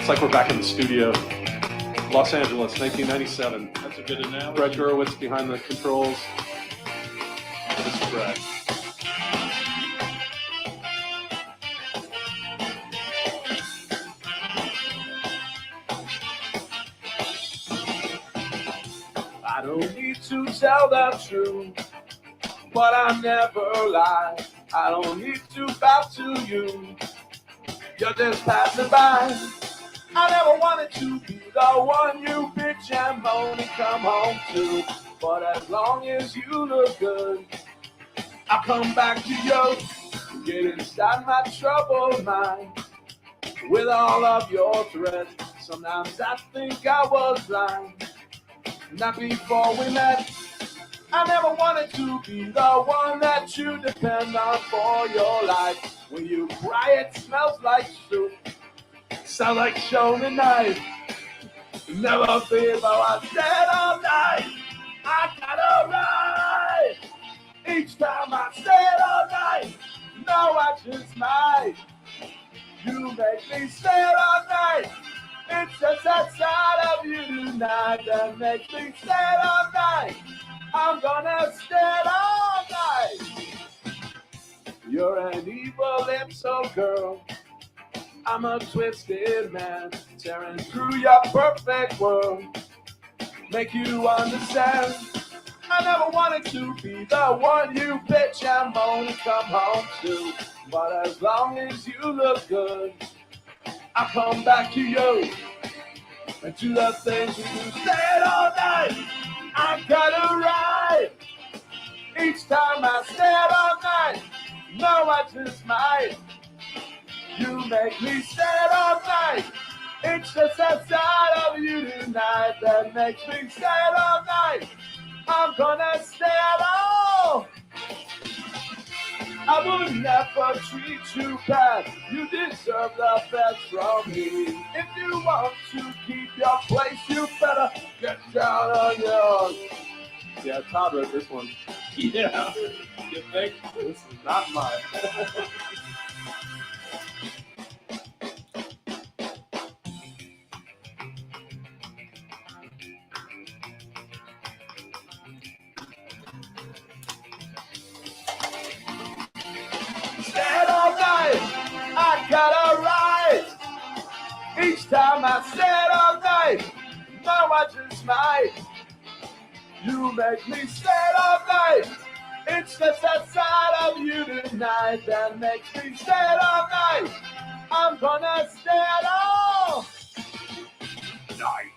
like we're back in the studio. Los Angeles, 1997. That's a good analogy. Brett Gurewitz behind the controls. This is Brett. I don't need to tell the truth, but I never lie. I don't need to bow to you. You're just passing by. I never wanted to be the one you bitch and moan and come home to. But as long as you look good, I'll come back to you. Get inside my troubled mind with all of your threats. Sometimes I think I was blind. Not before we met. I never wanted to be the one that you depend on for your life. When you cry, it smells like soup. Sound like Shona Knife. Never feel though I said all night. I gotta ride. Each time I said all night. No, I just might. You make me stay all night. It's just that side of you tonight that makes me stay all night. I'm gonna stay all night. You're an evil little girl. I'm a twisted man, tearing through your perfect world. Make you understand. I never wanted to be the one you bitch and moan and come home to. But as long as you look good, I'll come back to you and do the things we do. Stay all night. I gotta ride. Each time I stay all night. No, I just might. You make me stay all night. It's just that side of you tonight that makes me stay all night. I'm gonna stay all. I would never treat you bad. You deserve the best from me. If you want to keep your place, you better get down on yours. Yeah, Todd wrote this one. Yeah. You think? This is not mine. Stand all night, I gotta ride. Each time I stand all night, now I just might. You make me stand all night. It's just that side of you tonight that makes me stand all night. I'm gonna stand all night.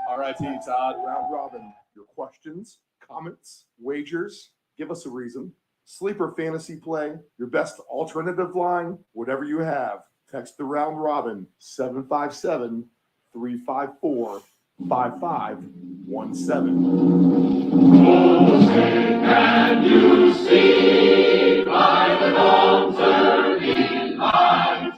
R.I.P. Todd. Round robin. Your questions, comments, wagers. Give us a reason. Sleeper fantasy play, your best alternative line, whatever you have. Text the round robin 757-354-5517. Can you see by the dawn's early light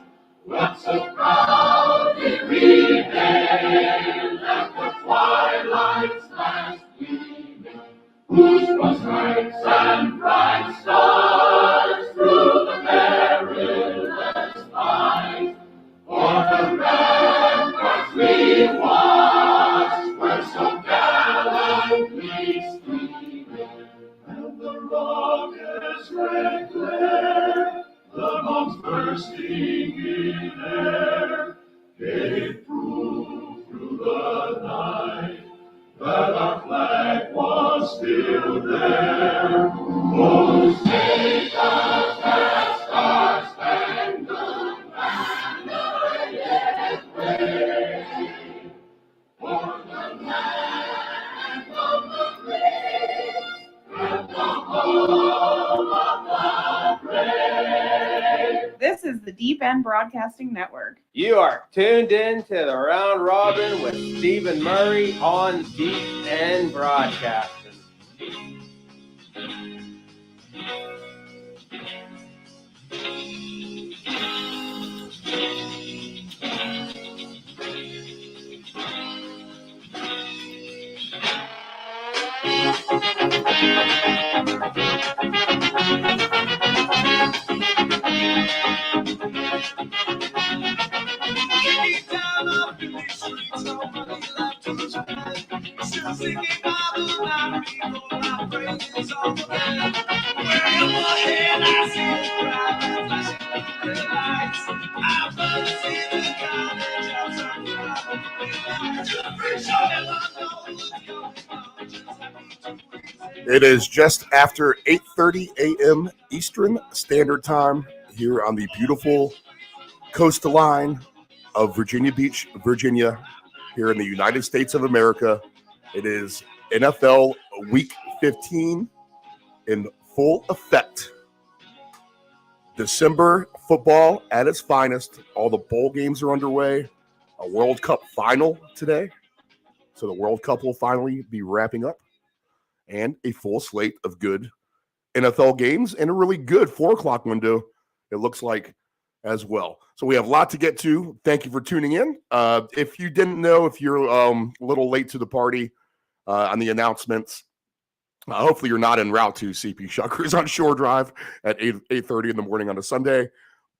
what so proudly we hailed at the twilight's last gleaming, whose cross stripes and bright stars through the perilous fight, for the ramparts we watched were so gallantly streaming, and the rocket's red glare, the bombs bursting in air, gave proof through the night that our flag was still there. Oh, take us that star-spangled banner yet wave, for the land of the free and the home of the brave. This is the Deep End Broadcasting Network. You are tuned in to the Round Robin with Stephen Murray on Deep End Broadcasting. You need Still singing Babylon, people are praying songs of God. Wherever head I see the crowd flashing through the lights. I'd rather see the carnage of some crowd. To preach, I never know what's going on. Just happy to It is just after 8:30 a.m. Eastern Standard Time here on the beautiful coastline of Virginia Beach, Virginia, here in the United States of America. It is NFL Week 15 in full effect. December football at its finest. All the bowl games are underway. A World Cup final today. So the World Cup will finally be wrapping up. And a full slate of good NFL games and a really good 4 o'clock window, it looks like, as well. So we have a lot to get to. Thank you for tuning in. If you didn't know, if you're a little late to the party on the announcements, hopefully you're not en route to CP Shuckers on Shore Drive at 8:30 in the morning on a Sunday.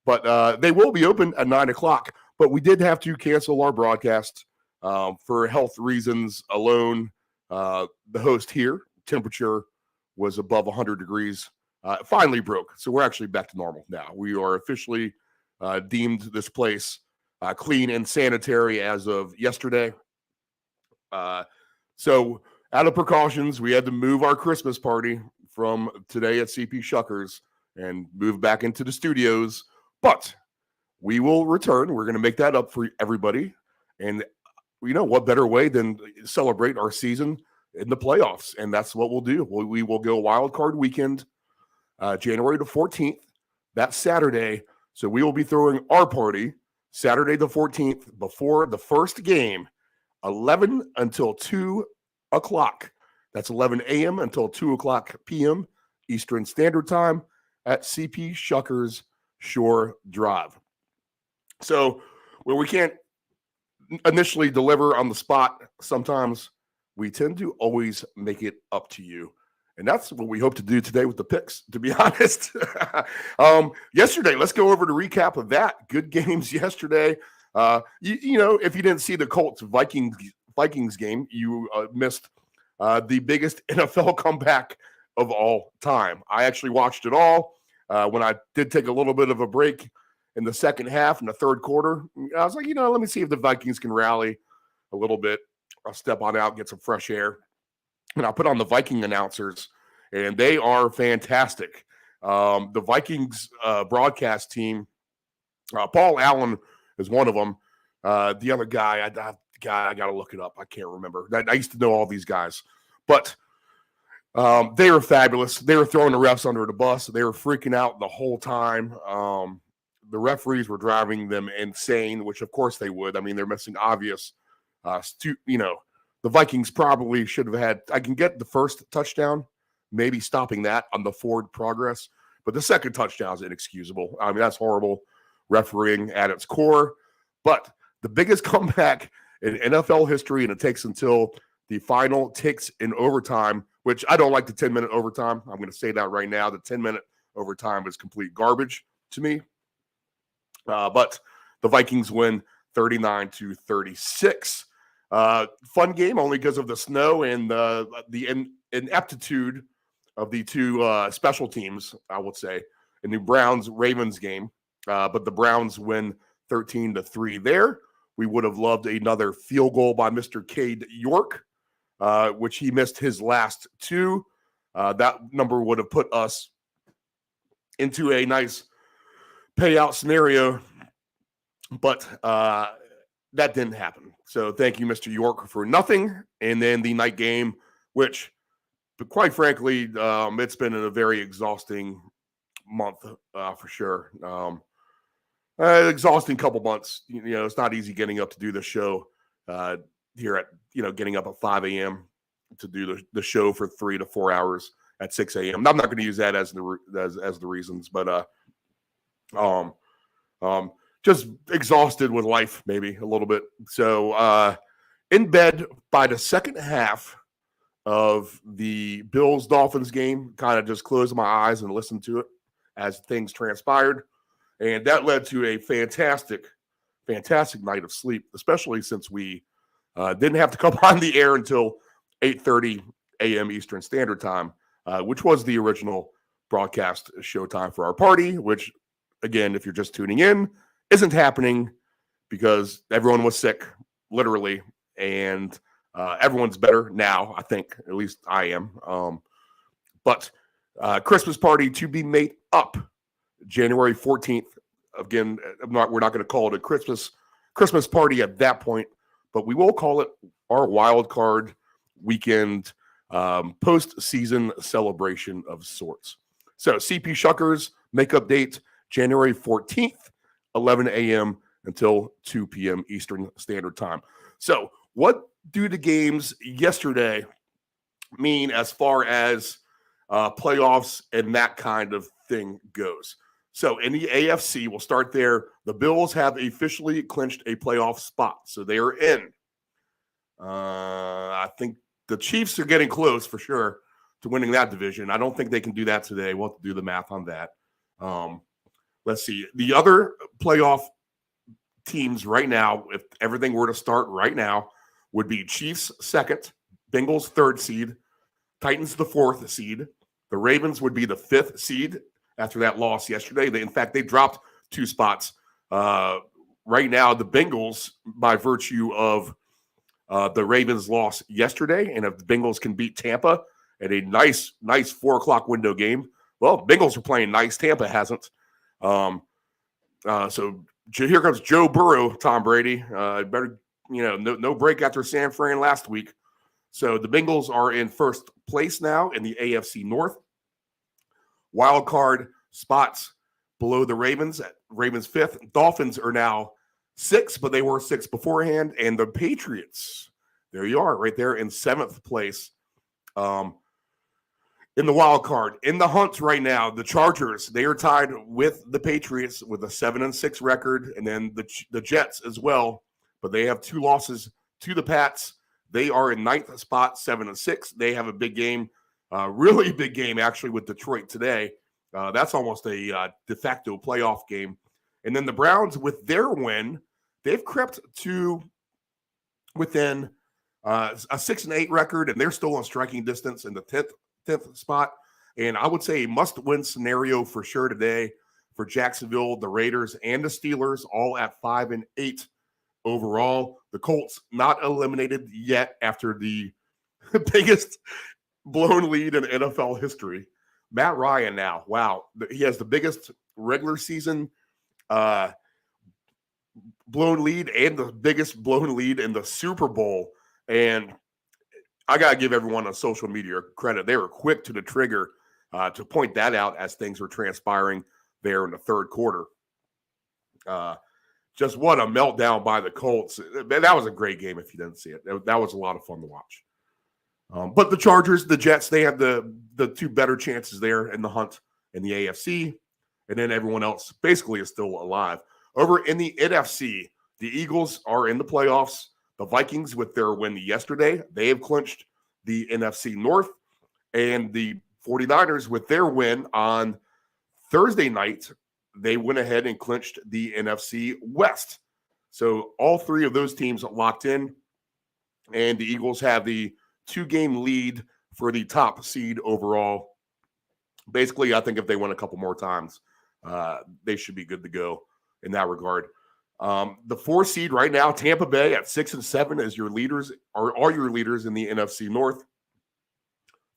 But they will be open at 9 o'clock. But we did have to cancel our broadcast for health reasons alone. The host here, temperature was above 100 degrees. Finally broke. So we're actually back to normal now. We are officially deemed this place clean and sanitary as of yesterday. So out of precautions, we had to move our Christmas party from today at CP Shuckers and move back into the studios. But we will return. We're going to make that up for everybody. And you know, what better way than celebrate our season in the playoffs? And that's what we'll do. We will go wild card weekend, January the 14th, that Saturday. So we will be throwing our party Saturday the 14th before the first game, 11 until 2 o'clock. That's 11 a.m. until 2 o'clock p.m. Eastern Standard Time at CP Shuckers Shore Drive. So where we can't initially deliver on the spot, sometimes we tend to always make it up to you. And that's what we hope to do today with the picks, to be honest. Yesterday, let's go over the recap of that. Good games yesterday. You know, if you didn't see the Colts-Vikings game, you missed the biggest NFL comeback of all time. I actually watched it all. When I did take a little bit of a break in the second half, in the third quarter, I was like, you know, let me see if the Vikings can rally a little bit. I'll step on out, get some fresh air. And I put on the Viking announcers, and they are fantastic. The Vikings broadcast team, Paul Allen is one of them. The other guy, I got to look it up. I can't remember. I used to know all these guys. But they were fabulous. They were throwing the refs under the bus. They were freaking out the whole time. The referees were driving them insane, which of course they would. I mean, they're missing obvious, the Vikings probably should have had, I can get the first touchdown, maybe stopping that on the forward progress, but the second touchdown is inexcusable. I mean, that's horrible refereeing at its core. But the biggest comeback in NFL history, and it takes until the final ticks in overtime, which I don't like the 10-minute overtime. I'm going to say that right now. The 10-minute overtime is complete garbage to me. But the Vikings win 39-36. Fun game only because of the snow and the ineptitude of the two special teams, I would say, in the Browns-Ravens game. But the Browns win 13-3 there. We would have loved another field goal by Mr. Cade York, which he missed his last two. That number would have put us into a nice payout scenario, but that didn't happen. So thank you, Mr. York, for nothing. And then the night game, which, quite frankly, it's been a very exhausting month for sure. Exhausting couple months. You know, it's not easy getting up to do the show here at, getting up at 5 a.m. to do the show for 3 to 4 hours at 6 a.m. I'm not going to use that as the reasons, but just exhausted with life, maybe a little bit. So in bed by the second half of the Bills-Dolphins game, kind of just closed my eyes and listened to it as things transpired. And that led to a fantastic night of sleep, especially since we Didn't have to come on the air until 8:30 a.m. Eastern Standard Time, which was the original broadcast show time for our party, which, again, if you're just tuning in, isn't happening because everyone was sick, literally, and everyone's better now, I think. At least I am. But Christmas party to be made up January 14th. Again, we're not going to call it a Christmas party at that point, but we will call it our wild card weekend postseason celebration of sorts. So CP Shuckers makeup date January 14th, 11 a.m. until 2 p.m. Eastern Standard Time. So what do the games yesterday mean as far as playoffs and that kind of thing goes? So in the AFC, we'll start there. The Bills have officially clinched a playoff spot, so they are in. I think the Chiefs are getting close for sure to winning that division. I don't think they can do that today. We'll have to do the math on that. Let's see. The other playoff teams right now, if everything were to start right now, would be Chiefs second, Bengals third seed, Titans the fourth seed. The Ravens would be the fifth seed after that loss yesterday. In fact, they dropped 2 spots. Right now, the Bengals, by virtue of the Ravens' loss yesterday, and if the Bengals can beat Tampa at a nice 4 o'clock window game, well, Bengals are playing nice. Tampa hasn't. So here comes Joe Burrow, Tom Brady. Better, no break after San Fran last week. So the Bengals are in first place now in the AFC North. Wild card spots below the Ravens. Ravens fifth. Dolphins are now 6th, but they were 6th beforehand. And the Patriots, there you are, right there in 7th place. In the wild card, in the hunt right now, the Chargers, they are tied with the Patriots with a 7-6 record, and then the Jets as well, but they have 2 losses to the Pats. They are in 9th spot, 7-6. They have a big game, really big game actually with Detroit today. That's almost a de facto playoff game. And then the Browns, with their win, they've crept to within a 6-8 record, and they're still on striking distance in the 10th spot. And I would say a must-win scenario for sure today for Jacksonville, the Raiders, and the Steelers, all at 5-8 overall. The Colts not eliminated yet after the biggest blown lead in NFL history. Matt Ryan now, wow, he has the biggest regular season blown lead and the biggest blown lead in the Super Bowl. And I got to give everyone on social media credit. They were quick to the trigger to point that out as things were transpiring there in the third quarter. Just what a meltdown by the Colts. That was a great game if you didn't see it. That was a lot of fun to watch. But the Chargers, the Jets, they have the 2 better chances there in the hunt in the AFC. And then everyone else basically is still alive. Over in the NFC, the Eagles are in the playoffs. The Vikings, with their win yesterday, they have clinched the NFC North. And the 49ers, with their win on Thursday night, they went ahead and clinched the NFC West. So all 3 of those teams locked in. And the Eagles have the 2-game lead for the top seed overall. Basically, I think if they win a couple more times, they should be good to go in that regard. The 4 seed right now, Tampa Bay at 6-7 is your leaders, are your leaders in the NFC North.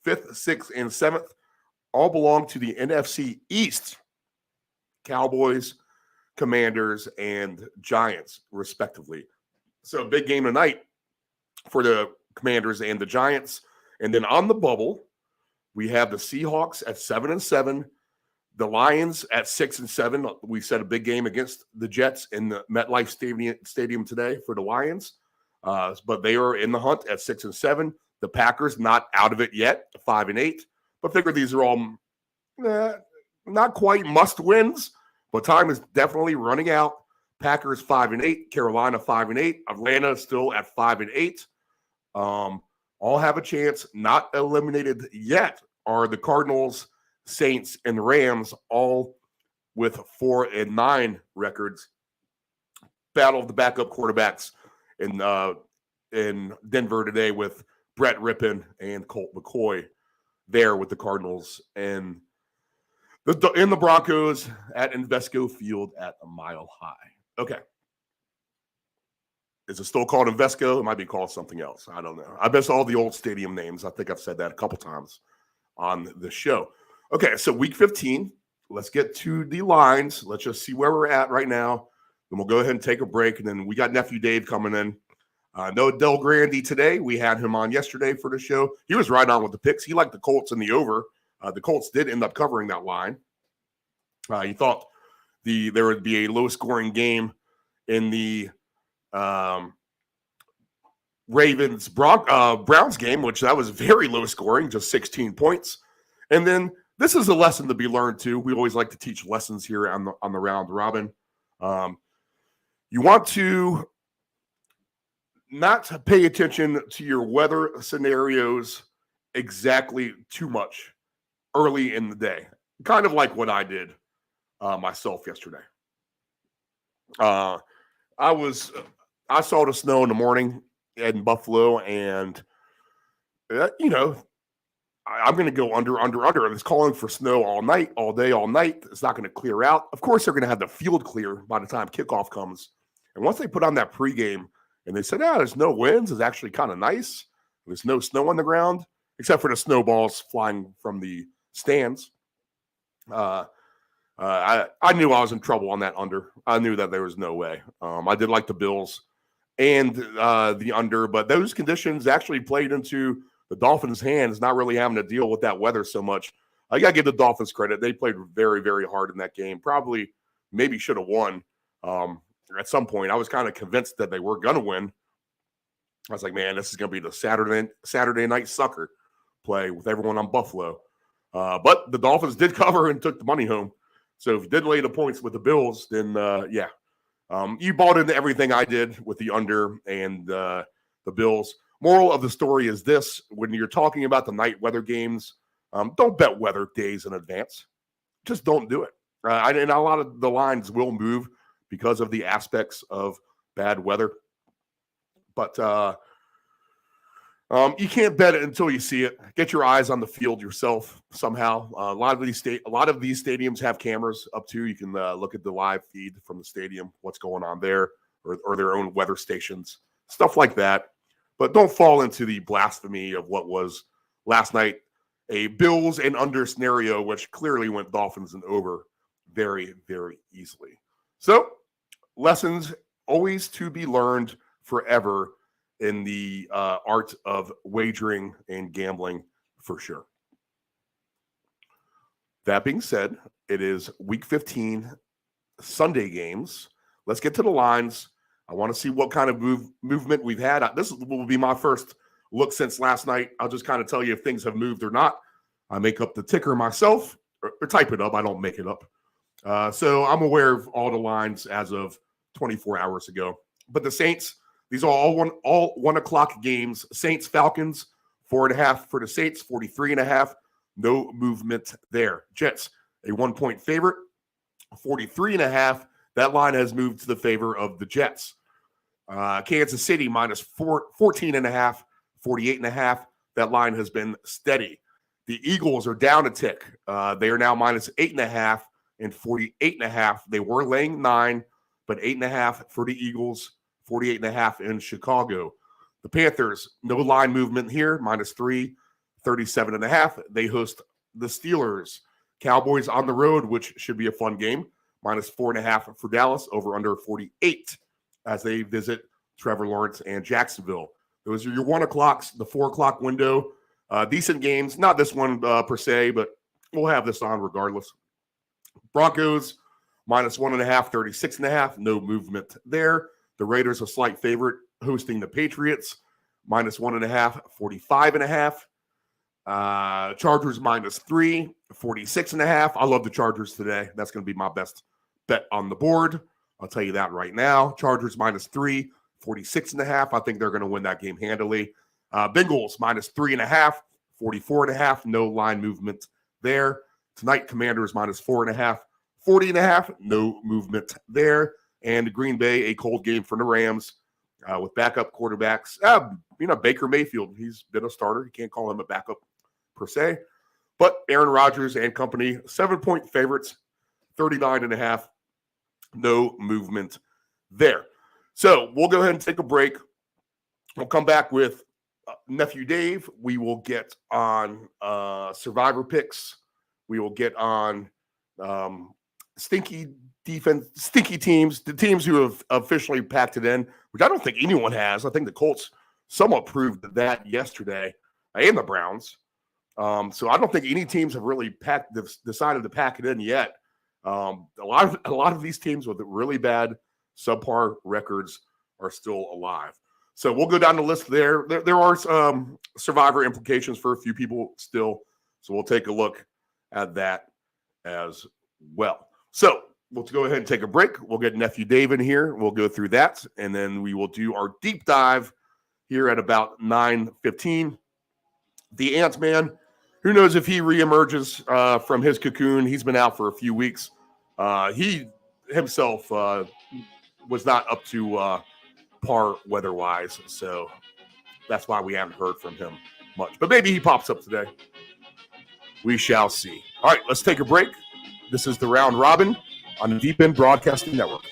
5th, 6th, and 7th all belong to the NFC East. Cowboys, Commanders, and Giants, respectively. So a big game tonight for the Commanders and the Giants. And then on the bubble, we have the Seahawks at 7-7. The Lions at 6-7. We set a big game against the Jets in the MetLife Stadium today for the Lions. But they are in the hunt at 6-7. The Packers not out of it yet, 5-8. But figure these are all not quite must wins, but time is definitely running out. Packers 5-8, Carolina 5-8, Atlanta still at 5-8. All have a chance. Not eliminated yet are the Cardinals, Saints, and Rams, all with 4-9 records. Battle of the backup quarterbacks in in Denver today with Brett Rippon and Colt McCoy there with the Cardinals and the Broncos at Invesco Field at a Mile High. Okay. Is it still called Invesco? It might be called something else. I don't know. I bet all the old stadium names. I think I've said that a couple times on the show. Okay, so week 15. Let's get to the lines. Let's just see where we're at right now. Then we'll go ahead and take a break. And then we got Nephew Dave coming in. No Del Grande today. We had him on yesterday for the show. He was right on with the picks. He liked the Colts in the over. The Colts did end up covering that line. He thought there would be a low-scoring game in the Ravens-Browns game, which that was very low-scoring, just 16 points. And then this is a lesson to be learned, too. We always like to teach lessons here on the round robin. You want to not pay attention to your weather scenarios exactly too much early in the day. Kind of like what I did myself yesterday. I saw the snow in the morning in Buffalo, and I'm going to go under. It's calling for snow all night, all day, all night. It's not going to clear out. Of course, they're going to have the field clear by the time kickoff comes. And once they put on that pregame and they said, there's no winds, it's actually kind of nice. There's no snow on the ground, except for the snowballs flying from the stands. I knew I was in trouble on that under. I knew that there was no way. I did like the Bills and the under, but those conditions actually played into the Dolphins' hands, not really having to deal with that weather so much. I got to give the Dolphins credit. They played very, very hard in that game. Probably, maybe should have won. At some point, I was kind of convinced that they were going to win. I was like, man, this is going to be the Saturday night sucker play with everyone on Buffalo. But the Dolphins did cover and took the money home. So if you did lay the points with the Bills, then you bought into everything I did with the under and the Bills. Moral of the story is this: when you're talking about the night weather games, don't bet weather days in advance. Just don't do it. And a lot of the lines will move because of the aspects of bad weather. But you can't bet it until you see it. Get your eyes on the field yourself somehow. A lot of these stadiums have cameras up too. You can look at the live feed from the stadium, what's going on there, or their own weather stations, stuff like that. But don't fall into the blasphemy of what was last night, a Bills and under scenario, which clearly went Dolphins and over very, very easily. So, lessons always to be learned forever in the art of wagering and gambling, for sure. That being said, it is week 15, Sunday games. Let's get to the lines. I want to see what kind of movement we've had. This will be my first look since last night. I'll just kind of tell you if things have moved or not. I make up the ticker myself, or type it up. I don't make it up. So I'm aware of all the lines as of 24 hours ago. But the Saints, these are all 1 o'clock games. Saints, Falcons, 4.5 for the Saints, 43.5. No movement there. Jets, a 1-point favorite, 43.5. That line has moved to the favor of the Jets. Kansas City minus 14.5, 48.5. That line has been steady. The Eagles are down a tick. They are now minus 8.5 and 48.5. They were laying 9, but 8.5 for the Eagles, 48.5 in Chicago. The Panthers, no line movement here, minus 3, 37.5. They host the Steelers. Cowboys on the road, which should be a fun game, minus 4.5 for Dallas, over under 48 as they visit Trevor Lawrence and Jacksonville. Those are your 1 o'clocks, the 4 o'clock window. Decent games, not this one per se, but we'll have this on regardless. Broncos, minus 1.5, 36.5. No movement there. The Raiders, a slight favorite, hosting the Patriots, minus 1.5, 45.5. Chargers, minus 3, 46.5. I love the Chargers today. That's going to be my best bet on the board. I'll tell you that right now. Chargers, minus 3, 46.5. I think they're going to win that game handily. Bengals, minus 3.5, 44.5. No line movement there. Tonight, Commanders, minus 4.5, 40.5. No movement there. And Green Bay, a cold game for the Rams, with backup quarterbacks. Baker Mayfield, he's been a starter. You can't call him a backup per se. But Aaron Rodgers and company, 7-point favorites, 39.5. No movement there. So we'll go ahead and take a break. We'll come back with Nephew Dave. We will get on survivor picks. We will get on stinky teams, the teams who have officially packed it in, which I don't think anyone has. I think the Colts somewhat proved that yesterday, and the Browns. So I don't think any teams have really decided to pack it in yet. A lot of these teams with really bad subpar records are still alive. So we'll go down the list there. There are survivor implications for a few people still. So we'll take a look at that as well. So we'll go ahead and take a break. We'll get Nephew Dave in here. We'll go through that. And then we will do our deep dive here at about 9:15. The Ant-Man, who knows if he reemerges from his cocoon. He's been out for a few weeks. He himself was not up to par weather-wise, so that's why we haven't heard from him much. But maybe he pops up today. We shall see. All right, let's take a break. This is the Round Robin on the Deep End Broadcasting Network.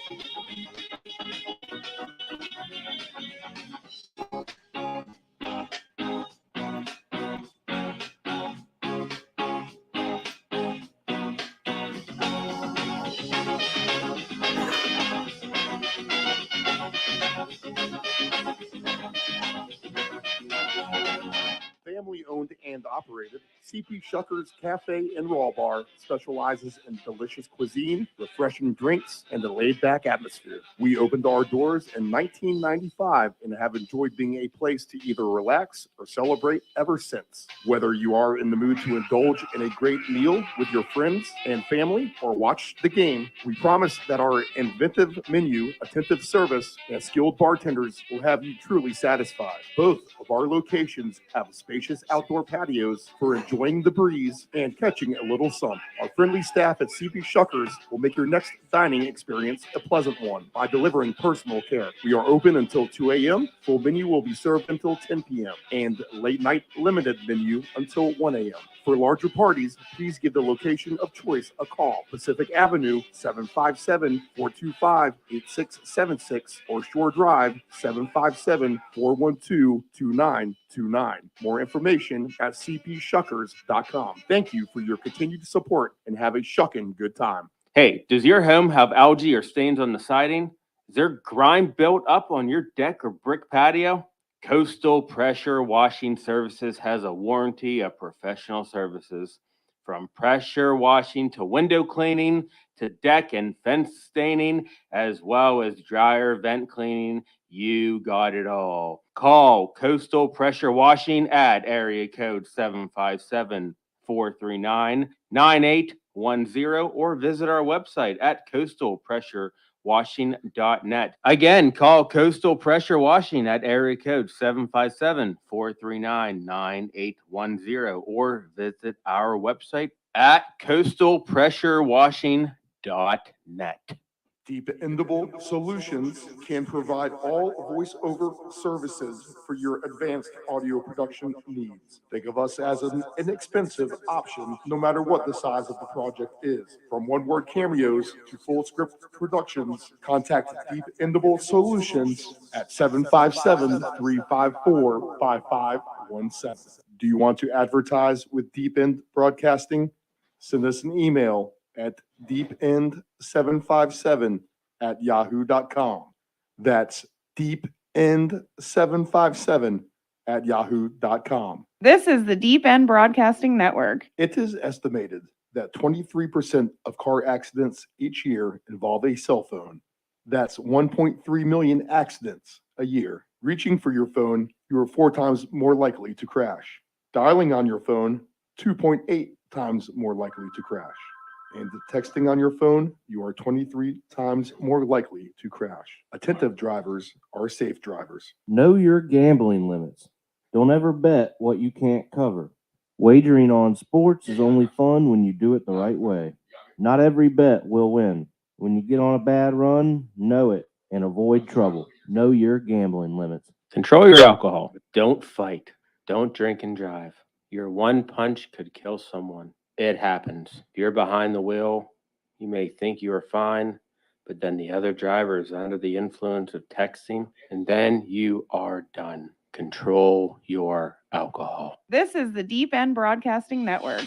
Family-owned and operated, CP Shuckers Cafe and Raw Bar specializes in delicious cuisine, refreshing drinks, and a laid-back atmosphere. We opened our doors in 1995 and have enjoyed being a place to either relax or celebrate ever since. Whether you are in the mood to indulge in a great meal with your friends and family or watch the game, we promise that our inventive menu, attentive service, and skilled bartenders will have you truly satisfied. Both of our locations have spacious outdoor patios for enjoying the breeze and catching a little sun. Our friendly staff at CP Shuckers will make your next dining experience a pleasant one by delivering personal care. We are open until 2 a.m. Full menu will be served until 10 p.m. and late night limited menu until 1 a.m. For larger parties, please give the location of choice a call. Pacific Avenue, 757-425-8676 or Shore Drive, 757-412-2929. More information at cpshuckers.com. Thank you for your continued support and have a shucking good time. Hey, does your home have algae or stains on the siding? Is there grime built up on your deck or brick patio? Coastal Pressure Washing Services has a warranty of professional services. From pressure washing to window cleaning to deck and fence staining, as well as dryer vent cleaning, you got it all. Call Coastal Pressure Washing at area code 757-439-9810 or visit our website at coastalpressurewashing.net. Again, call Coastal Pressure Washing at area code 757-439-9810 or visit our website at coastalpressurewashing.net. Dependable Solutions can provide all voiceover services for your advanced audio production needs. Think of us as an inexpensive option, no matter what the size of the project is. From one-word cameos to full script productions, contact Dependable Solutions at 757-354-5517. Do you want to advertise with Deep End Broadcasting? Send us an email at deepend757@yahoo.com. That's deepend757@yahoo.com. This is the Deep End Broadcasting Network. It is estimated that 23% of car accidents each year involve a cell phone. That's 1.3 million accidents a year. Reaching for your phone, you are 4 times more likely to crash. Dialing on your phone, 2.8 times more likely to crash. And texting on your phone, you are 23 times more likely to crash. Attentive drivers are safe drivers. Know your gambling limits. Don't ever bet what you can't cover. Wagering on sports is only fun when you do it the right way. Not every bet will win. When you get on a bad run, know it and avoid trouble. Know your gambling limits. Control your alcohol. Don't fight. Don't drink and drive. Your one punch could kill someone. It happens. If you're behind the wheel, you may think you are fine, but then the other driver is under the influence of texting, and then you are done. Control your alcohol. This is the Deep End Broadcasting Network.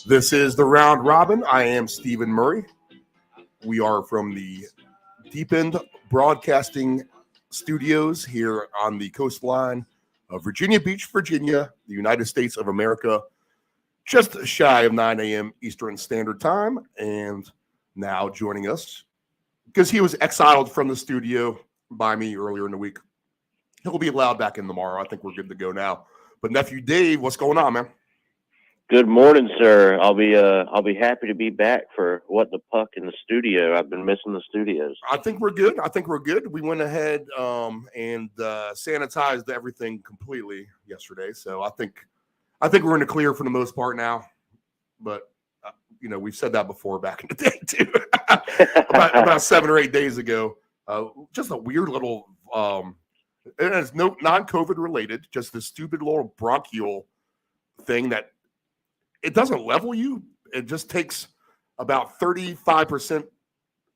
This is the Round Robin. I am Stephen Murray. We are from the Deep End Broadcasting Studios here on the coastline of Virginia Beach, Virginia, the United States of America, just shy of 9 a.m. Eastern Standard Time. And now joining us, because he was exiled from the studio by me earlier in the week, he'll be allowed back in tomorrow. I think we're good to go now. But Nephew Dave, what's going on, man? Good morning, sir. I'll be happy to be back for What the Puck in the studio. I've been missing the studios. I think we're good. We went ahead and sanitized everything completely yesterday. So I think we're in the clear for the most part now. But we've said that before back in the day too. about 7 or 8 days ago. Just a weird little it is non-COVID related, just this stupid little bronchial thing that it doesn't level you. It just takes about 35%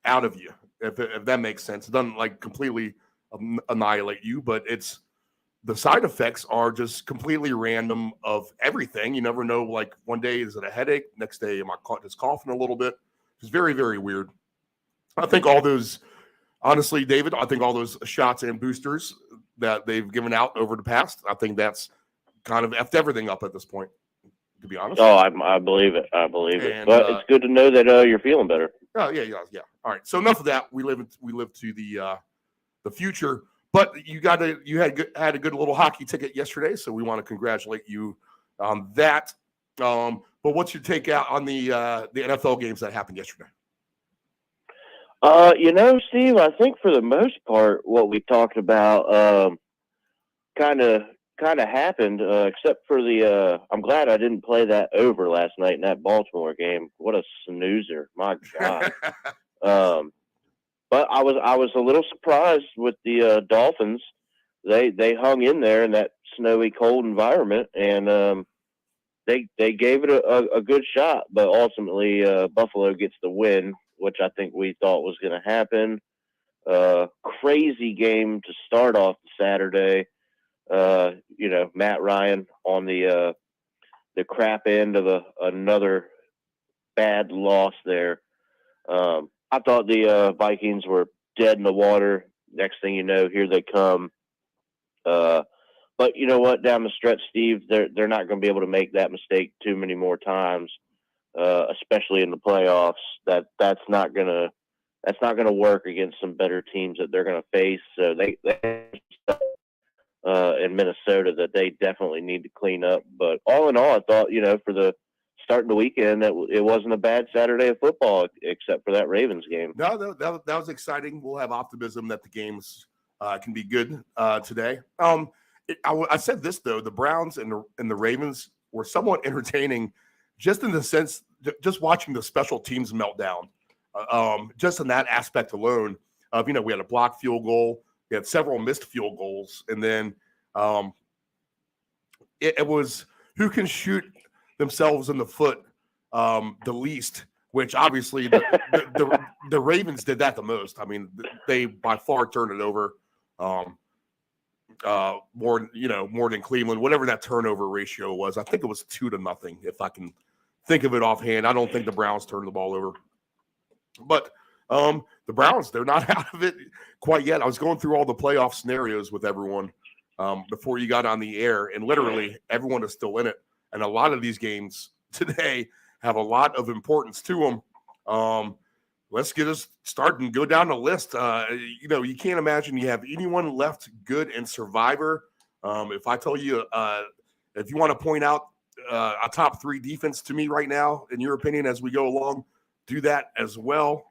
out of you, if that makes sense. It doesn't like completely annihilate you, but it's the side effects are just completely random of everything. You never know. Like one day is it a headache, next day am I just coughing a little bit. It's very, very weird. I think all those, honestly, David, I think all those shots and boosters that they've given out over the past, I think that's kind of effed everything up at this point, to be honest. Oh, I believe it. And, but it's good to know that you're feeling better. Oh yeah. All right. So enough of that. We live to the future. But you had a good little hockey ticket yesterday, so we want to congratulate you on that. But what's your take out on the NFL games that happened yesterday? Steve, I think for the most part, what we talked about kind of happened, except for the I'm glad I didn't play that over last night in that Baltimore game. What a snoozer. My God. But I was a little surprised with the Dolphins. They hung in there in that snowy, cold environment, and they gave it a good shot. But ultimately, Buffalo gets the win, which I think we thought was going to happen. Crazy game to start off Saturday. Matt Ryan on the crap end of another bad loss there. I thought the Vikings were dead in the water. Next thing you know, here they come. But you know what? Down the stretch, Steve, they're not going to be able to make that mistake too many more times, especially in the playoffs. That's not gonna work against some better teams that they're going to face. So they in Minnesota that they definitely need to clean up. But all in all, I thought for the starting the weekend that it wasn't a bad Saturday of football, except for that Ravens game. No, that was exciting. We'll have optimism that the games can be good today. I said this though: the Browns and the Ravens were somewhat entertaining, just in the sense, just watching the special teams meltdown. Just in that aspect alone, we had a blocked field goal, we had several missed field goals, and then it was who can shoot themselves in the foot the least, which obviously the Ravens did that the most. I mean, they by far turned it over more than Cleveland, whatever that turnover ratio was. I think it was 2-0, if I can think of it offhand. I don't think the Browns turned the ball over. But the Browns, they're not out of it quite yet. I was going through all the playoff scenarios with everyone before you got on the air, and literally everyone is still in it. And a lot of these games today have a lot of importance to them. let's get us started and go down the list. You can't imagine you have anyone left good in Survivor. If I tell you, if you want to point out a top 3 defense to me right now, in your opinion, as we go along, do that as well.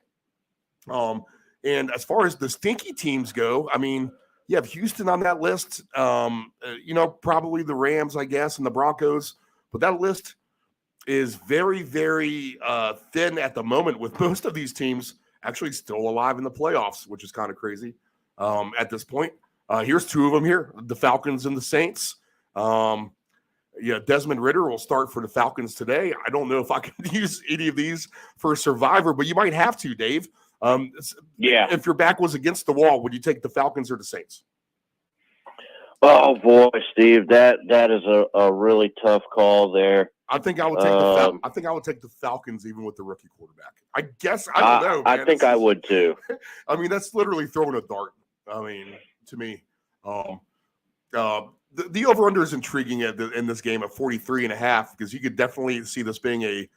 And as far as the stinky teams go, I mean, you have Houston on that list, probably the Rams, I guess, and the Broncos. But that list is very, very thin at the moment, with most of these teams actually still alive in the playoffs, which is kind of crazy at this point. Here's 2 of them here, the Falcons and the Saints. Desmond Ridder will start for the Falcons today. I don't know if I can use any of these for Survivor, but you might have to, Dave. If your back was against the wall, would you take the Falcons or the Saints? Oh boy, Steve, that is a really tough call there. I think I would take the Falcons even with the rookie quarterback. I guess I don't know. Man. I think I would too. I mean, that's literally throwing a dart. I mean, to me, the over/under is intriguing in this game at 43.5, because you could definitely see this being a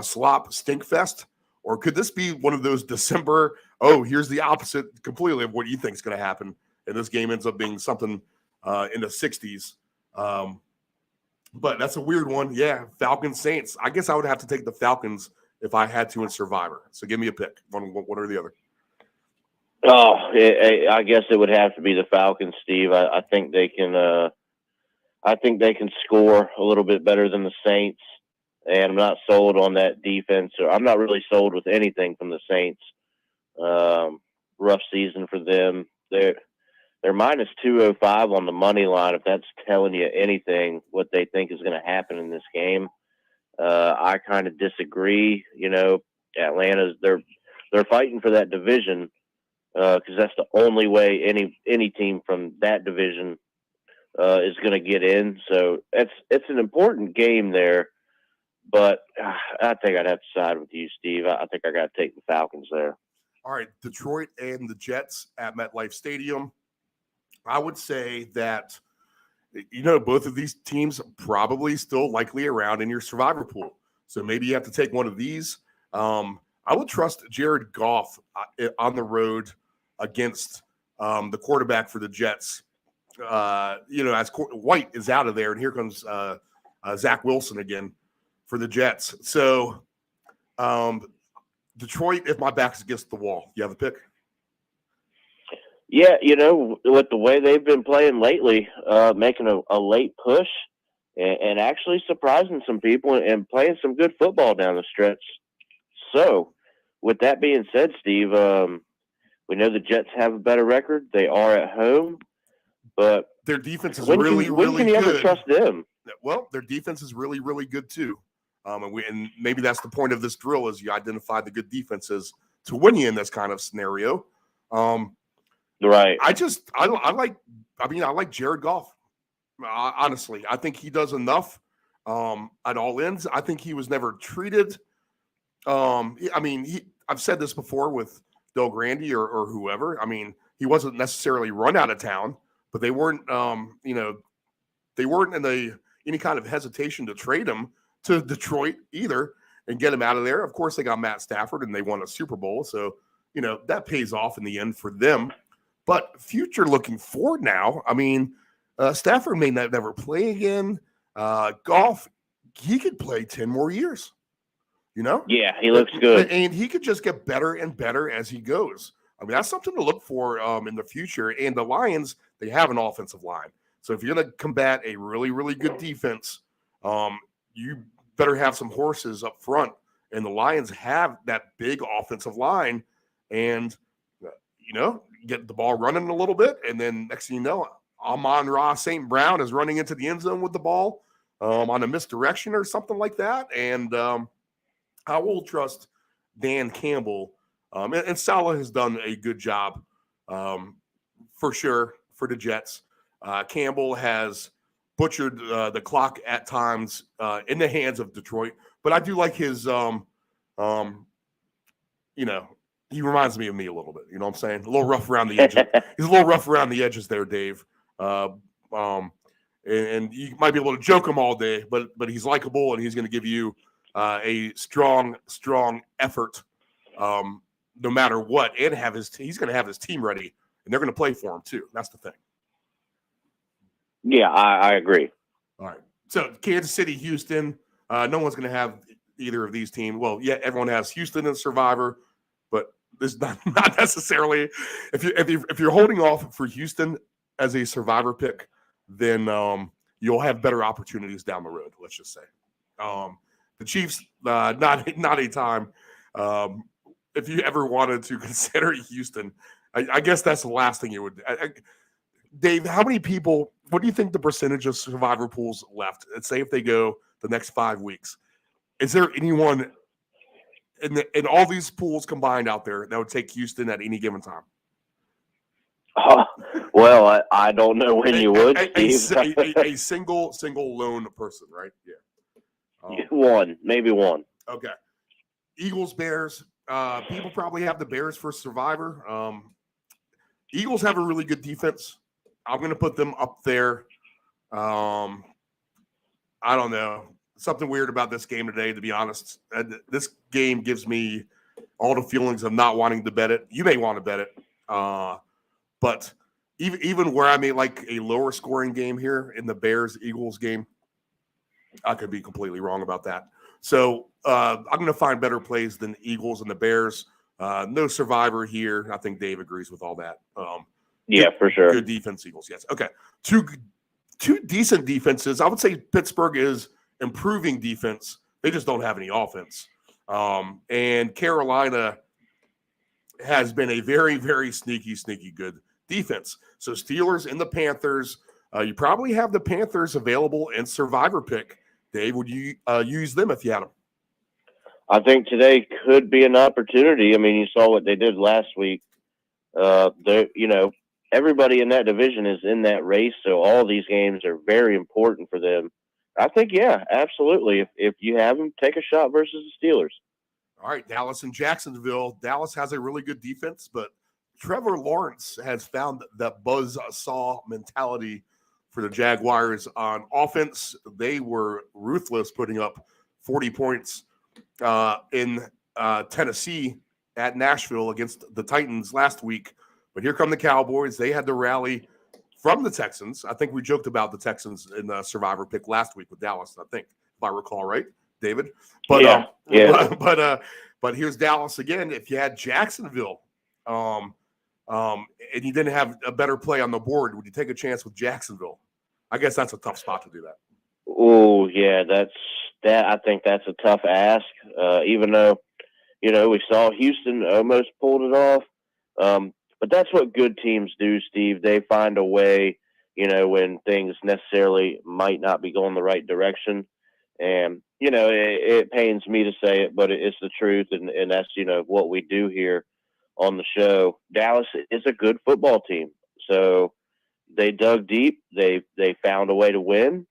slop stink fest. Or could this be one of those December, here's the opposite completely of what you think is going to happen, and this game ends up being something in the 60s? But that's a weird one. Yeah, Falcons, Saints. I guess I would have to take the Falcons if I had to in Survivor. So give me a pick, one or the other. I guess it would have to be the Falcons, Steve. I think they can. I think they can score a little bit better than the Saints. And I'm not sold on that defense, or I'm not really sold with anything from the Saints. Rough season for them. They're minus 205 on the money line. If that's telling you anything, what they think is going to happen in this game, I kind of disagree. Atlanta's they're fighting for that division because that's the only way any team from that division is going to get in. So it's an important game there. But I think I'd have to side with you, Steve. I think I got to take the Falcons there. All right, Detroit and the Jets at MetLife Stadium. I would say that, both of these teams probably still likely around in your Survivor pool. So maybe you have to take one of these. I would trust Jared Goff on the road against the quarterback for the Jets. As White is out of there, and here comes Zach Wilson again for the Jets. So Detroit, if my back's against the wall, you have a pick? Yeah, with the way they've been playing lately, making a late push and actually surprising some people and playing some good football down the stretch. So with that being said, Steve, we know the Jets have a better record. They are at home, but their defense is when really can you good. Ever trust them? Well, their defense is really, really good too. And maybe that's the point of this drill, is you identify the good defenses to win you in this kind of scenario. Right. I like Jared Goff. Honestly, I think he does enough at all ends. I think he was never treated. I've said this before with Del Grande or whoever. I mean, he wasn't necessarily run out of town, but they weren't, they weren't in any kind of hesitation to trade him to Detroit either and get him out of there. Of course, they got Matt Stafford and they won a Super Bowl. So, that pays off in the end for them. But future looking forward now, Stafford may never play again. Goff, he could play 10 more years, Yeah, he looks good. And he could just get better and better as he goes. That's something to look for in the future. And the Lions, they have an offensive line. So if you're going to combat a really, really good defense, you better have some horses up front. And the Lions have that big offensive line. And, get the ball running a little bit. And then next thing you know, Amon-Ra St. Brown is running into the end zone with the ball on a misdirection or something like that. And I will trust Dan Campbell. And Salah has done a good job for sure for the Jets. Campbell has butchered the clock at times in the hands of Detroit. But I do like his, he reminds me of me a little bit. You know what I'm saying? A little rough around the edges. He's a little rough around the edges there, Dave. And you might be able to joke him all day, but he's likable and he's going to give you a strong effort no matter what, and he's going to have his team ready, and they're going to play for him too. That's the thing. Yeah, I agree. All right. So Kansas City, Houston. No one's going to have either of these teams. Well, yeah, everyone has Houston and Survivor, but this is not necessarily. If you're holding off for Houston as a Survivor pick, then you'll have better opportunities down the road. Let's just say the Chiefs, not a time. If you ever wanted to consider Houston, I guess that's the last thing you would. Dave, how many people? What do you think the percentage of Survivor pools left? Let's say if they go the next 5 weeks, is there anyone in all these pools combined out there that would take Houston at any given time? Well, I don't know when you would, Steve. A single lone person, right? Yeah. Maybe one. Okay. Eagles, Bears. People probably have the Bears for Survivor. Eagles have a really good defense. I'm going to put them up there. I don't know. Something weird about this game today, to be honest. This game gives me all the feelings of not wanting to bet it. You may want to bet it. But even where I may like a lower scoring game here in the Bears-Eagles game, I could be completely wrong about that. So I'm going to find better plays than Eagles and the Bears. No Survivor here. I think Dave agrees with all that. Yeah, for sure. Good defense, Eagles. Yes. Okay. Two decent defenses. I would say Pittsburgh is improving defense. They just don't have any offense. And Carolina has been a very, very sneaky good defense. So Steelers and the Panthers, you probably have the Panthers available in Survivor pick. Dave, would you use them if you had them? I think today could be an opportunity. I mean, you saw what they did last week. Everybody in that division is in that race, so all these games are very important for them. I think, yeah, absolutely. If you have them, take a shot versus the Steelers. All right, Dallas and Jacksonville. Dallas has a really good defense, but Trevor Lawrence has found that buzzsaw mentality for the Jaguars on offense. They were ruthless, putting up 40 points in Tennessee at Nashville against the Titans last week. But here come the Cowboys. They had to rally from the Texans. I think we joked about the Texans in the Survivor pick last week with Dallas, I think, if I recall right, David. But but here's Dallas again. If you had Jacksonville, and you didn't have a better play on the board, would you take a chance with Jacksonville? I guess that's a tough spot to do that. Oh, yeah, I think that's a tough ask. Even though, we saw Houston almost pulled it off. But that's what good teams do, Steve. They find a way, when things necessarily might not be going the right direction. And, it pains me to say it, but it's the truth. And that's, what we do here on the show. Dallas is a good football team. So they dug deep. They found a way to win,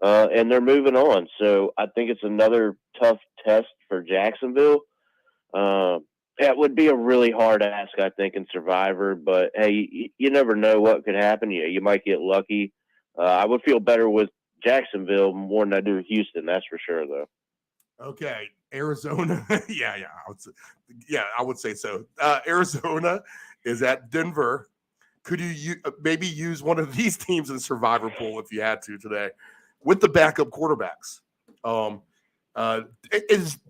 and they're moving on. So I think it's another tough test for Jacksonville. That would be a really hard ask, I think, in Survivor. But, hey, you never know what could happen. You might get lucky. I would feel better with Jacksonville more than I do with Houston. That's for sure, though. Okay. Arizona. I would say so. Arizona is at Denver. Could you maybe use one of these teams in Survivor pool if you had to today with the backup quarterbacks? Do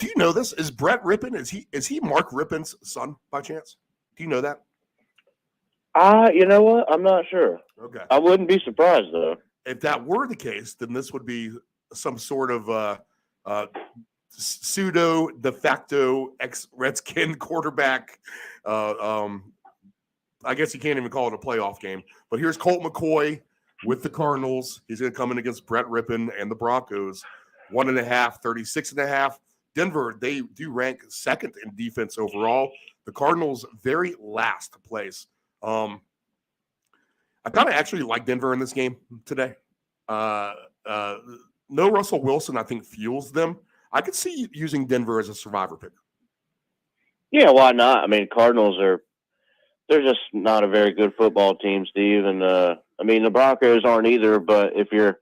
you know this? Is Brett Rippon? Is he Mark Rippon's son by chance? Do you know that? You know what? I'm not sure. Okay. I wouldn't be surprised though. If that were the case, then this would be some sort of pseudo de facto ex-Redskin quarterback. I guess you can't even call it a playoff game. But here's Colt McCoy with the Cardinals. He's going to come in against Brett Rippon and the Broncos. 1.5, 36.5. Denver, they do rank second in defense overall. The Cardinals, very last place. I kind of actually like Denver in this game today. No Russell Wilson, I think, fuels them. I could see using Denver as a Survivor pick. Yeah, why not? I mean, Cardinals they're just not a very good football team, Steve. And the Broncos aren't either. But if you're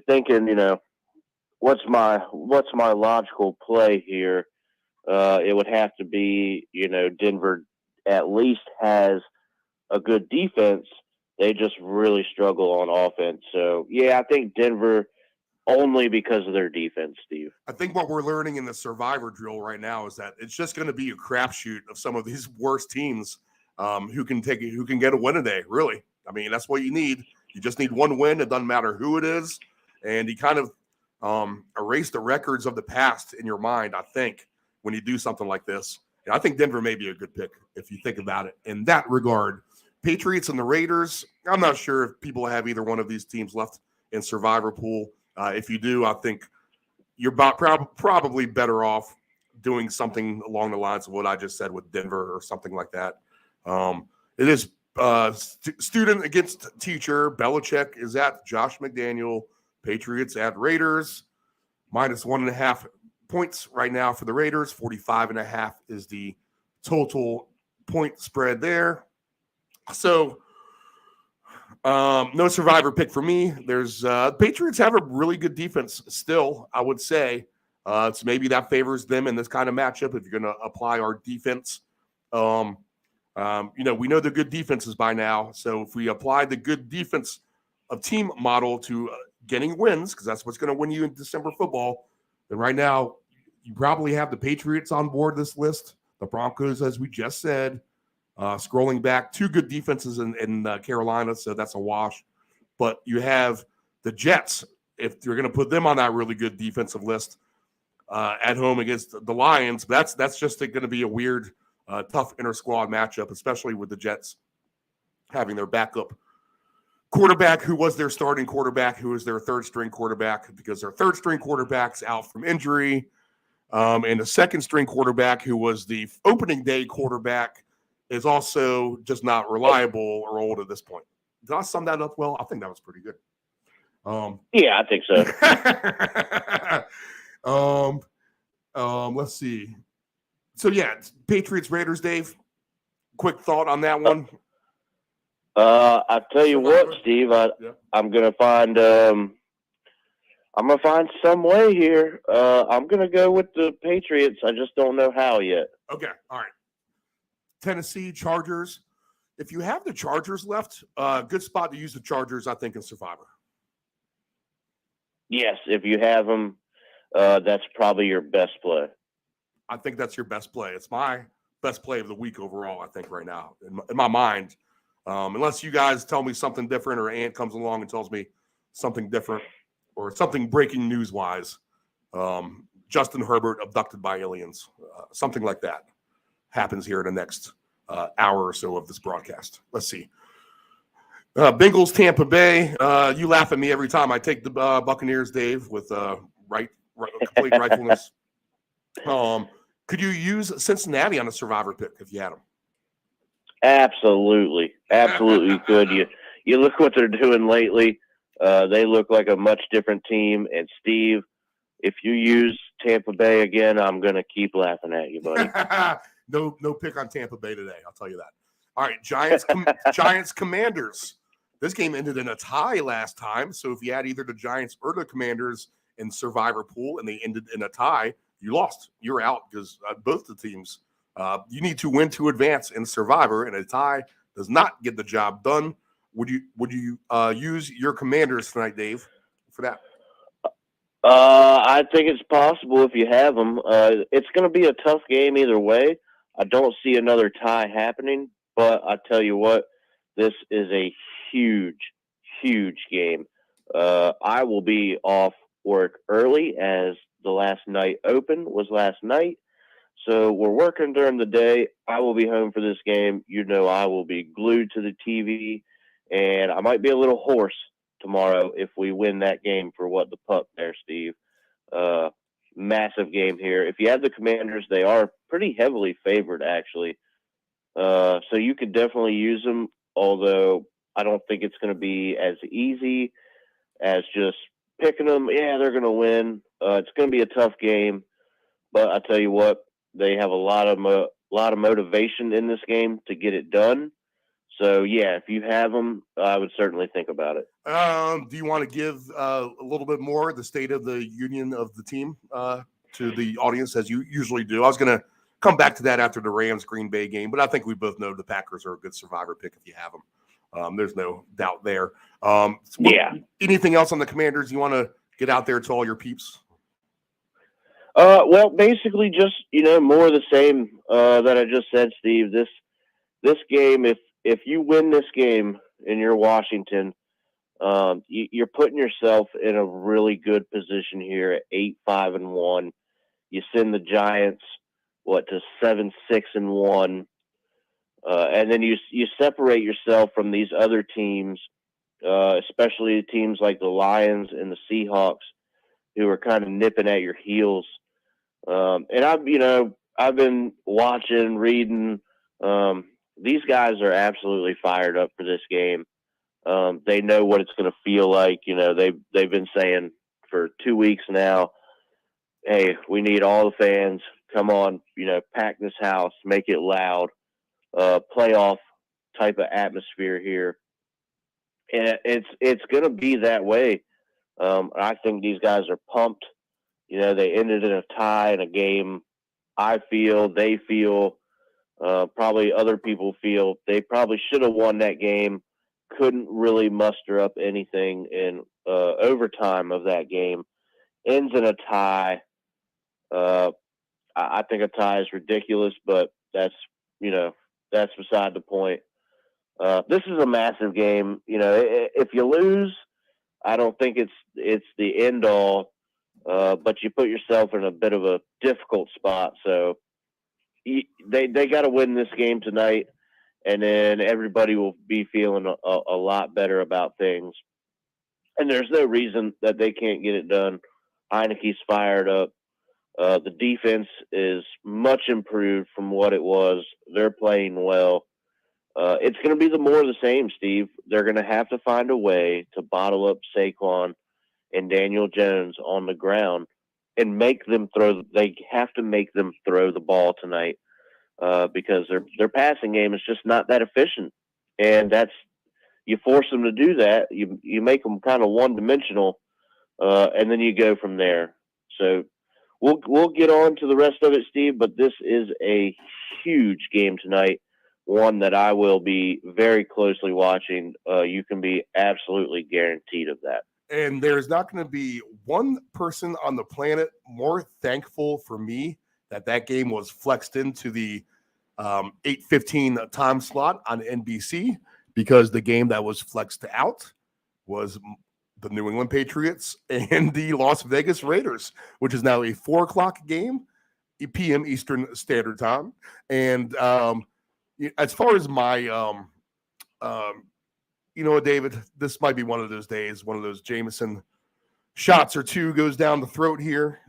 thinking, what's my logical play here? it would have to be, Denver at least has a good defense. They just really struggle on offense. So, yeah, I think Denver only because of their defense, Steve. I think what we're learning in the survivor drill right now is that it's just going to be a crapshoot of some of these worst teams who can get a win a day, really. I mean, that's what you need. You just need one win. It doesn't matter who it is. And you kind of erase the records of the past in your mind, I think, when you do something like this. And I think Denver may be a good pick if you think about it in that regard. Patriots and the Raiders, I'm not sure if people have either one of these teams left in survivor pool. If you do, I think you're probably better off doing something along the lines of what I just said with Denver or something like that. It is student against teacher. Belichick is at Josh McDaniel. Patriots at Raiders. -1.5 points right now for the Raiders. 45.5 is the total point spread there. So no survivor pick for me. There's Patriots have a really good defense still, I would say. So maybe that favors them in this kind of matchup if you're going to apply our defense. We know the good defenses by now. So if we apply the good defense of team model to getting wins, because that's what's going to win you in December football, then right now you probably have the Patriots on board this list. The Broncos, as we just said. Scrolling back, 2 good defenses in Carolina, so that's a wash. But you have the Jets, if you're going to put them on that really good defensive list at home against the Lions. That's just going to be a weird, tough inter-squad matchup, especially with the Jets having their backup quarterback who was their starting quarterback, who was their third-string quarterback because their third-string quarterback's out from injury, and the second-string quarterback who was the opening day quarterback is also just not reliable or old at this point. Did I sum that up well? I think that was pretty good. Yeah, I think so. Let's see. So, yeah, Patriots, Raiders, Dave. Quick thought on that one. I tell you what, Steve, I'm gonna find some way here. I'm gonna go with the Patriots. I just don't know how yet. Okay, all right. Tennessee, Chargers. If you have the Chargers left, good spot to use the Chargers, I think, in Survivor. Yes, if you have them, that's probably your best play. I think that's your best play. It's my best play of the week overall, I think, right now, in my mind. Unless you guys tell me something different or Ant comes along and tells me something different or something breaking news-wise. Justin Herbert abducted by aliens, something like that happens here in the next hour or so of this broadcast. Let's see. Bengals, Tampa Bay. You laugh at me every time I take the Buccaneers, Dave, with complete rightfulness. Could you use Cincinnati on a survivor pick if you had them? Absolutely you could. You look what they're doing lately. They look like a much different team. And Steve, if you use Tampa Bay again, I'm gonna keep laughing at you, buddy. No pick on Tampa Bay today. I'll tell you that. All right, Giants, Commanders. This game ended in a tie last time. So if you had either the Giants or the Commanders in survivor pool and they ended in a tie, you lost. You're out because both the teams. You need to win to advance in survivor, and a tie does not get the job done. Would you use your Commanders tonight, Dave, for that? I think it's possible if you have them. It's going to be a tough game either way. I don't see another tie happening, but I tell you what, this is a huge, huge game. I will be off work early as the last night open was last night. So we're working during the day. I will be home for this game. I will be glued to the TV, and I might be a little hoarse tomorrow if we win that game for what the puck there, Steve. Massive game here. If you have the Commanders, they are pretty heavily favored, actually. So you could definitely use them, although I don't think it's going to be as easy as just picking them. Yeah, they're going to win. It's going to be a tough game, but I tell you what, they have a lot of motivation in this game to get it done. So, yeah, if you have them, I would certainly think about it. Do you want to give a little bit more the state of the union of the team to the audience as you usually do. I was going to come back to that after the Rams Green Bay game, but I think we both know the Packers are a good survivor pick if you have them. There's no doubt there. Anything else on the Commanders you want to get out there to all your peeps? Well, basically just, more of the same that I just said, Steve. This game, if you win this game and you're Washington, you're putting yourself in a really good position here at 8-5-1. You send the Giants to 7-6-1, and then you separate yourself from these other teams, especially teams like the Lions and the Seahawks, who are kind of nipping at your heels. And I've been watching, reading. These guys are absolutely fired up for this game. They know what it's going to feel like. They've been saying for 2 weeks now, hey, we need all the fans. Come on, pack this house, make it loud, playoff type of atmosphere here. And it's going to be that way. I think these guys are pumped. They ended in a tie in a game. They feel, probably other people feel they probably should have won that game. Couldn't really muster up anything in overtime of that game. Ends in a tie. I think a tie is ridiculous, but that's beside the point. This is a massive game. If you lose, I don't think it's the end all. But you put yourself in a bit of a difficult spot. So they got to win this game tonight, and then everybody will be feeling a lot better about things. And there's no reason that they can't get it done. Heineke's fired up. The defense is much improved from what it was. They're playing well. It's going to be more of the same, Steve. They're going to have to find a way to bottle up Saquon and Daniel Jones on the ground and make them throw. They have to make them throw the ball tonight because their passing game is just not that efficient. And you force them to do that. You make them kind of one-dimensional, and then you go from there. So we'll get on to the rest of it, Steve, but this is a huge game tonight, one that I will be very closely watching. You can be absolutely guaranteed of that. And there's not going to be one person on the planet more thankful for me that game was flexed into the 8:15 time slot on NBC, because the game that was flexed out was the New England Patriots and the Las Vegas Raiders, which is now a 4:00 game, p.m. Eastern Standard Time. And as far as my David, this might be one of those days, one of those Jameson shots or two goes down the throat here.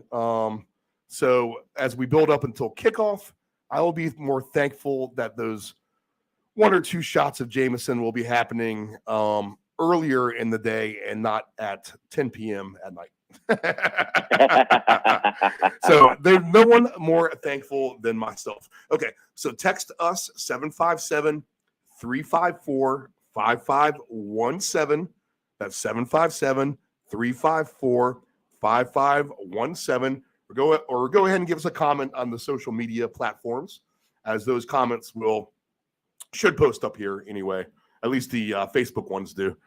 So as we build up until kickoff, I will be more thankful that those one or two shots of Jameson will be happening earlier in the day and not at 10 p.m. at night. So there's no one more thankful than myself. Okay, so text us 757-354-5517. That's 757-354-5517. Or go ahead and give us a comment on the social media platforms, as those comments should post up here anyway. At least the Facebook ones do.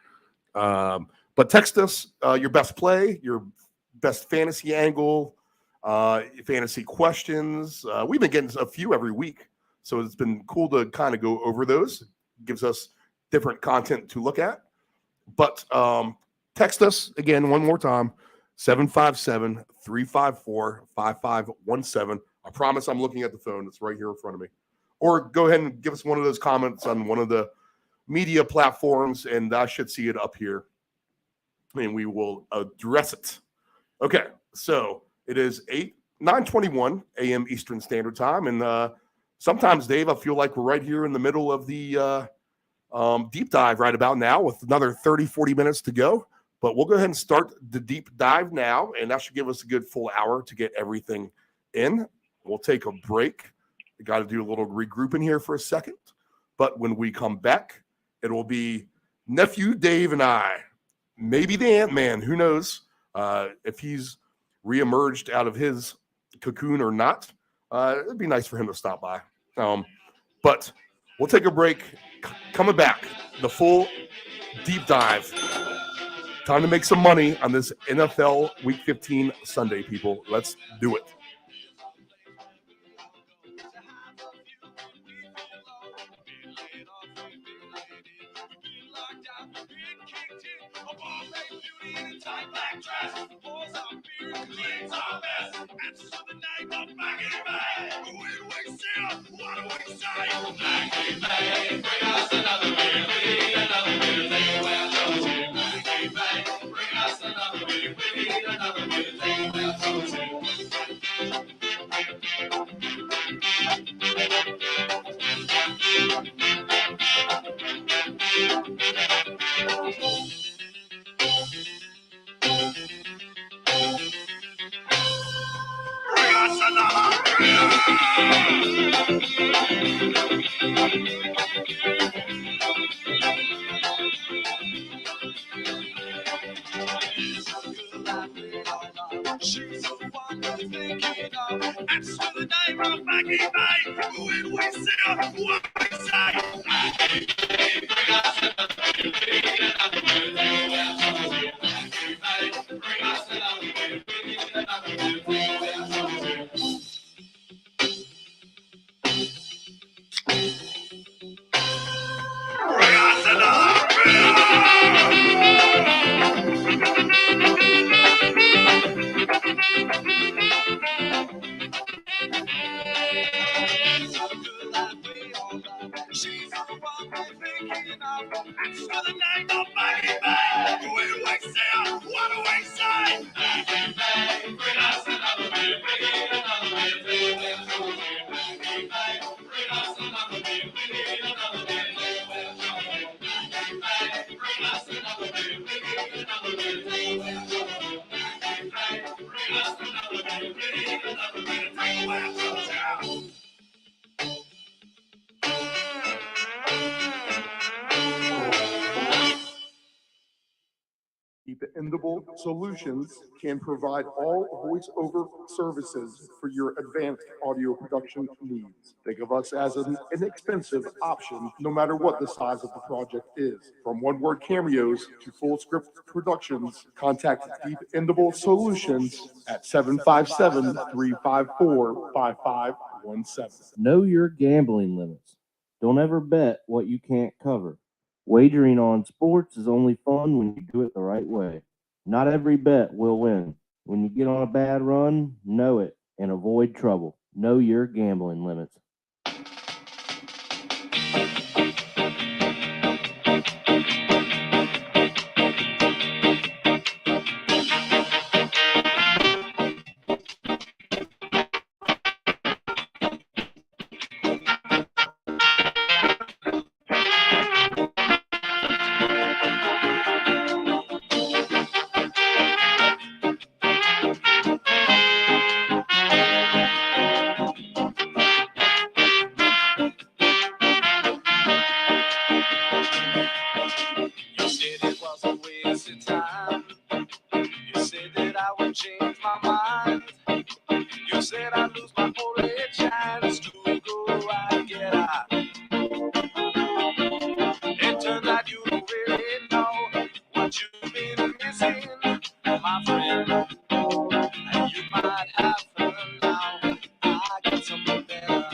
But text us your best play, your best fantasy angle, fantasy questions. We've been getting a few every week, so it's been cool to kind of go over those. It gives us different content to look at. But text us again one more time, 757-354-5517. I promise I'm looking at the phone. It's right here in front of me. Or go ahead and give us one of those comments on one of the media platforms, and I should see it up here, and we will address it. Okay, so it is 9:21 a.m. Eastern Standard Time, and sometimes, Dave, I feel like we're right here in the middle of the deep dive right about now with another 30, 40 minutes to go. But we'll go ahead and start the deep dive now, and that should give us a good full hour to get everything in. We'll take a break. We got to do a little regrouping here for a second. But when we come back, it will be Nephew Dave and I. Maybe the Ant-Man, who knows, if he's reemerged out of his cocoon or not, it'd be nice for him to stop by. But we'll take a break. Coming back, the full deep dive. Time to make some money on this NFL Week 15 Sunday, people. Let's do it. She's the one you're thinking of. That's the name of Maggie May. When we see her, what we say. Maggie May, bring us another beauty, another beauty. Maggie May, bring us another beauty, another beauty. Bring us another beauty. She's the one we're thinking of. That's the name of Maggie May. When we see her, what do we say? Maggie May, bring us another beauty, another beauty. Maggie May, bring us another beauty, another beauty. Maggie May, bring us another beauty, another beauty. Maggie May, bring us another beauty, another beauty. Dependable Solutions can provide all voice-over services for your advanced audio production needs. Think of us as an inexpensive option, no matter what the size of the project is. From one-word cameos to full-script productions, contact Dependable Solutions at 757-354-5517. Know your gambling limits. Don't ever bet what you can't cover. Wagering on sports is only fun when you do it the right way. Not every bet will win. When you get on a bad run, know it and avoid trouble. Know your gambling limits. You said it was a waste of time. You said that I would change my mind. You said I'd lose my only chance to go and get out. It turns out you don't really know what you've been missing, my friend. And you might have to now. I got something better.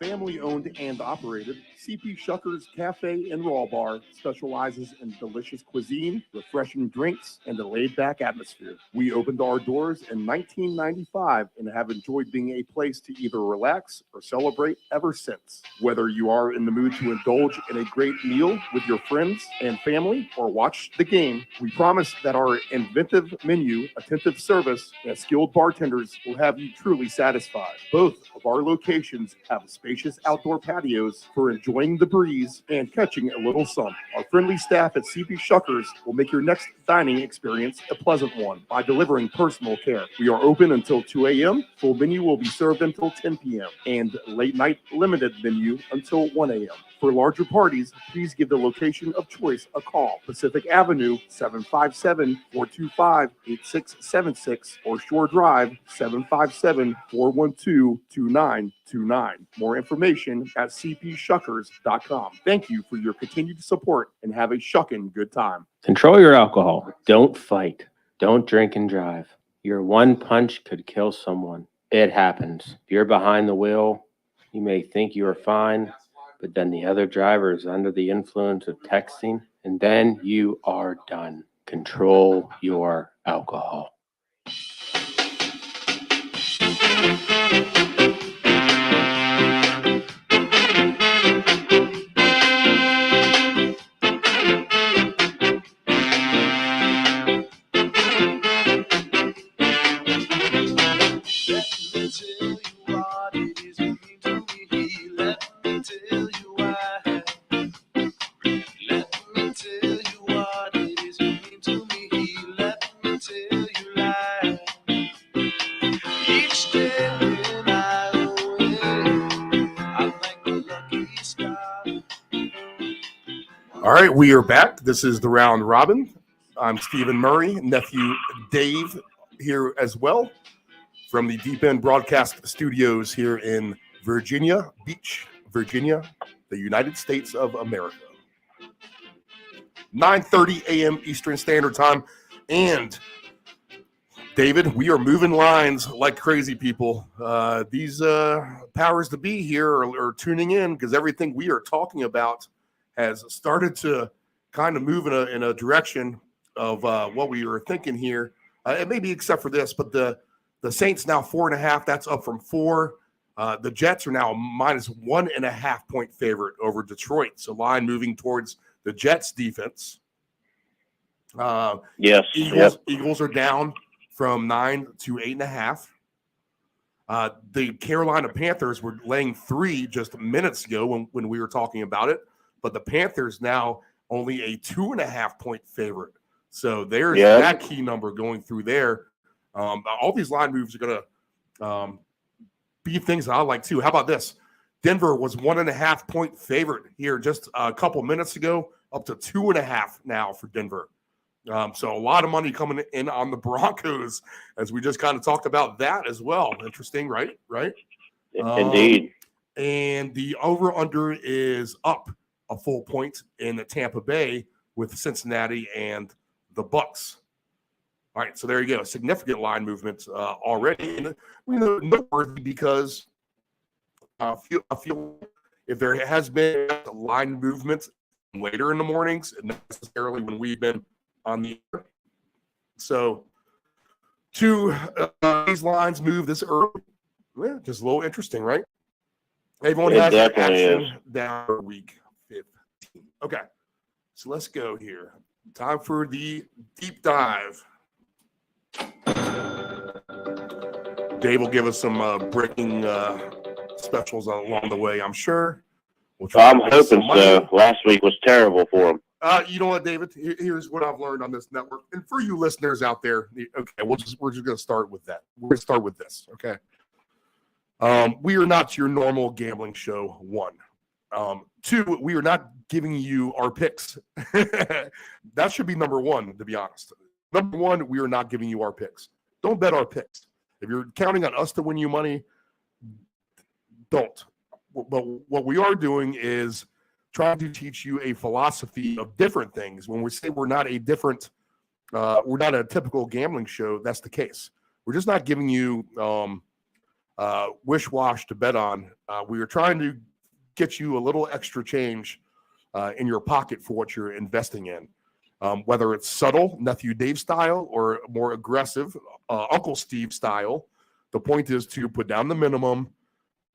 Family owned and operated, CP Shuckers Cafe and Raw Bar specializes in delicious cuisine, refreshing drinks, and a laid-back atmosphere. We opened our doors in 1995 and have enjoyed being a place to either relax or celebrate ever since. Whether you are in the mood to indulge in a great meal with your friends and family or watch the game, we promise that our inventive menu, attentive service, and skilled bartenders will have you truly satisfied. Both of our locations have spacious outdoor patios for enjoying the breeze and catching a little sun. Our friendly staff at CP Shuckers will make your next dining experience a pleasant one by delivering personal care. We are open until 2 a.m. Full menu will be served until 10 p.m. and late night limited menu until 1 a.m. For larger parties, please give the location of choice a call. Pacific Avenue, 757-425-8676 or Shore Drive, 757-412-2929. More information at cpshuckers.com. Thank you for your continued support and have a shuckin' good time. Control your alcohol. Don't fight. Don't drink and drive. Your one punch could kill someone. It happens. If you're behind the wheel, you may think you are fine, but then the other driver is under the influence of texting, and then you are done. Control your alcohol. All right, we are back. This is the Round Robin. I'm Stephen Murray, Nephew Dave here as well from the Deep End Broadcast Studios here in Virginia Beach, Virginia, the United States of America. 9:30 a.m. Eastern Standard Time. And David, we are moving lines like crazy people. These powers to be here are tuning in because everything we are talking about has started to kind of move in a direction of what we were thinking here. And maybe except for this, but the Saints now 4.5. That's up from 4. The Jets are now a -1.5 point favorite over Detroit. So line moving towards the Jets defense. Yes. Eagles are down from 9 to 8.5. The Carolina Panthers were laying 3 just minutes ago when we were talking about it. But the Panthers now only a 2.5 point favorite. So there's that key number going through there. All these line moves are going to be things I like too. How about this? Denver was 1.5 point favorite here just a couple minutes ago, up to 2.5 now for Denver. So a lot of money coming in on the Broncos as we just kind of talked about that as well. Interesting, right? Indeed. And the over-under is up a full point in Tampa Bay with Cincinnati and the Bucks. All right, so there you go. Significant line movement already. And noteworthy because I feel if there has been line movement later in the mornings, not necessarily when we've been on the air. So these lines move this early. Yeah, just a little interesting, right? Everyone has action down for week 15. Okay, so let's go here. Time for the deep dive. Dave will give us some breaking specials along the way, I'm sure. I'm hoping so. Last week was terrible for him. You know what, David? Here's what I've learned on this network. And for you listeners out there, okay, we're just going to start with that. We're going to start with this, okay? We are not your normal gambling show, 1. 2, we are not giving you our picks. That should be number 1, to be honest. Number 1, we are not giving you our picks. Don't bet our picks. If you're counting on us to win you money, don't. But what we are doing is trying to teach you a philosophy of different things. When we say we're not a typical gambling show, that's the case. We're just not giving you wish wash to bet on. We are trying to get you a little extra change in your pocket for what you're investing in. Whether it's subtle, Nephew Dave style, or more aggressive, Uncle Steve style, the point is to put down the minimum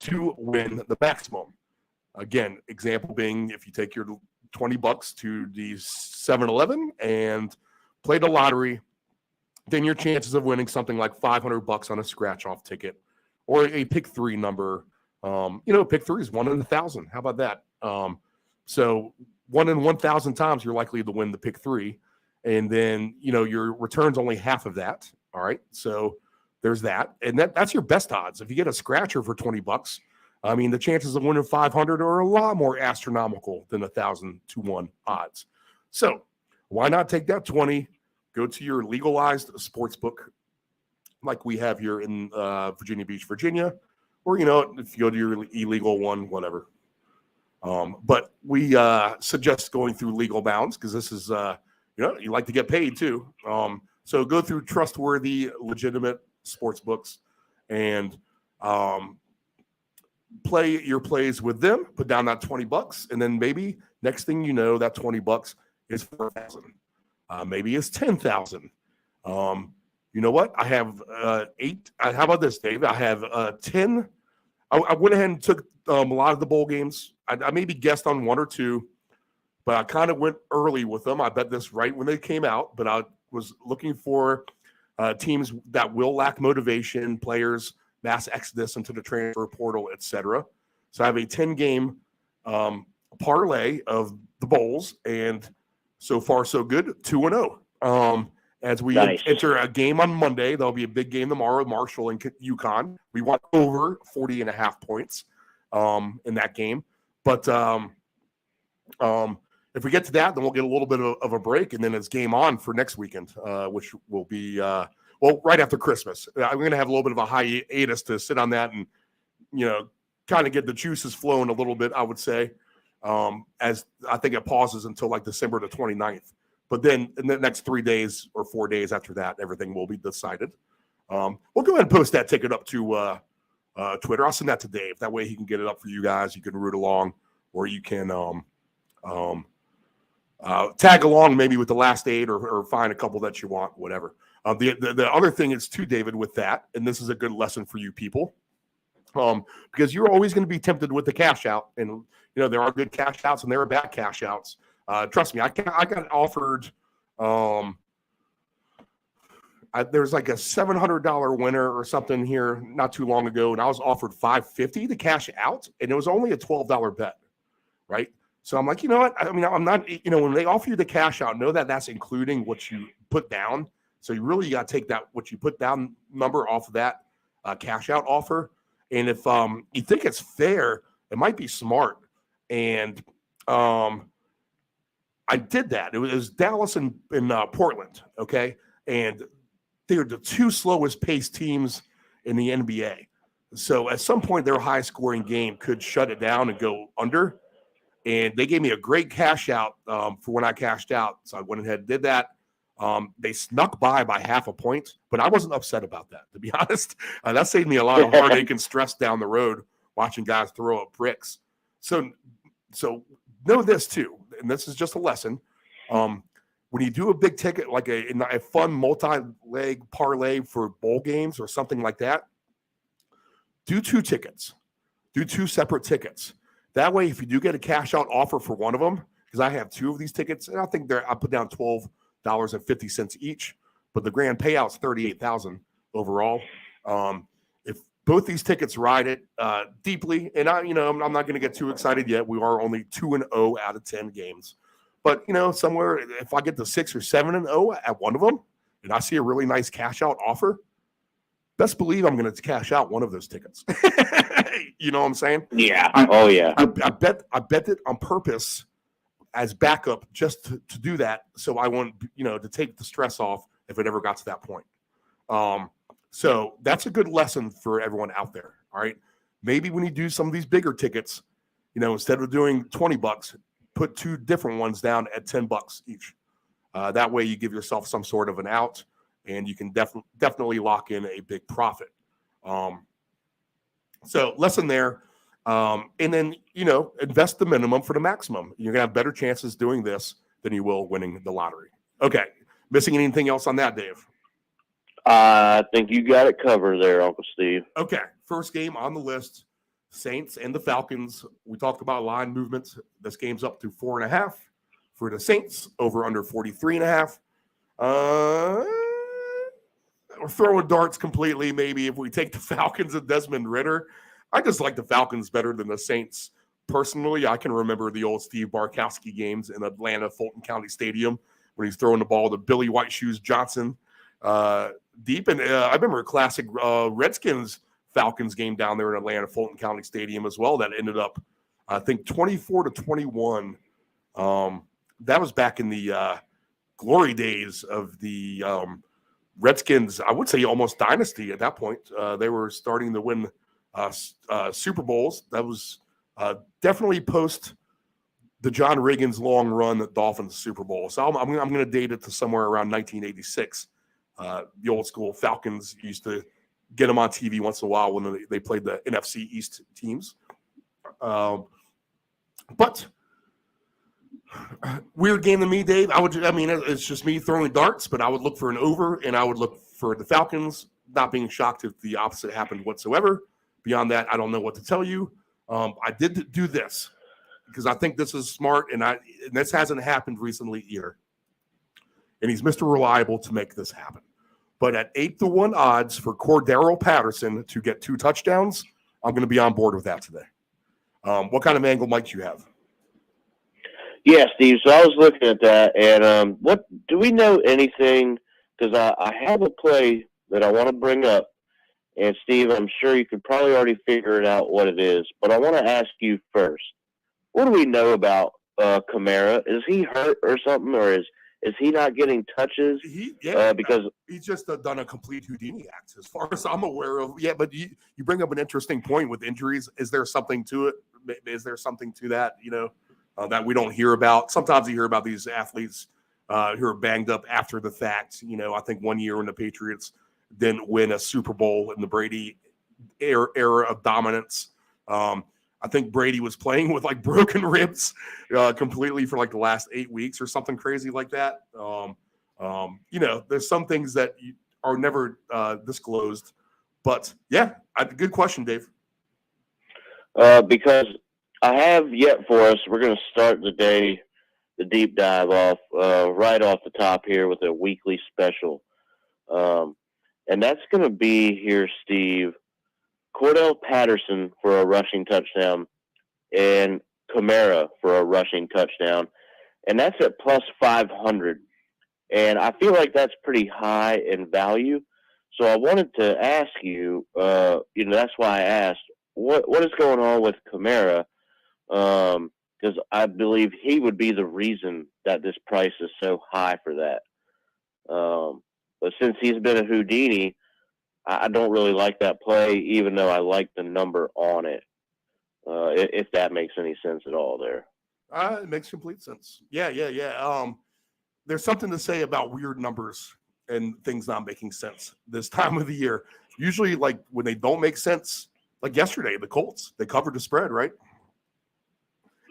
to win the maximum. Again, example being, if you take your $20 to the 7-Eleven and play the lottery, then your chances of winning something like $500 on a scratch-off ticket or a pick 3 number. Pick 3 is 1 in 1,000. How about that? So 1 in 1,000 times you're likely to win the pick 3, and then your return's only half of that. All right, so there's that, and that's your best odds. If you get a scratcher for $20, I mean the chances of winning 500 are a lot more astronomical than 1,000 to 1 odds. So why not take that 20? Go to your legalized sports book, like we have here in Virginia Beach, Virginia, or if you go to your illegal one, whatever. But we suggest going through legal bounds because this is, you like to get paid too. So go through trustworthy, legitimate sports books and play your plays with them. Put down that $20, and then maybe next thing you know, that $20 is $4,000. Maybe it's $10,000. You know what? I have 8. How about this, Dave? I have 10. I went ahead and took a lot of the bowl games. I maybe guessed on 1 or 2, but I kind of went early with them. I bet this right when they came out, but I was looking for teams that will lack motivation, players, mass exodus into the transfer portal, etc. So I have a 10-game parlay of the bowls, and so far so good, 2-0. As we enter a game on Monday, there'll be a big game tomorrow, Marshall and UConn. We want over 40.5 points in that game. But if we get to that, then we'll get a little bit of a break, and then it's game on for next weekend, which will be, right after Christmas. I'm going to have a little bit of a hiatus to sit on that and, kind of get the juices flowing a little bit, I would say, as I think it pauses until like December the 29th. But then in the next 3 days or 4 days after that, everything will be decided. We'll go ahead and post that ticket up to Twitter. I'll send that to Dave. That way he can get it up for you guys. You can root along, or you can tag along maybe with the last 8 or find a couple that you want, whatever. The other thing is too, David, with that, and this is a good lesson for you people, because you're always going to be tempted with the cash out, and there are good cash outs and there are bad cash outs. Trust me, I got offered. There's like a $700 winner or something here not too long ago, and I was offered $550 to cash out, and it was only a $12 bet, right? So I'm like, you know what? I mean, I'm not. When they offer you the cash out, know that that's including what you put down. So you really got to take that what you put down number off of that cash out offer, and if you think it's fair, it might be smart. And I did that. It was Dallas and Portland, okay? And they're the 2 slowest paced teams in the NBA. So at some point, their high scoring game could shut it down and go under. And they gave me a great cash out for when I cashed out. So I went ahead and did that. They snuck by half a point, but I wasn't upset about that, to be honest. That saved me a lot of heartache and stress down the road watching guys throw up bricks. So know this too, and this is just a lesson. When you do a big ticket, like a fun multi-leg parlay for bowl games or something like that, do 2 tickets. Do 2 separate tickets. That way, if you do get a cash out offer for one of them, because I have 2 of these tickets, and I think I put down $12.50 each, but the grand payout's $38,000 overall. If both these tickets ride it deeply, and I'm not going to get too excited yet. We are only 2-0 out of 10 games, but somewhere if I get to 6 or 7-0 at one of them, and I see a really nice cash out offer, best believe I'm going to cash out one of those tickets. You know what I'm saying? Yeah. I bet it on purpose as backup just to do that, so I want to take the stress off if it ever got to that point. So that's a good lesson for everyone out there. All right. Maybe when you do some of these bigger tickets, instead of doing $20, put 2 different ones down at $10 each. That way you give yourself some sort of an out, and you can definitely lock in a big profit. So lesson there. And then, invest the minimum for the maximum. You're going to have better chances doing this than you will winning the lottery. Okay. Missing anything else on that, Dave? I think you got it covered there, Uncle Steve. Okay. First game on the list, Saints and the Falcons. We talked about line movements. This game's up to 4.5 for the Saints, over under 43.5. We're throwing darts completely. Maybe if we take the Falcons and Desmond Ridder, I just like the Falcons better than the Saints. Personally, I can remember the old Steve Barkowski games in Atlanta, Fulton County Stadium, when he's throwing the ball to Billy White Shoes Johnson deep. And I remember a classic Redskins Falcons game down there in Atlanta, Fulton County Stadium as well. That ended up, I think, 24-21. That was back in the glory days of the Redskins. I would say almost dynasty at that point. They were starting to win Super Bowls. That was definitely post the John Riggins long run at Dolphins Super Bowl. So I'm going to date it to somewhere around 1986. The old school Falcons used to get them on TV once in a while when they played the NFC East teams. But weird game to me, Dave. It's just me throwing darts, but I would look for an over, and I would look for the Falcons, not being shocked if the opposite happened whatsoever. Beyond that, I don't know what to tell you. I did do this because I think this is smart, and this hasn't happened recently either. And he's Mr. Reliable to make this happen. But at 8-1 odds for Cordero Patterson to get 2 touchdowns, I'm going to be on board with that today. What kind of angle might you have? Yeah, Steve. So I was looking at that, and what do we know anything? Because I have a play that I want to bring up, and Steve, I'm sure you could probably already figure it out what it is. But I want to ask you first: what do we know about Kamara? Is he hurt or something, or is he not getting touches? Because he's just done a complete Houdini act, as far as I'm aware of. Yeah, but you bring up an interesting point with injuries. Is there something to it? Is there something to that? That we don't hear about. Sometimes you hear about these athletes who are banged up after the fact. I think one year when the Patriots didn't win a Super Bowl in the Brady era of dominance, I think Brady was playing with like broken ribs completely for like the last 8 weeks or something crazy like that. There's some things that are never disclosed. But yeah, good question, Dave. Because I have yet for us, we're going to start the deep dive off right off the top here with a weekly special. And that's going to be here, Steve, Cordell Patterson for a rushing touchdown and Kamara for a rushing touchdown. And that's at plus 500. And I feel like that's pretty high in value. So I wanted to ask you, that's why I asked, what is going on with Kamara? Because I believe he would be the reason that this price is so high for that. But since he's been a Houdini, I don't really like that play, even though I like the number on it. If that makes any sense at all there. It makes complete sense. Yeah. There's something to say about weird numbers and things not making sense this time of the year. Usually, like when they don't make sense, like yesterday, the Colts, they covered the spread, right?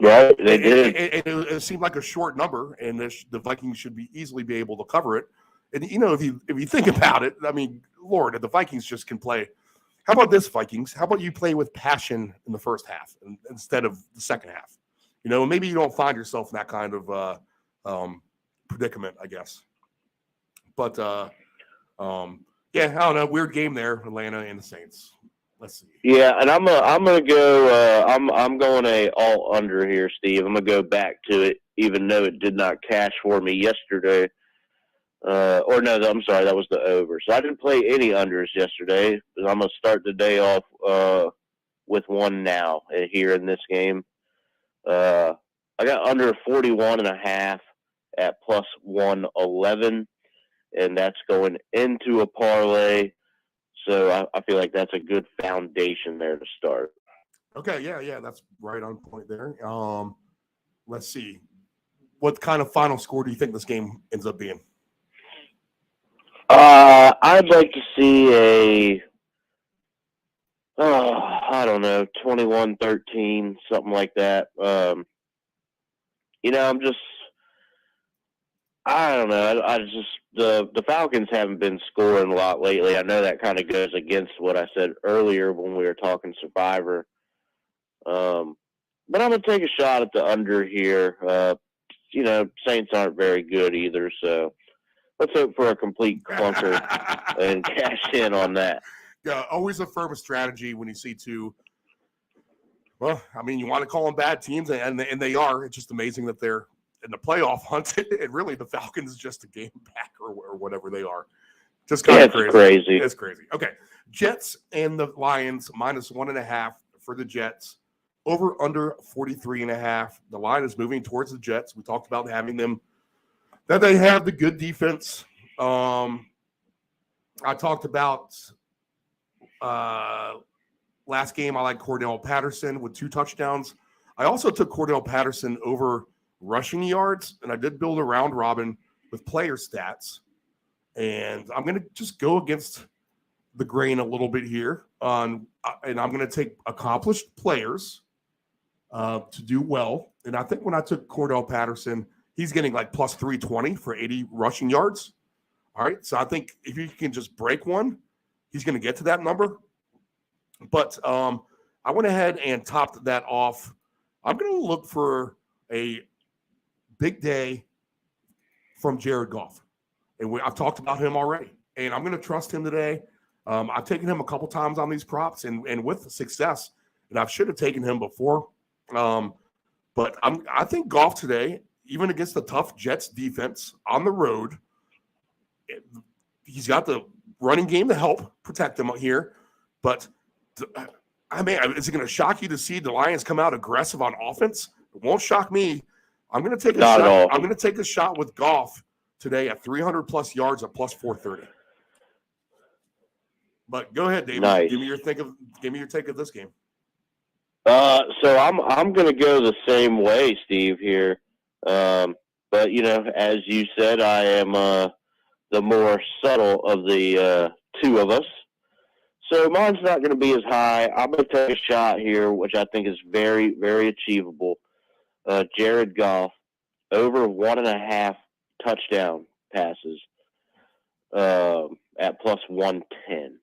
Right, they did. It seemed like a short number, and the Vikings should easily be able to cover it. And if you think about it, I mean, Lord, the Vikings just can play. How about this, Vikings? How about you play with passion in the first half instead of the second half? Maybe you don't find yourself in that kind of predicament, I guess. But I don't know. Weird game there, Atlanta and the Saints. Let's see. Yeah, and I'm gonna go. I'm going a all under here, Steve. I'm gonna go back to it, even though it did not cash for me yesterday. I'm sorry, that was the over. So I didn't play any unders yesterday. I'm gonna start the day off with one now here in this game. I got under 41.5 at plus 111, and that's going into a parlay. So I feel like that's a good foundation there to start. Okay, yeah, that's right on point there. Let's see. What kind of final score do you think this game ends up being? I'd like to see I don't know, 21-13, something like that. I don't know. The Falcons haven't been scoring a lot lately. I know that kind of goes against what I said earlier when we were talking Survivor. But I'm going to take a shot at the under here. Saints aren't very good either, so let's hope for a complete clunker and cash in on that. Yeah, always affirm a strategy when you see two. Well, I mean, you want to call them bad teams, and they are. It's just amazing that they're in the playoff hunt. And really, the Falcons just a game back or whatever they are. Just kind of crazy. It's crazy. Okay, Jets and the Lions -1.5 for the Jets. Over under 43.5. The line is moving towards the Jets. We talked about having them, that they have the good defense. I talked about last game, I like Cordell Patterson with 2 touchdowns. I also took Cordell Patterson over rushing yards, and I did build a round robin with player stats. And I'm going to just go against the grain a little bit here, and I'm going to take accomplished players to do well. And I think when I took Cordell Patterson, he's getting like plus 320 for 80 rushing yards. All right, so I think if you can just break one, he's going to get to that number. But I went ahead and topped that off. I'm going to look for a big day from Jared Goff. And I've talked about him already. And I'm going to trust him today. I've taken him a couple times on these props and with success. And I should have taken him before. But I think Goff today, even against the tough Jets defense on the road, he's got the running game to help protect him here. But I mean, is it going to shock you to see the Lions come out aggressive on offense? It won't shock me. I'm going to take a shot. I'm going to take a shot with Goff today at 300 plus yards at plus 430. But go ahead, David. Nice. Give me your take of this game. So I'm going to go the same way, Steve, here. But as you said, I am the more subtle of the two of us. So mine's not going to be as high. I'm going to take a shot here, which I think is very, very achievable. Jared Goff, over 1.5 touchdown passes at plus 110.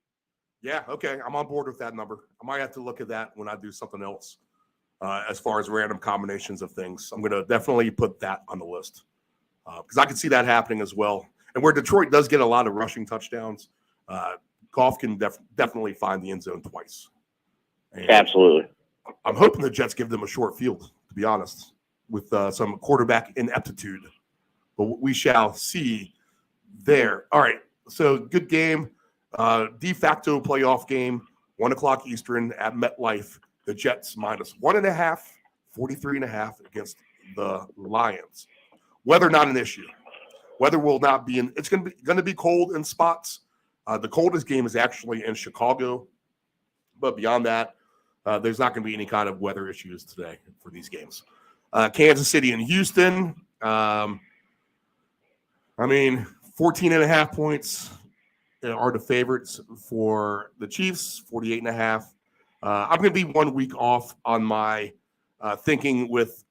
Yeah, okay. I'm on board with that number. I might have to look at that when I do something else as far as random combinations of things. I'm going to definitely put that on the list because I can see that happening as well. And where Detroit does get a lot of rushing touchdowns, Goff can definitely find the end zone twice. And absolutely. I'm hoping the Jets give them a short field, to be honest, with some quarterback ineptitude. But we shall see there. All right, so good game. De facto playoff game, 1 o'clock Eastern at MetLife. The Jets -1.5, 43.5 against the Lions. Weather not an issue. Weather will not be in. It's going to be cold in spots. The coldest game is actually in Chicago, but beyond that, there's not going to be any kind of weather issues today for these games. Kansas City and Houston. 14.5 points are the favorites for the Chiefs, 48.5. I'm going to be 1 week off on my thinking with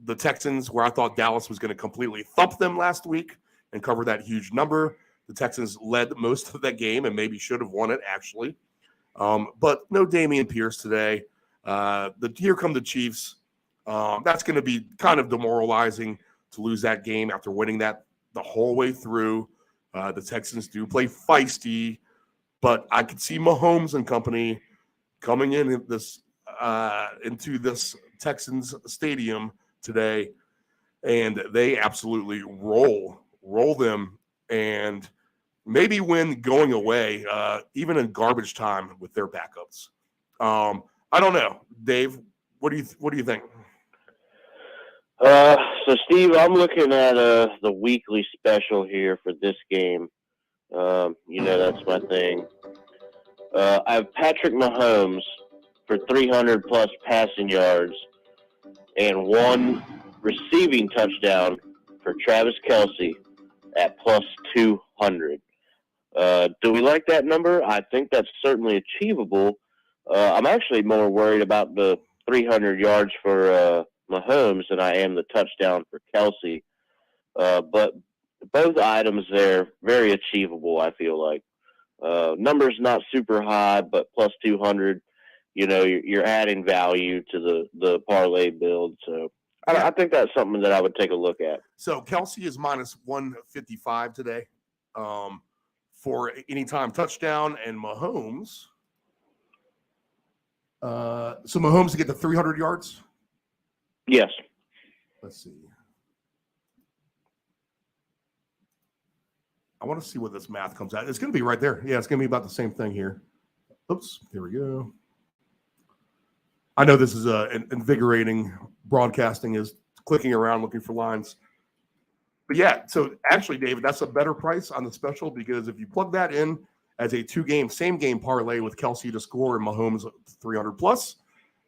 the Texans, where I thought Dallas was going to completely thump them last week and cover that huge number. The Texans led most of that game and maybe should have won it, actually. But no Dameon Pierce today. Here come the Chiefs. That's going to be kind of demoralizing to lose that game after winning that the whole way through. The Texans do play feisty, but I could see Mahomes and company coming in into this Texans stadium today, and they absolutely roll them and maybe win going away, even in garbage time with their backups. I don't know, Dave. What do you think? So Steve, I'm looking at the weekly special here for this game. That's my thing. I have Patrick Mahomes for 300 plus passing yards and 1 receiving touchdown for Travis Kelce at plus 200. Do we like that number? I think that's certainly achievable, I'm actually more worried about the 300 yards for Mahomes than I am the touchdown for Kelsey. But both items there very achievable. I feel like numbers not super high, but plus 200. You're adding value to the parlay build. So I think that's something that I would take a look at. So Kelsey is minus 155 today for anytime touchdown, and Mahomes. So Mahomes to get to 300 yards? Yes. Let's see. I want to see what this math comes out. It's going to be right there. Yeah, it's going to be about the same thing here. Oops, here we go. I know this is invigorating. Broadcasting is clicking around looking for lines. But yeah, so actually, David, that's a better price on the special because if you plug that in as a same game parlay with Kelsey to score and Mahomes 300 plus,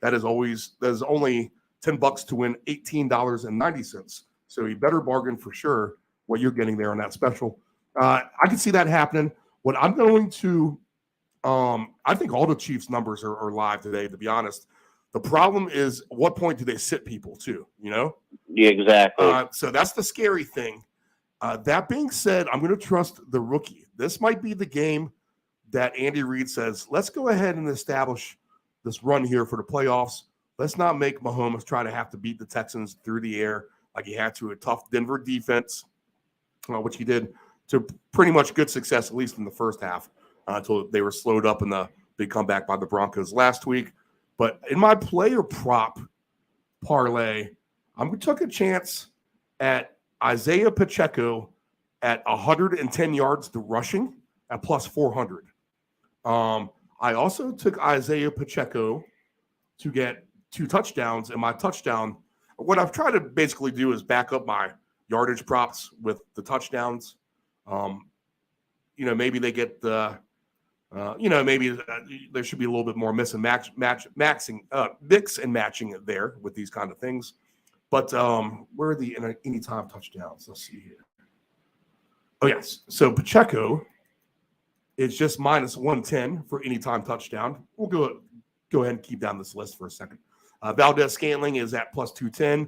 that is only $10 to win $18.90. So a better bargain for sure what you're getting there on that special. I can see that happening. What I'm going to, I think all the Chiefs numbers are live today, to be honest. The problem is, at what point do they sit people too? Yeah, exactly. So that's the scary thing. That being said, I'm going to trust the rookie. This might be the game that Andy Reid says, let's go ahead and establish this run here for the playoffs. Let's not make Mahomes try to have to beat the Texans through the air like he had to a tough Denver defense, which he did to pretty much good success, at least in the first half, until they were slowed up in the big comeback by the Broncos last week. But in my player prop parlay, I'm took a chance at Isaiah Pacheco at 110 yards to rushing at plus 400. I also took Isaiah Pacheco to get 2 touchdowns, and my touchdown, what I've tried to basically do is back up my yardage props with the touchdowns. Maybe they get the, maybe there should be a little bit more mix and matching there with these kind of things. But where are the anytime touchdowns? Let's see here. Oh, yes. So Pacheco is just minus 110 for anytime touchdown. We'll go ahead and keep down this list for a second. Valdez-Scantling is at plus 210.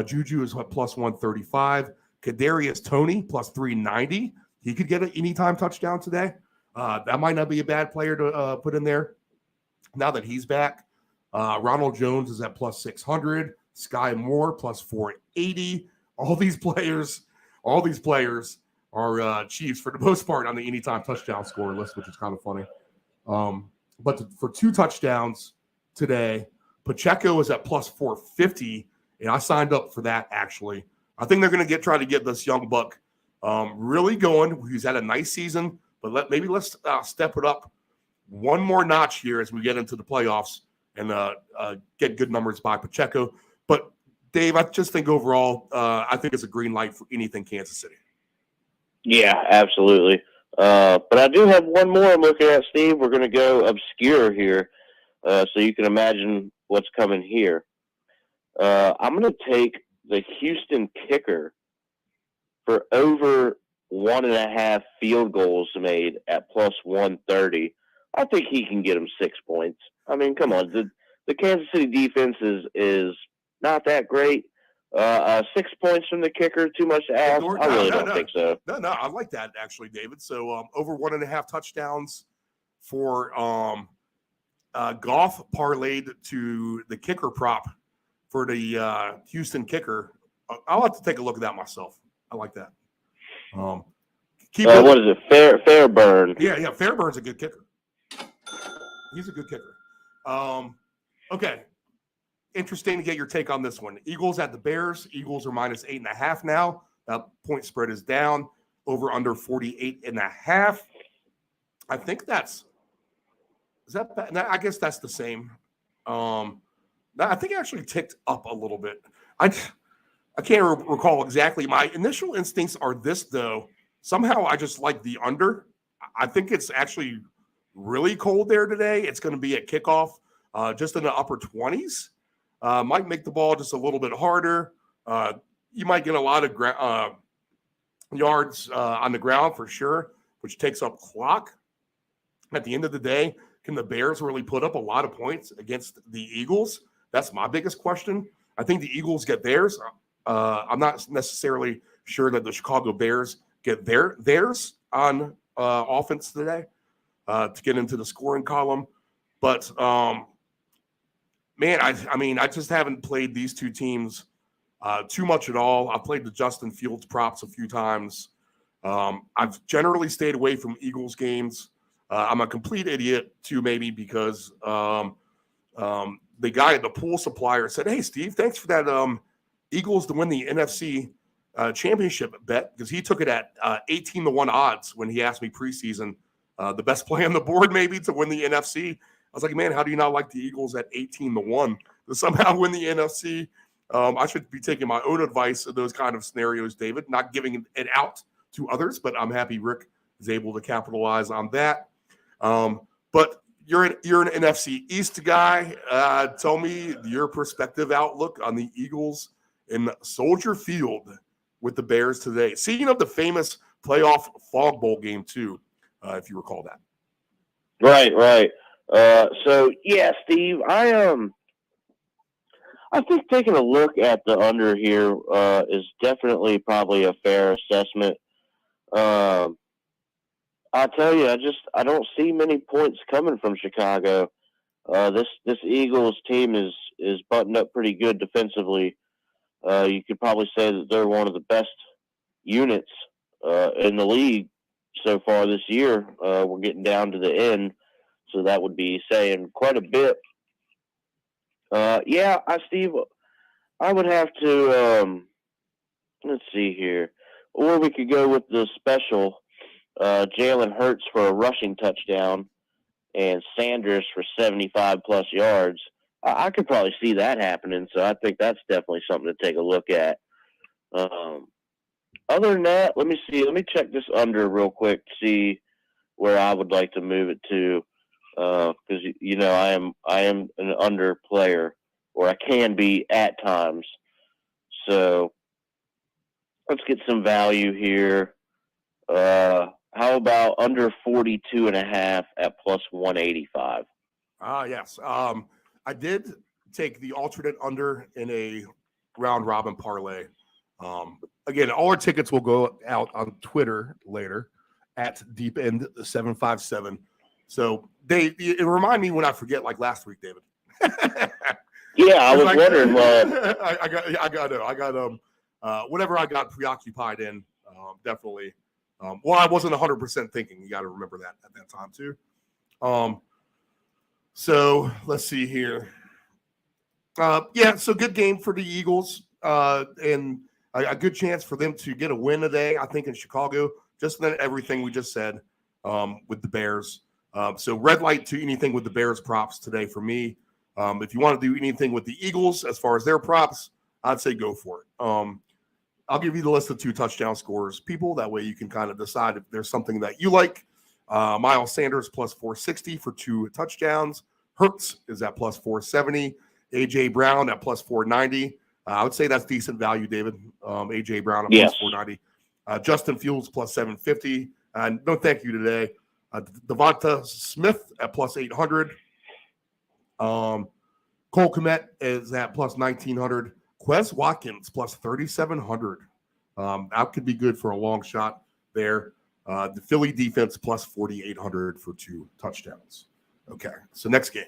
Juju is at plus 135. Kadarius Toney plus 390. He could get an anytime touchdown today. That might not be a bad player to put in there now that he's back. Ronald Jones is at plus 600. Sky Moore plus 480. All these players are Chiefs for the most part on the anytime touchdown score list, which is kind of funny. But for 2 touchdowns today, Pacheco is at plus 450, and I signed up for that actually. I think they're going to try to get this young buck really going. He's had a nice season, but let's step it up one more notch here as we get into the playoffs and get good numbers by Pacheco. But Dave, I just think overall, I think it's a green light for anything Kansas City. Yeah, absolutely. But I do have one more I'm looking at, Steve. We're going to go obscure here, so you can imagine what's coming here. I'm going to take the Houston kicker for over 1.5 field goals made at plus 130. I think he can get him 6 points. I mean, come on. The Kansas City defense is not that great. 6 points from the kicker, too much to ask? I really don't think so. No, I like that actually, David. So over 1.5 touchdowns for Goff parlayed to the kicker prop for the Houston kicker. I'll have to take a look at that myself. I like that. What is it? Fairburn. Yeah. Fairburn's a good kicker. He's a good kicker. Okay. Interesting to get your take on this one. Eagles at the Bears. Eagles are minus 8.5 now. That point spread is down. Over under 48.5. I think is that bad? I guess that's the same. I think it actually ticked up a little bit. I can't recall exactly. My initial instincts are this, though. Somehow I just like the under. I think it's actually really cold there today. It's going to be at kickoff just in the upper 20s. Might make the ball just a little bit harder. You might get a lot of yards on the ground for sure, which takes up clock. At the end of the day, can the Bears really put up a lot of points against the Eagles? That's my biggest question. I think the Eagles get theirs. I'm not necessarily sure that the Chicago Bears get theirs on offense today to get into the scoring column. But, man, I just haven't played these two teams too much at all. I've played the Justin Fields props a few times. I've generally stayed away from Eagles games. I'm a complete idiot too, maybe because the guy at the pool supplier said, "Hey, Steve, thanks for that Eagles to win the NFC championship bet," because he took it at 18-1 odds when he asked me preseason the best play on the board maybe to win the NFC. I was like, man, how do you not like the Eagles at 18-1 to somehow win the NFC? I should be taking my own advice in those kind of scenarios, David, not giving it out to others, but I'm happy Rick is able to capitalize on that. But you're an NFC East guy. Tell me your perspective outlook on the Eagles in Soldier Field with the Bears today. Speaking of the famous playoff fog bowl game too, if you recall that. Right. So yeah, Steve, I think taking a look at the under here is definitely probably a fair assessment. I tell you, I don't see many points coming from Chicago. This Eagles team is buttoned up pretty good defensively. You could probably say that they're one of the best units in the league so far this year. We're getting down to the end, so that would be saying quite a bit. Steve, I would have to let's see here, or we could go with the special. Jalen Hurts for a rushing touchdown and Sanders for 75-plus yards. I could probably see that happening, so I think that's definitely something to take a look at. Other than that, let me see. Let me check this under real quick to see where I would like to move it to, because I am an under player, or I can be at times. So let's get some value here. How about under 42.5 at plus 185? Yes. I did take the alternate under in a round robin parlay. Again, all our tickets will go out on Twitter later at deepend757. So it remind me when I forget, like last week, David. Yeah, I was wondering. I got whatever I got preoccupied in, definitely. I wasn't 100% thinking. You got to remember that at that time too. So let's see here. So good game for the Eagles, and a good chance for them to get a win today, I think, in Chicago. Just than everything we just said with the Bears. So red light to anything with the Bears props today for me. If you want to do anything with the Eagles as far as their props, I'd say go for it. I'll give you the list of 2 touchdown scorers, people. That way you can kind of decide if there's something that you like. Miles Sanders plus 460 for 2 touchdowns. Hurts is at plus 470. A.J. Brown at plus 490. I would say that's decent value, David. A.J. Brown at plus 490. Justin Fields plus 750. No thank you today. Devonta Smith at plus 800. Cole Kmet is at plus 1900. Quez Watkins plus 3,700. That could be good for a long shot there. The Philly defense plus 4,800 for 2 touchdowns. Okay, so next game.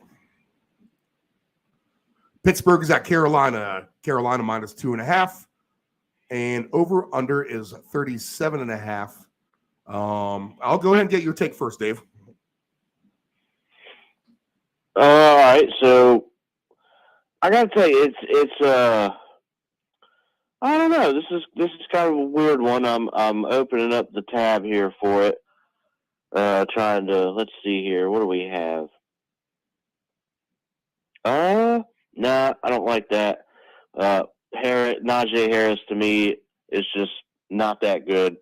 Pittsburgh is at Carolina. Carolina minus 2.5. And over under is 37.5. I'll go ahead and get your take first, Dave. All right, so I gotta tell you, it's I don't know. This is kind of a weird one. I'm opening up the tab here for it. Trying to, let's see here. What do we have? Nah, I don't like that. Najee Harris to me is just not that good.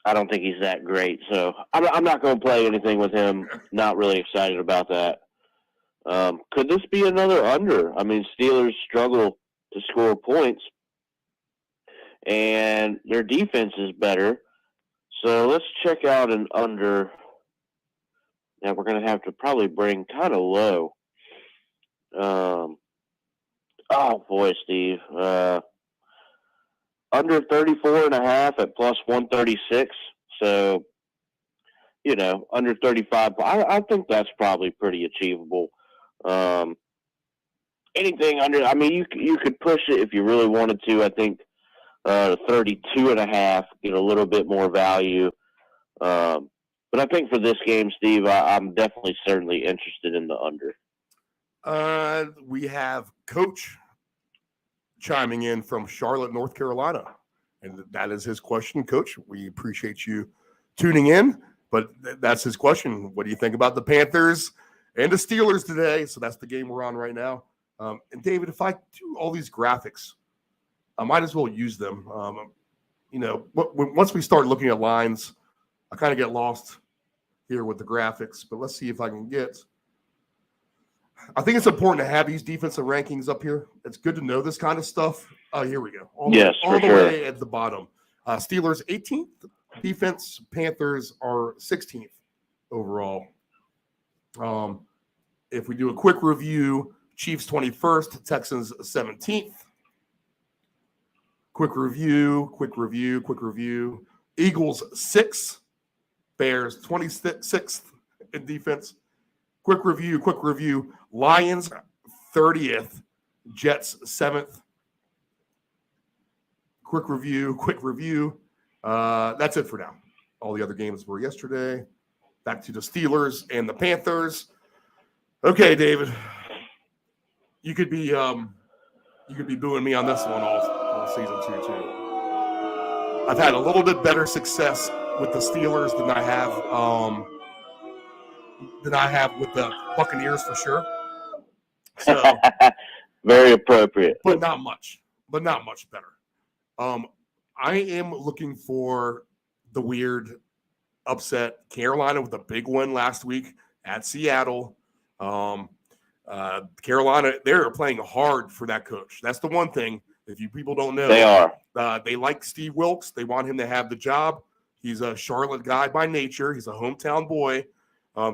I don't think he's that great, so I'm not going to play anything with him. Not really excited about that. Could this be another under? I mean, Steelers struggle to score points, and their defense is better. So let's check out an under that we're going to have to probably bring kind of low. Oh boy, Steve. Under 34.5 at plus 136. So, under 35. I think that's probably pretty achievable. Anything under, you could push it if you really wanted to. I think 32.5, get a little bit more value. But I think for this game, Steve, I'm definitely certainly interested in the under. We have Coach chiming in from Charlotte, North Carolina. And that is his question. Coach, we appreciate you tuning in. But that's his question. What do you think about the Panthers and the Steelers today? So that's the game we're on right now. And David, if I do all these graphics, I might as well use them. Once we start looking at lines, I kind of get lost here with the graphics. But let's see if I can get. I think it's important to have these defensive rankings up here. It's good to know this kind of stuff. Oh, here we go. All the way at the bottom. Steelers 18th defense. Panthers are 16th overall. If we do a quick review, Chiefs 21st, Texans 17th. Quick review. Eagles 6th, Bears 26th in defense. Quick review. Lions 30th, Jets 7th. Quick review. That's it for now. All the other games were yesterday. Back to the Steelers and the Panthers. Okay, David, you could be booing me on this one all season too. I've had a little bit better success with the Steelers than I have with the Buccaneers for sure. So very appropriate, but not much better. I am looking for the weird upset. Carolina with a big win last week at Seattle. Carolina, they're playing hard for that coach. That's the one thing. If you people don't know, they are. They like Steve Wilkes. They want him to have the job. He's a Charlotte guy by nature. He's a hometown boy.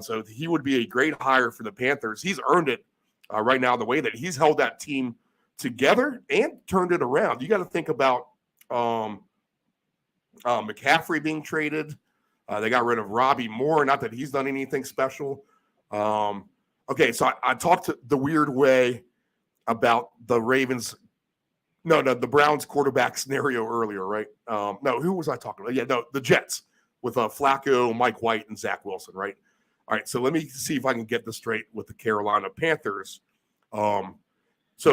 So he would be a great hire for the Panthers. He's earned it right now, the way that he's held that team together and turned it around. You got to think about McCaffrey being traded. They got rid of Robbie Moore. Not that he's done anything special. Okay, so I talked the weird way about the Ravens. The Browns quarterback scenario earlier, right? No, who was I talking about? Yeah, no, the Jets with Flacco, Mike White, and Zach Wilson, right? All right, so let me see if I can get this straight with the Carolina Panthers. So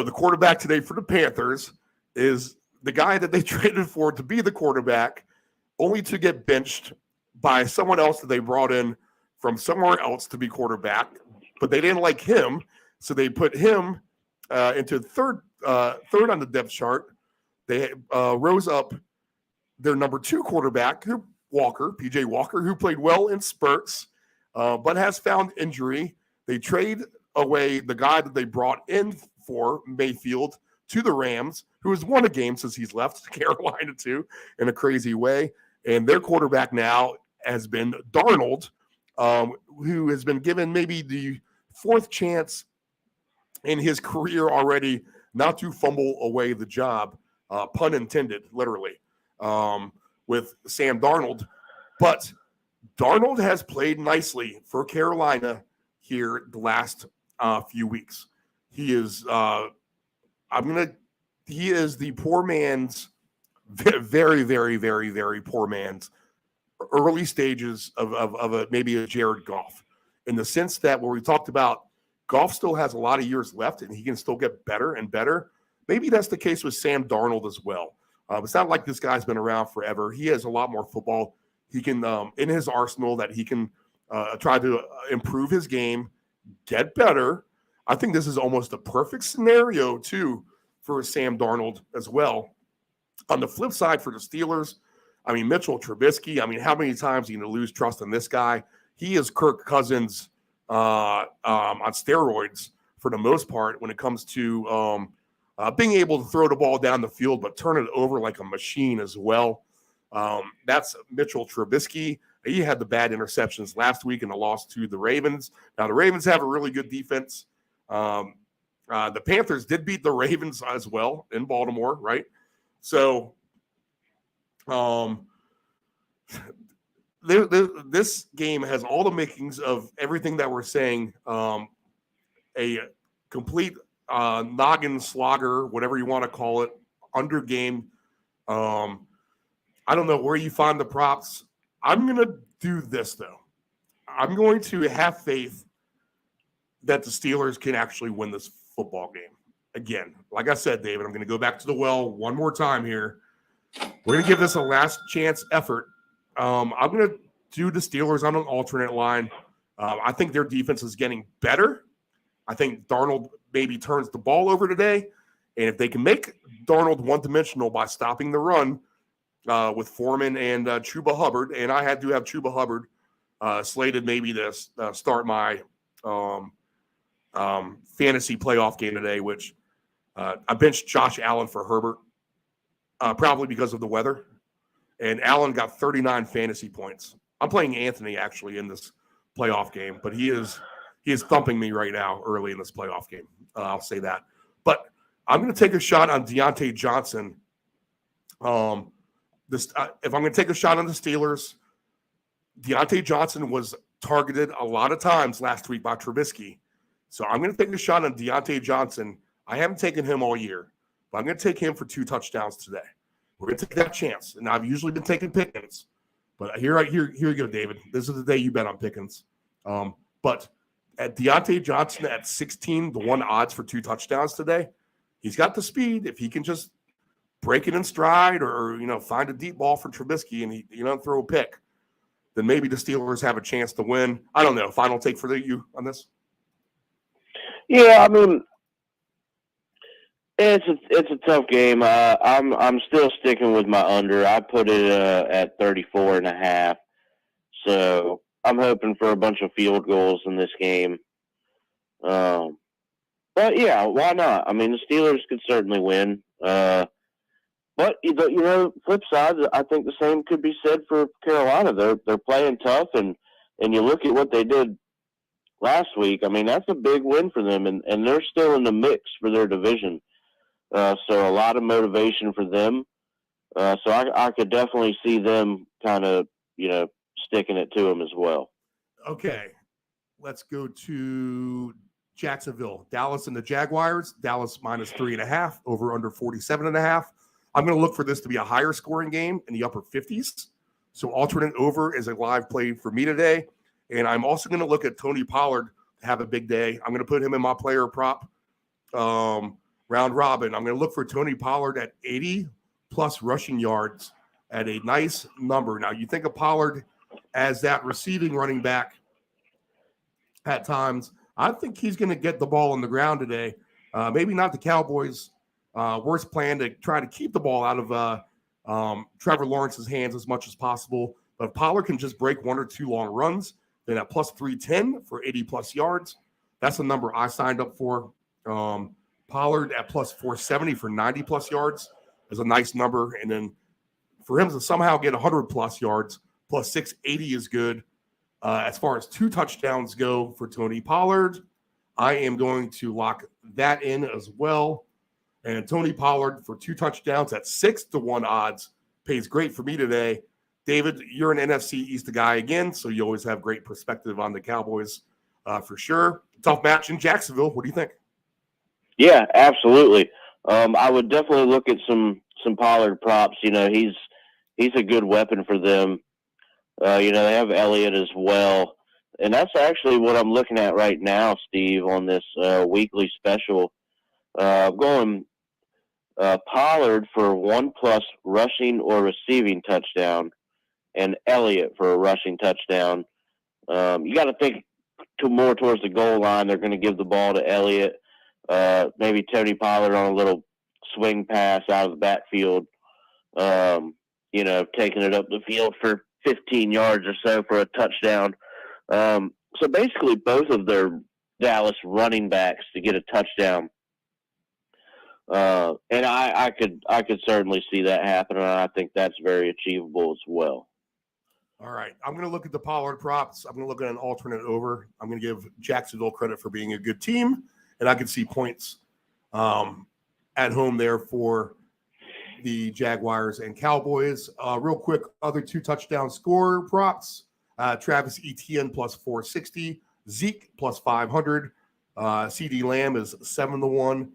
the quarterback today for the Panthers is the guy that they traded for to be the quarterback, only to get benched by someone else that they brought in from somewhere else to be quarterback, but they didn't like him, so they put him into third on the depth chart. They rose up their number 2 quarterback, PJ Walker, who played well in spurts, but has found injury. They trade away the guy that they brought in for Mayfield to the Rams, who has won a game since he's left Carolina too, in a crazy way. And their quarterback now has been Darnold, who has been given maybe the 4th chance in his career already not to fumble away the job, pun intended, literally, with Sam Darnold. But Darnold has played nicely for Carolina here the last few weeks. He is he is the poor man's, very, very, very, very poor man's early stages of maybe a Jared Goff, in the sense that where we talked about Goff still has a lot of years left and he can still get better and better. Maybe that's the case with Sam Darnold as well. It's not like this guy's been around forever. He has a lot more football he can in his arsenal that he can try to improve his game, get better. I think this is almost a perfect scenario too for Sam Darnold as well. On the flip side for the Steelers, Mitchell Trubisky, how many times are you going to lose trust in this guy? He is Kirk Cousins on steroids for the most part when it comes to being able to throw the ball down the field but turn it over like a machine as well. That's Mitchell Trubisky. He had the bad interceptions last week in the loss to the Ravens. Now, the Ravens have a really good defense. The Panthers did beat the Ravens as well in Baltimore, right? So this game has all the makings of everything that we're saying, a complete noggin slogger, whatever you want to call it, under game. I don't know where you find the props. I'm going to do this, though. I'm going to have faith that the Steelers can actually win this football game. Again, like I said, David, I'm going to go back to the well one more time here. We're going to give this a last chance effort. I'm going to do the Steelers on an alternate line. I think their defense is getting better. I think Darnold maybe turns the ball over today. And if they can make Darnold one-dimensional by stopping the run with Foreman and Chuba Hubbard, and I had to have Chuba Hubbard slated maybe to start my fantasy playoff game today, which I benched Josh Allen for Herbert, probably because of the weather. And Allen got 39 fantasy points. I'm playing Anthony actually in this playoff game, but he is thumping me right now early in this playoff game. I'll say that. But I'm going to take a shot on Deontay Johnson. If I'm going to take a shot on the Steelers, Deontay Johnson was targeted a lot of times last week by Trubisky. So I'm going to take a shot on Deontay Johnson. I haven't taken him all year, but I'm going to take him for 2 touchdowns today. We're going to take that chance. And I've usually been taking Pickens. But here you go, David. This is the day you bet on Pickens. But at Deontay Johnson at 16-1 odds for 2 touchdowns today, he's got the speed. If he can just break it in stride or find a deep ball for Trubisky and he throw a pick, then maybe the Steelers have a chance to win. I don't know. Final take for you on this? Yeah, I mean, it's a tough game. I'm still sticking with my under. I put it at 34.5. So I'm hoping for a bunch of field goals in this game. But yeah, why not? I mean, the Steelers could certainly win. But flip side, I think the same could be said for Carolina. They're playing tough, and you look at what they did last week. I mean, that's a big win for them, and they're still in the mix for their division. So a lot of motivation for them. So I could definitely see them kind of, sticking it to them as well. Okay, let's go to Jacksonville. Dallas and the Jaguars. Dallas minus 3.5, over under 47.5. I'm going to look for this to be a higher scoring game in the upper 50s. So alternate over is a live play for me today. And I'm also going to look at Tony Pollard to have a big day. I'm going to put him in my player prop round robin. I'm going to look for Tony Pollard at 80-plus rushing yards at a nice number. Now, you think of Pollard as that receiving running back at times. I think he's going to get the ball on the ground today. Maybe not the Cowboys' worst plan to try to keep the ball out of Trevor Lawrence's hands as much as possible. But if Pollard can just break 1 or 2 long runs, then at plus 310 for 80-plus yards, that's the number I signed up for. Pollard at plus 470 for 90-plus yards is a nice number. And then for him to somehow get 100-plus yards, plus 680 is good. As far as 2 touchdowns go for Tony Pollard, I am going to lock that in as well. And Tony Pollard for 2 touchdowns at 6-1 odds pays great for me today. David, you're an NFC East guy again, so you always have great perspective on the Cowboys for sure. Tough match in Jacksonville. What do you think? Yeah, absolutely. I would definitely look at some Pollard props. He's a good weapon for them. They have Elliott as well. And that's actually what I'm looking at right now, Steve, on this weekly special. Going Pollard for 1+ rushing or receiving touchdown and Elliott for a rushing touchdown. You got to think more towards the goal line. They're going to give the ball to Elliott. Maybe Tony Pollard on a little swing pass out of the backfield, taking it up the field for 15 yards or so for a touchdown. So basically both of their Dallas running backs to get a touchdown. And I could certainly see that happen, and I think that's very achievable as well. All right. I'm going to look at the Pollard props. I'm going to look at an alternate over. I'm going to give Jacksonville credit for being a good team, and I can see points at home there for the Jaguars and Cowboys. Real quick, other 2 touchdown score props. Travis Etienne plus 460. Zeke plus 500. CD Lamb is 7-1.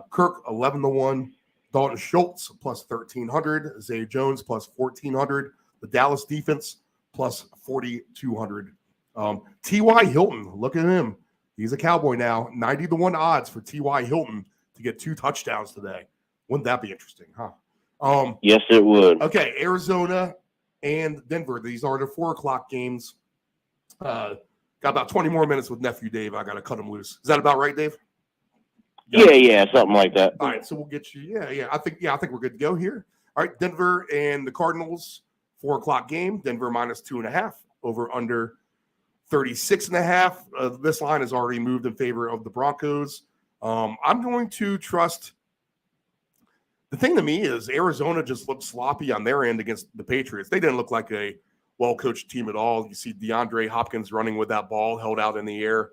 Kirk 11-1. Dalton Schultz plus 1,300. Zay Jones plus 1,400. The Dallas defense plus 4,200. T.Y. Hilton, look at him. He's a Cowboy now. 90-1 odds for T.Y. Hilton to get 2 touchdowns today. Wouldn't that be interesting, huh? Yes, it would. Okay, Arizona and Denver. These are the 4:00 games. Got about 20 more minutes with Nephew Dave. I got to cut him loose. Is that about right, Dave? Yeah, something like that. All right, so we'll get you. Yeah. I think we're good to go here. All right, Denver and the Cardinals, 4:00 game. Denver minus 2.5. Over under 36.5. This line has already moved in favor of the Broncos. I'm going to trust. The thing to me is Arizona just looked sloppy on their end against the Patriots. They didn't look like a well-coached team at all. You see DeAndre Hopkins running with that ball held out in the air.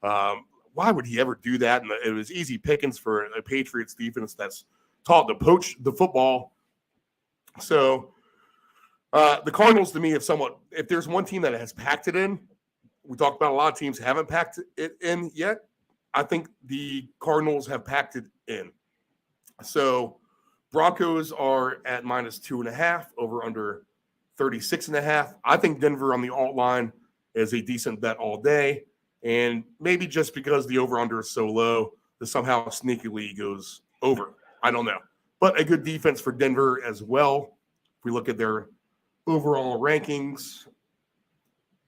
Why would he ever do that? And it was easy pickings for a Patriots defense that's taught to poach the football. So the Cardinals, to me, if there's one team that has packed it in, we talked about a lot of teams haven't packed it in yet. I think the Cardinals have packed it in. So Broncos are at minus 2.5, over under 36.5. I think Denver on the alt line is a decent bet all day. And maybe just because the over-under is so low, that somehow sneakily goes over. I don't know. But a good defense for Denver as well. If we look at their overall rankings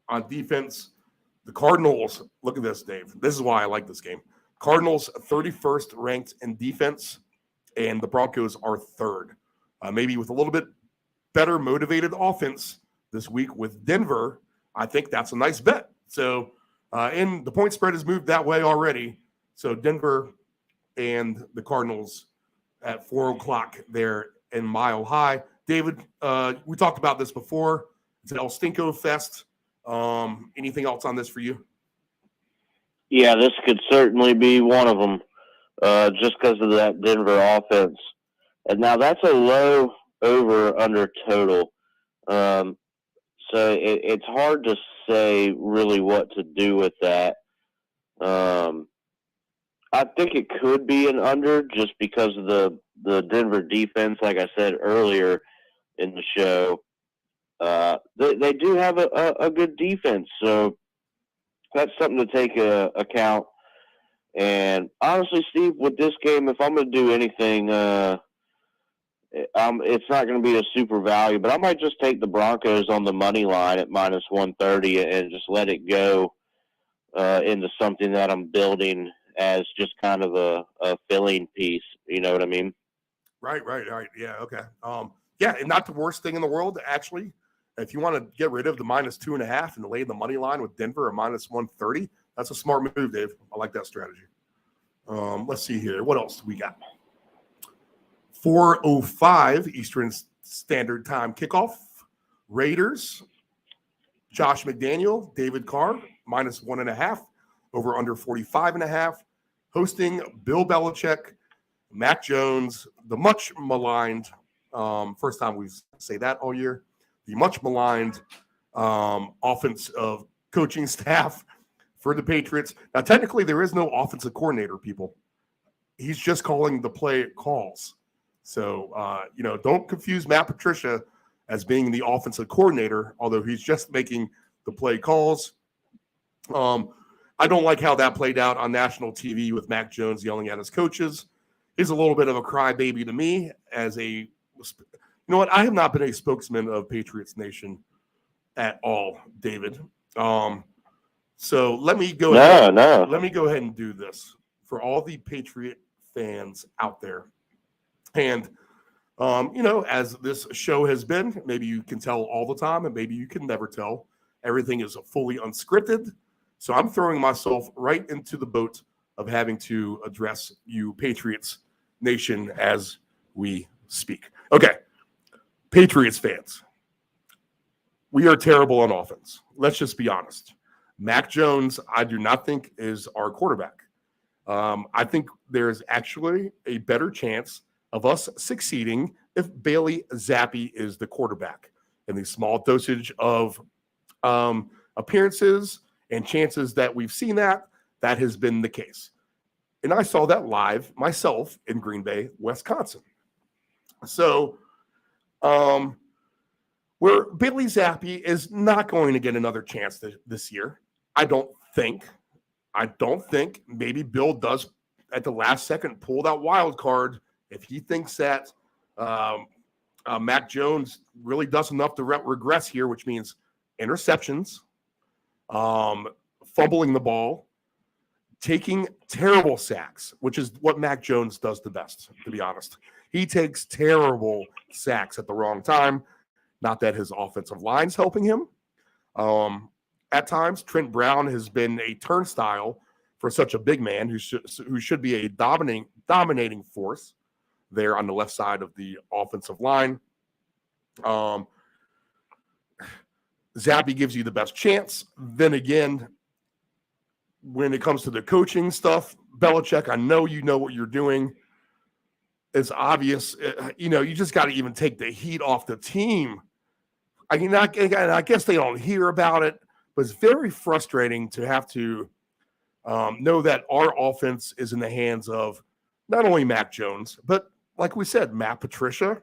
on defense, the Cardinals, look at this, Dave. This is why I like this game. Cardinals 31st ranked in defense, and the Broncos are 3rd. Maybe with a little bit better motivated offense this week with Denver, I think that's a nice bet. So, and the point spread has moved that way already. So Denver and the Cardinals at 4:00 there in Mile High. David, we talked about this before. It's an El Stinko Fest. Anything else on this for you? Yeah, this could certainly be one of them, just because of that Denver offense. And now that's a low over-under total. So it's hard to say really what to do with that. I think it could be an under just because of the Denver defense, like I said earlier in the show. They do have a good defense, so that's something to take account. And honestly, Steve, with this game, if I'm going to do anything, it's not going to be a super value, but I might just take the Broncos on the money line at minus 130 and just let it go into something that I'm building as just kind of a filling piece. You know what I mean? Right. Yeah, okay. Yeah, and not the worst thing in the world, actually. If you want to get rid of the minus 2.5 and lay the money line with Denver at minus 130, that's a smart move, Dave. I like that strategy. Let's see here. What else do we got? 4:05 Eastern Standard Time kickoff. Raiders, Josh McDaniel, David Carr, minus 1.5, over under 45.5. Hosting Bill Belichick, Mac Jones, the much maligned, first time we say that all year, the much maligned offensive coaching staff for the Patriots. Now, technically, there is no offensive coordinator, people. He's just calling the play calls. So, don't confuse Matt Patricia as being the offensive coordinator, although he's just making the play calls. I don't like how that played out on national TV with Mac Jones yelling at his coaches. He's a little bit of a crybaby to me you know what? I have not been a spokesman of Patriots Nation at all, David. So let me go ahead. Let me go ahead and do this for all the Patriot fans out there. And, as this show has been, maybe you can tell all the time and maybe you can never tell. Everything is fully unscripted. So I'm throwing myself right into the boat of having to address you Patriots Nation as we speak. Okay. Patriots fans. we are terrible on offense. Let's just be honest. Mac Jones, I do not think is our quarterback. I think there's actually a better chance of us succeeding if Bailey Zappi is the quarterback. And the small dosage of appearances and chances that we've seen that has been the case. And I saw that live myself in Green Bay, Wisconsin. So where Bailey Zappi is not going to get another chance this year, I don't think. Maybe Bill does at the last second pull that wild card if he thinks that Mac Jones really does enough to regress here, which means interceptions, fumbling the ball, taking terrible sacks, which is what Mac Jones does the best, to be honest. He takes terrible sacks at the wrong time. Not that his offensive line's helping him. At times, Trent Brown has been a turnstile for such a big man who should be a dominating force there on the left side of the offensive line. Zappi gives you the best chance. Then again, when it comes to the coaching stuff, Belichick, I know you know what you're doing. It's obvious. You just got to even take the heat off the team. I guess they don't hear about it, but it's very frustrating to have to know that our offense is in the hands of not only Mac Jones, but like we said, Matt Patricia,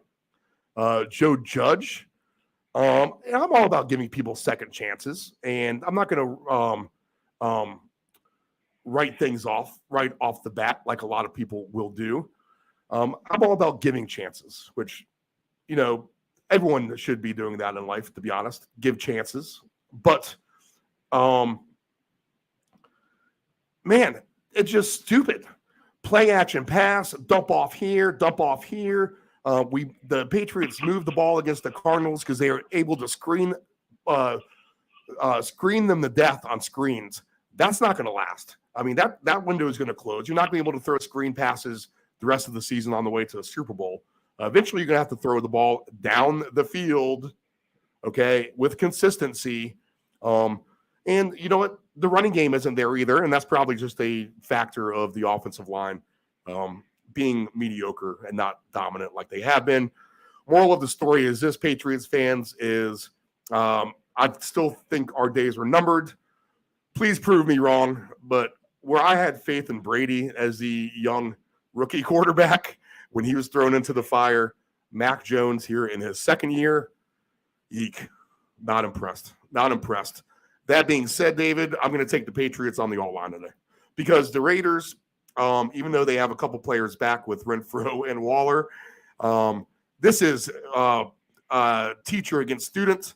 Joe Judge. And I'm all about giving people second chances, and I'm not going to write things off right off the bat like a lot of people will do. I'm all about giving chances, which, everyone should be doing that in life, to be honest. Give chances. But, man, it's just stupid. Play action pass, dump off here. The Patriots moved the ball against the Cardinals because they were able to screen them to death on screens. That's not going to last. I mean, that window is going to close. You're not going to be able to throw screen passes the rest of the season on the way to the Super Bowl. Eventually, you're going to have to throw the ball down the field, okay, with consistency. And you know what? The running game isn't there either, and that's probably just a factor of the offensive line being mediocre and not dominant like they have been. Moral of the story is this, Patriots fans, is I still think our days are numbered. Please prove me wrong, but where I had faith in Brady as the young rookie quarterback when he was thrown into the fire, Mac Jones here in his second year, eek, not impressed. That being said, David, I'm going to take the Patriots on the all-line today because the Raiders, even though they have a couple players back with Renfro and Waller, this is teacher against student.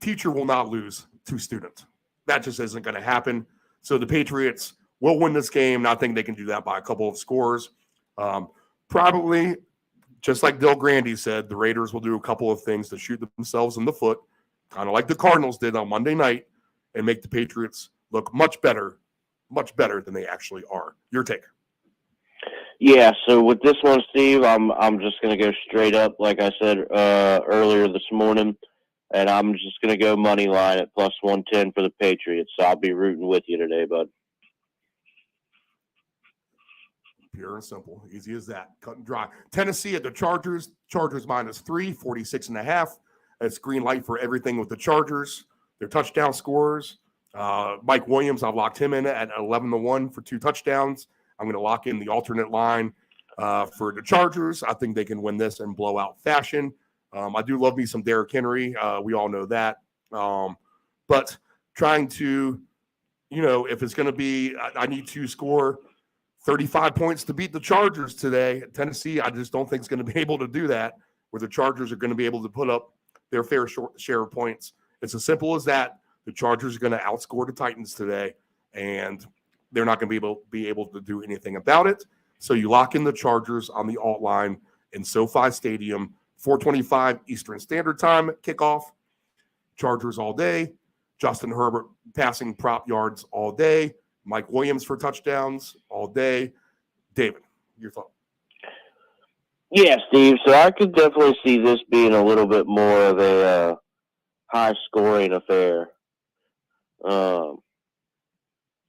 Teacher will not lose to student. That just isn't going to happen. So the Patriots will win this game. I think they can do that by a couple of scores. Probably, just like Del Grande said, the Raiders will do a couple of things to shoot themselves in the foot, kind of like the Cardinals did on Monday night, and make the Patriots look much better than they actually are. Your take? Yeah, so with this one, Steve, I'm just going to go straight up, like I said earlier this morning, and I'm just going to go money line at plus 110 for the Patriots. So I'll be rooting with you today, bud. Pure and simple. Easy as that. Cut and dry. Tennessee at the Chargers. Chargers -3, 46.5. It's green light for everything with the Chargers. Their touchdown scorers. Mike Williams, I've locked him in at 11-1 for 2 touchdowns. I'm going to lock in the alternate line for the Chargers. I think they can win this in blowout fashion. I do love me some Derrick Henry. We all know that. But trying to, if it's going to be, I need to score 35 points to beat the Chargers today. Tennessee, I just don't think is going to be able to do that, where the Chargers are going to be able to put up their fair share of points. It's as simple as that. The Chargers are going to outscore the Titans today, and they're not going to be able to do anything about it. So you lock in the Chargers on the alt line in SoFi Stadium, 4:25 Eastern Standard Time kickoff. Chargers all day. Justin Herbert passing prop yards all day. Mike Williams for touchdowns all day. David, your thought? Yeah, Steve. So I could definitely see this being a little bit more of a high-scoring affair.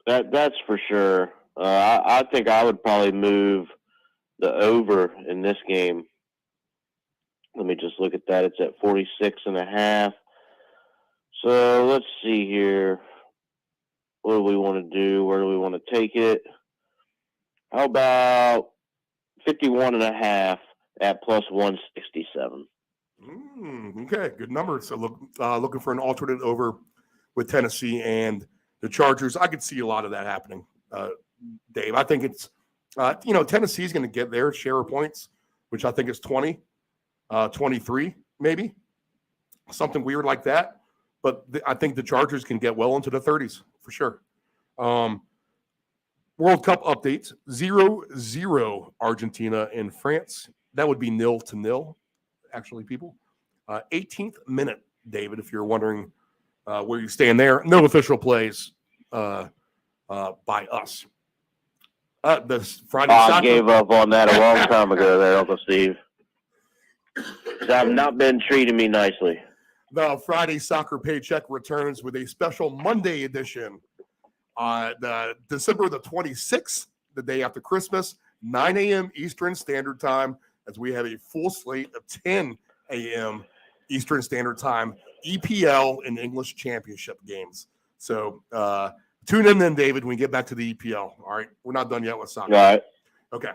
That's for sure. I think I would probably move the over in this game. Let me just look at that. It's at 46.5. So let's see here. What do we want to do? Where do we want to take it? How about 51.5 at plus 167? Okay, good number. So looking for an alternate over with Tennessee and the Chargers. I could see a lot of that happening, Dave. I think it's, Tennessee's going to get their share of points, which I think is 20, 23, maybe. Something weird like that. But I think the Chargers can get well into the 30s for sure. World Cup updates, 0-0 Argentina and France. That would be 0-0, actually, people. 18th minute, David, if you're wondering where you stand there. No official plays by us. This Friday I gave up on that a long time ago there, Uncle Steve. I've not been treating me nicely. The Friday Soccer Paycheck returns with a special Monday edition. The December the 26th, the day after Christmas, 9 a.m. Eastern Standard Time, as we have a full slate of 10 a.m. Eastern Standard Time EPL and English Championship games. So tune in then, David, when we get back to the EPL. All right, we're not done yet with soccer. All right. Okay.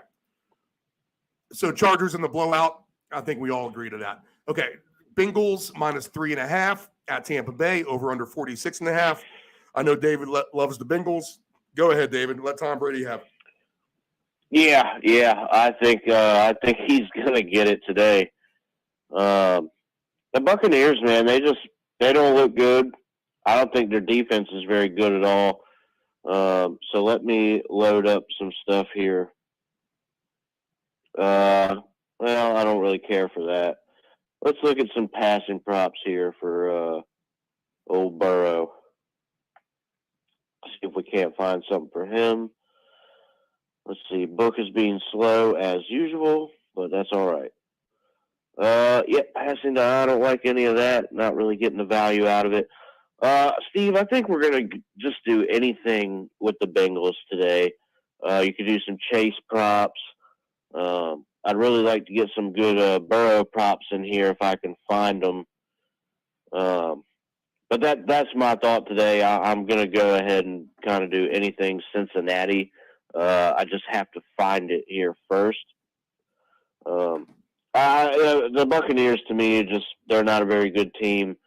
So Chargers in the blowout. I think we all agree to that. Okay. Bengals minus 3.5 at Tampa Bay, over under 46.5. I know David loves the Bengals. Go ahead, David. Let Tom Brady have it. Yeah. I think he's gonna get it today. The Buccaneers, man, they don't look good. I don't think their defense is very good at all. So let me load up some stuff here. Well, I don't really care for that. Let's look at some passing props here for old Burrow. See if we can't find something for him. Let's see. Book is being slow as usual, but that's all right. Passing down. I don't like any of that. Not really getting the value out of it. Steve, I think we're going to just do anything with the Bengals today. You could do some chase props. I'd really like to get some good Burrow props in here if I can find them. But that's my thought today. I'm going to go ahead and kind of do anything Cincinnati. I just have to find it here first. The Buccaneers, to me, they're not a very good team.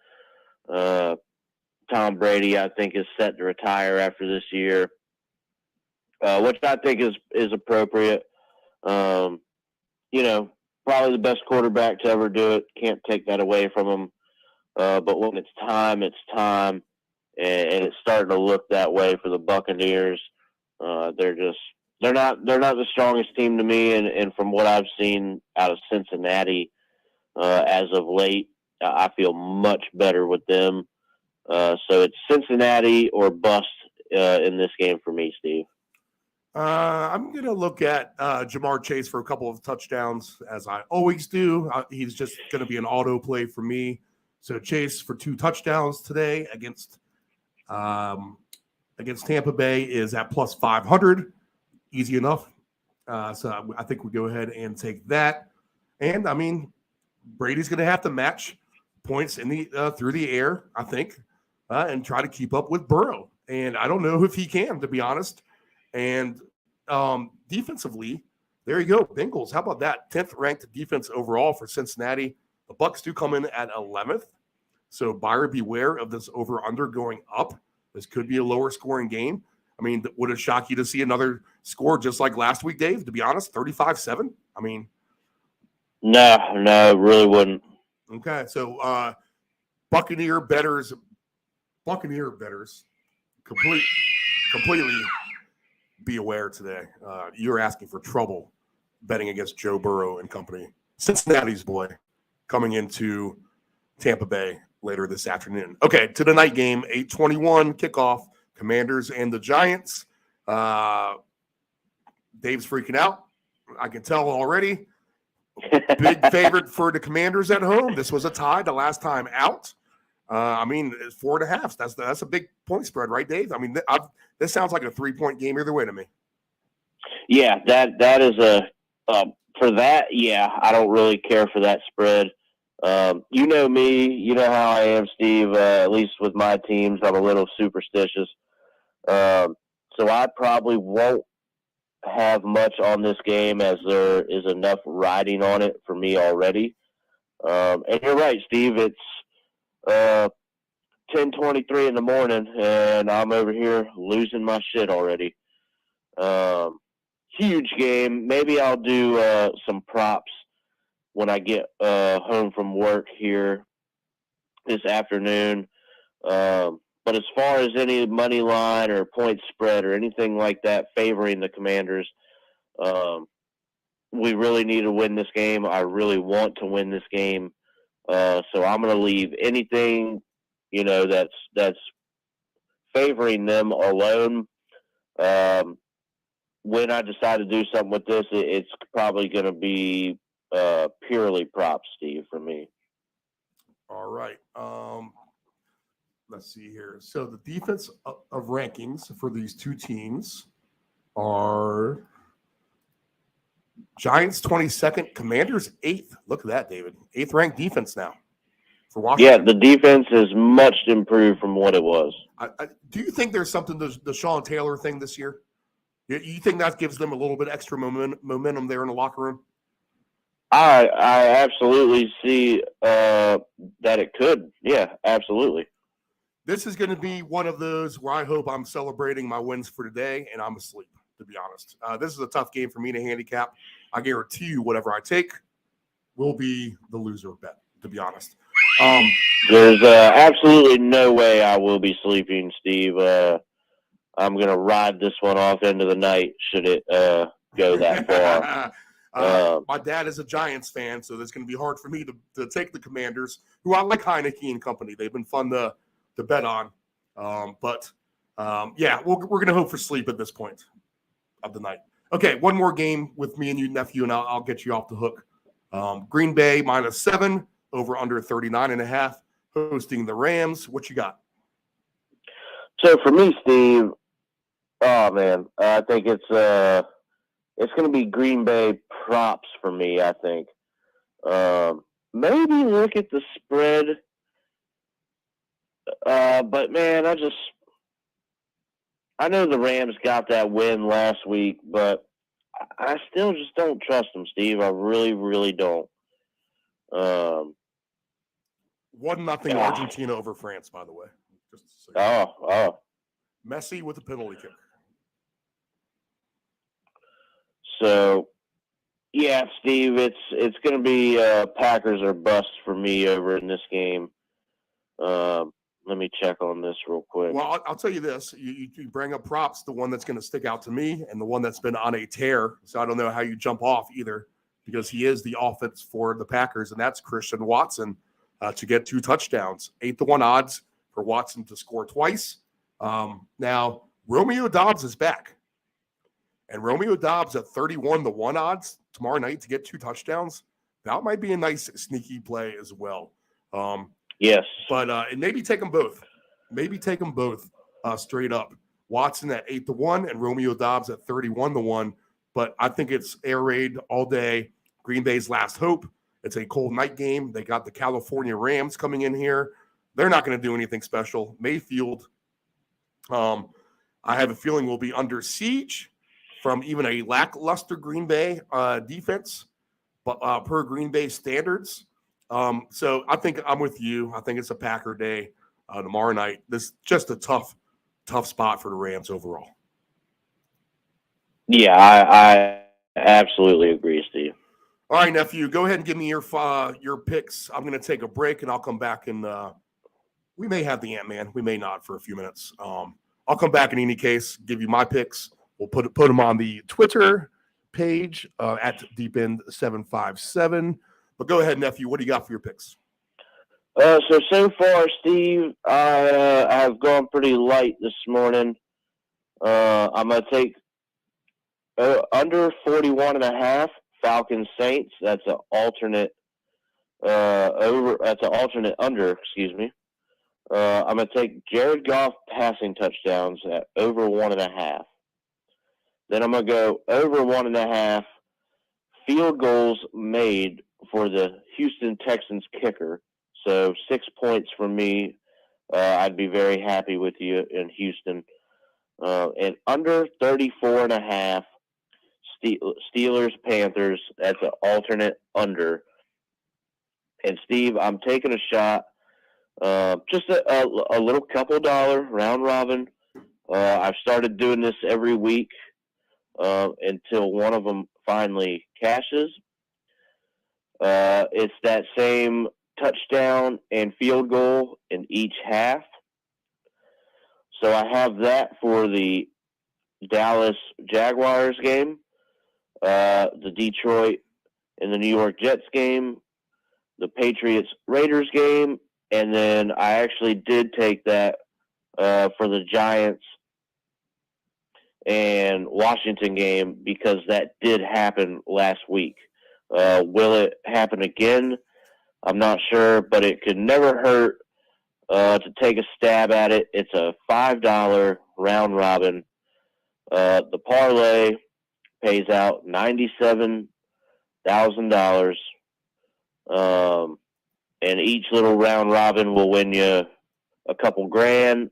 Tom Brady, I think, is set to retire after this year, which I think is appropriate. Probably the best quarterback to ever do it. Can't take that away from him. But when it's time, and it's starting to look that way for the Buccaneers. They're not the strongest team to me, and from what I've seen out of Cincinnati as of late, I feel much better with them. So it's Cincinnati or bust in this game for me, Steve. I'm going to look at Jamar Chase for a couple of touchdowns, as I always do. He's just going to be an auto play for me. So Chase for 2 touchdowns today against Tampa Bay is at plus 500. Easy enough. So I think we go ahead and take that. And, I mean, Brady's going to have to match points in the through the air, I think, and try to keep up with Burrow. And I don't know if he can, to be honest. And defensively, there you go. Bengals, how about that? 10th ranked defense overall for Cincinnati. The Bucs do come in at 11th. So buyer beware of this over-under going up. This could be a lower scoring game. I mean, would it shock you to see another score just like last week, Dave, to be honest, 35-7? I mean. No, it really wouldn't. Okay, so Buccaneer bettors, completely be aware today. You're asking for trouble betting against Joe Burrow and company. Cincinnati's boy coming into Tampa Bay later this afternoon. Okay, to the night game, 8:21 kickoff, Commanders and the Giants. Dave's freaking out. I can tell already. Big favorite for the Commanders at home. This was a tie the last time out. I mean, it's 4.5. That's a big point spread, right, Dave? I mean, this sounds like a 3-point game either way to me. Yeah, that is for that. Yeah, I don't really care for that spread. You know me, you know how I am, Steve. At least with my teams, I'm a little superstitious. So I probably won't have much on this game, as there is enough riding on it for me already. And you're right, Steve. It's 10:23 in the morning, and I'm over here losing my shit already. Huge game. Maybe I'll do some props when I get home from work here this afternoon. But as far as any money line or point spread or anything like that favoring the Commanders, we really need to win this game. I really want to win this game. So I'm going to leave anything, that's favoring them alone. When I decide to do something with this, it's probably going to be purely props, Steve, for me. All right. Let's see here. So the defense of rankings for these two teams are Giants 22nd, Commanders 8th. Look at that, David. 8th ranked defense now for Washington. Yeah, the defense is much improved from what it was. Do you think there's something to the Sean Taylor thing this year? You think that gives them a little bit extra momentum there in the locker room? I absolutely see that it could. Yeah, absolutely. This is going to be one of those where I hope I'm celebrating my wins for today and I'm asleep, to be honest. This is a tough game for me to handicap. I guarantee you whatever I take will be the loser bet, to be honest. There's absolutely no way I will be sleeping, Steve. I'm going to ride this one off into the night should it go that far. My dad is a Giants fan, so it's going to be hard for me to take the Commanders, who I like Heineke and company. They've been fun to bet on. But we're going to hope for sleep at this point of the night. Okay, one more game with me and you, nephew, and I'll get you off the hook. Green Bay -7, over under 39.5, hosting the Rams. What you got? So for me, Steve, oh man, I think it's going to be Green Bay props for me. I think maybe look at the spread, but man, I know the Rams got that win last week, but I still just don't trust them, Steve. I really, really don't. 1-0 Argentina over France, by the way. Just to say. Oh. Messi with a penalty kick. So, yeah, Steve, it's going to be Packers or bust for me over in this game. Let me check on this real quick. Well, I'll tell you this. You bring up props, the one that's going to stick out to me and the one that's been on a tear. So I don't know how you jump off either, because he is the offense for the Packers, and that's Christian Watson to get 2 touchdowns. 8-1 odds for Watson to score twice. Now, Romeo Doubs is back. And Romeo Doubs at 31-1 odds tomorrow night to get 2 touchdowns. That might be a nice sneaky play as well. Yes. But and maybe take them both. Maybe take them both straight up. Watson at 8-1 and Romeo Doubs at 31-1. But I think it's air raid all day. Green Bay's last hope. It's a cold night game. They got the California Rams coming in here. They're not going to do anything special. Mayfield, I have a feeling will be under siege from even a lackluster Green Bay defense, but per Green Bay standards. So I think I'm with you. I think it's a Packer day tomorrow night. This is just a tough spot for the Rams overall. Yeah, I absolutely agree, Steve. All right, nephew, go ahead and give me your picks. I'm going to take a break, and I'll come back and we may have the Ant-Man. We may not for a few minutes. I'll come back in any case, give you my picks. We'll put them on the Twitter page at DeepEnd757. But go ahead, nephew. What do you got for your picks? So far, Steve, I've gone pretty light this morning. I'm going to take under 41.5 Falcons Saints. That's an alternate over. That's an alternate under. Excuse me. I'm going to take Jared Goff passing touchdowns at over 1.5. Then I'm going to go over 1.5 field goals made for the Houston Texans kicker. So 6 points from me. I'd be very happy with you in Houston. And under 34.5 Steelers Panthers. That's an alternate under. And Steve, I'm taking a shot. Just a little couple dollar round robin. I've started doing this every week until one of them finally cashes. It's that same touchdown and field goal in each half. So I have that for the Dallas Jaguars game, the Detroit and the New York Jets game, the Patriots Raiders game, and then I actually did take that for the Giants and Washington game because that did happen last week. Will it happen again? I'm not sure, but it could never hurt to take a stab at it. It's a $5 round robin. The parlay pays out $97,000. And each little round robin will win you a couple grand,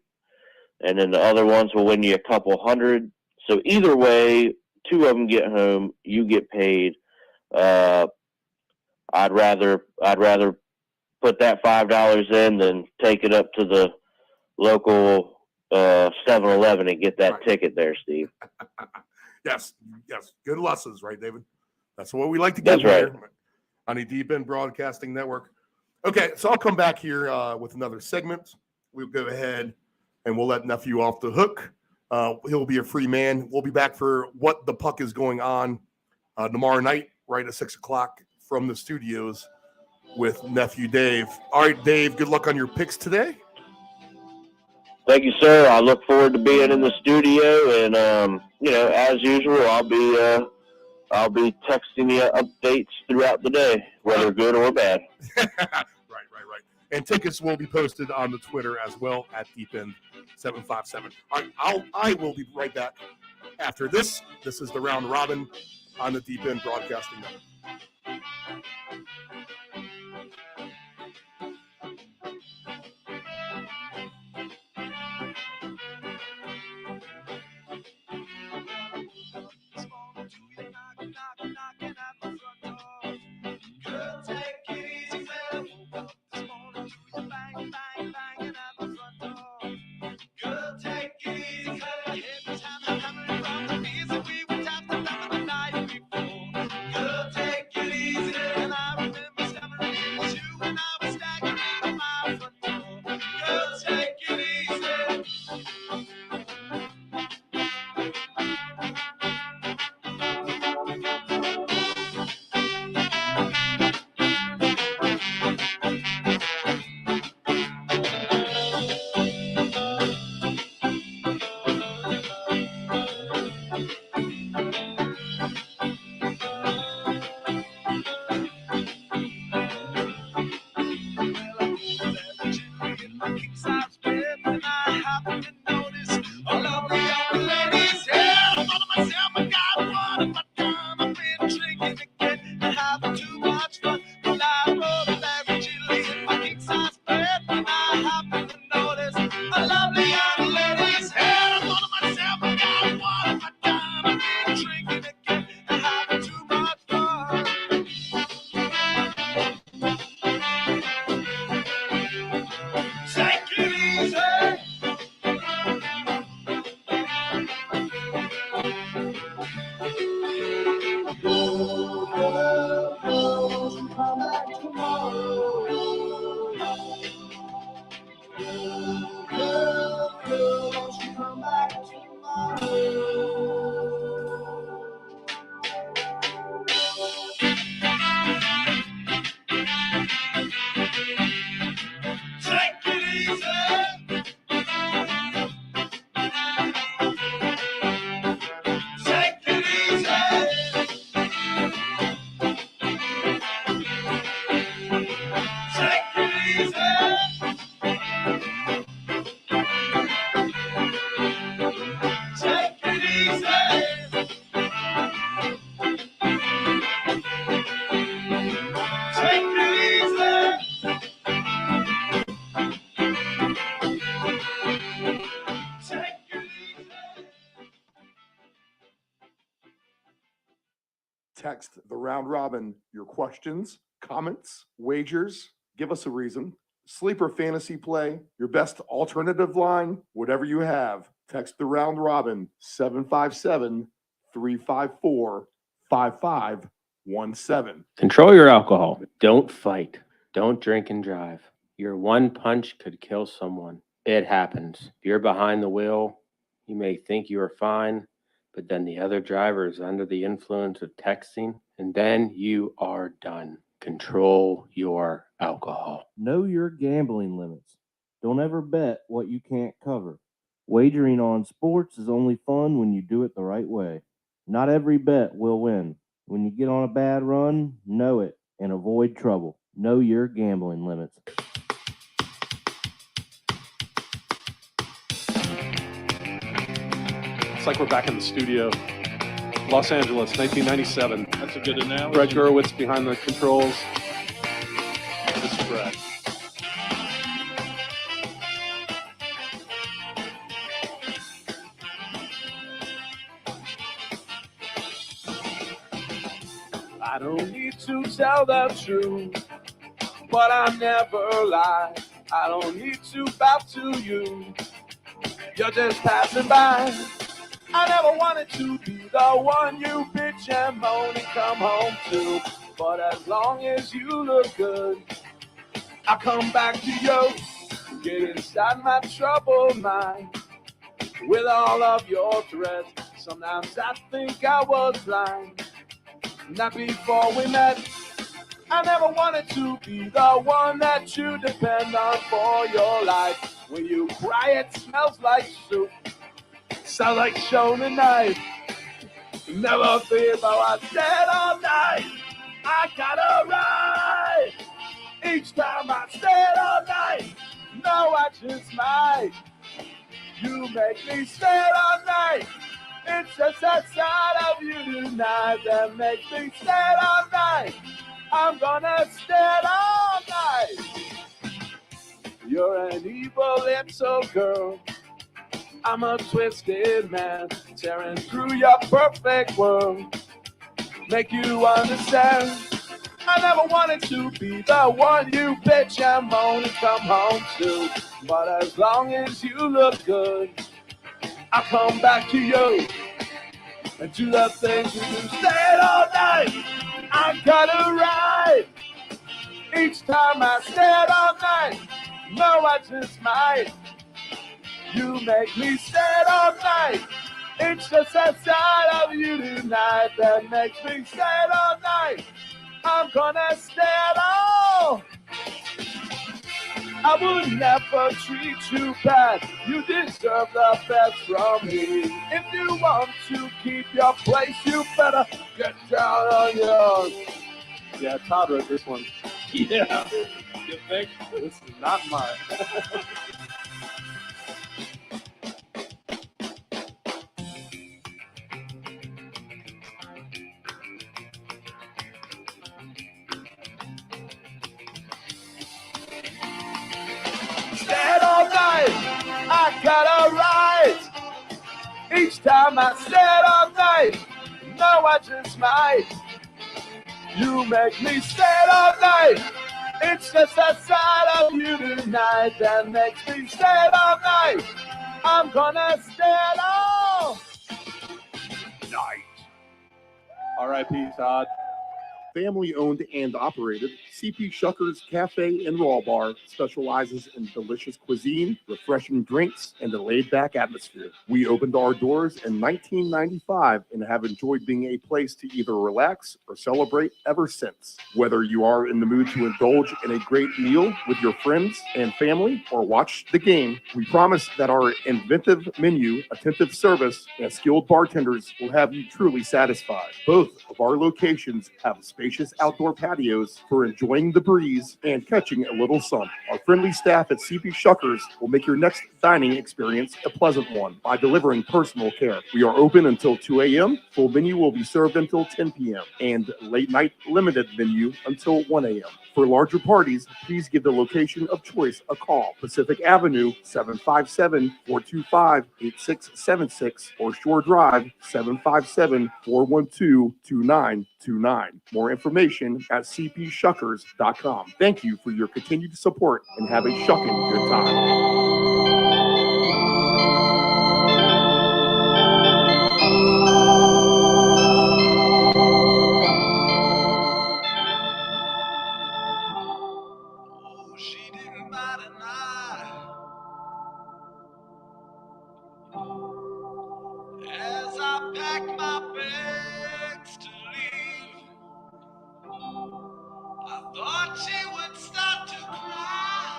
and then the other ones will win you a couple hundred. So either way, two of them get home, you get paid. I'd rather put that $5 in than take it up to the local 7-Eleven and get that ticket there, Steve. Yes. Good lessons, right, David? That's what we like to get here on a Deep End Broadcasting Network. Okay, so I'll come back here with another segment. We'll go ahead and we'll let Nephew off the hook. He'll be a free man. We'll be back for What the Puck is Going On tomorrow night, right at 6 o'clock from the studios with Nephew Dave. All right, Dave, good luck on your picks today. Thank you, sir. I look forward to being in the studio, and as usual, I'll be texting you updates throughout the day, whether good or bad. Right. And tickets will be posted on the Twitter as well at DeepEnd757. All right, I will be right back after this. This is the Round Robin on the Deep End Broadcasting Network. Text the round robin your questions, comments, wagers. Give us a reason. Sleeper fantasy play, your best alternative line, whatever you have. Text the round robin 757-354-5517. Control your alcohol. Don't fight. Don't drink and drive. Your one punch could kill someone. It happens. If you're behind the wheel, you may think you are fine, but then the other driver is under the influence of texting, and then you are done. Control your alcohol. Know your gambling limits. Don't ever bet what you can't cover. Wagering on sports is only fun when you do it the right way. Not every bet will win. When you get on a bad run, know it and avoid trouble. Know your gambling limits. It's like we're back in the studio. Los Angeles, 1997. That's a good analogy. Brett Gurewitz behind the controls. This is Brett. I don't need to tell the truth, but I never lie. I don't need to bow to you. You're just passing by. I never wanted to be the one you bitch and moan and come home to. But as long as you look good, I come back to you. Get inside my troubled mind with all of your threats. Sometimes I think I was blind. Not before we met. I never wanted to be the one that you depend on for your life. When you cry, it smells like soup. Sound like Shona knife. Never fear about what I said all night. I got a right. Each time I said all night. No, I just might. You make me stay all night. It's just that side of you tonight that makes me stay all night. I'm gonna stay all night. You're an evil little girl. I'm a twisted man, tearing through your perfect world. Make you understand. I never wanted to be the one you bitch and moan and come home to. But as long as you look good, I come back to you and do the things you do. Stay all night. I got it right. Each time I stay all night. No, I just might. You make me stay all night. It's just that side of you tonight that makes me stay all night. I'm gonna stay all. I would never treat you bad. You deserve the best from me. If you want to keep your place, you better get down on yours. Yeah, Todd wrote this one. Yeah. You think? This is not mine. Stand all night, I got a right. Each time I stand all night, no, I just might. You make me stand all night. It's just that side of you tonight that makes me stand all night. I'm gonna stand all night. R.I.P. Todd. Family owned and operated, CP Shucker's Cafe and Raw Bar specializes in delicious cuisine, refreshing drinks, and a laid-back atmosphere. We opened our doors in 1995 and have enjoyed being a place to either relax or celebrate ever since. Whether you are in the mood to indulge in a great meal with your friends and family or watch the game, we promise that our inventive menu, attentive service, and skilled bartenders will have you truly satisfied. Both of our locations have space spacious outdoor patios for enjoying the breeze and catching a little sun. Our friendly staff at CP Shuckers will make your next dining experience a pleasant one by delivering personal care. We are open until 2 a.m. Full menu will be served until 10 p.m. and late night limited menu until 1 a.m. For larger parties, please give the location of choice a call. Pacific Avenue, 757-425-8676 or Shore Drive, 757-412-2929. More information at cpshuckers.com. Thank you for your continued support and have a shucking good time. She didn't bat an eye as I packed my bags to leave. I thought she would start to cry,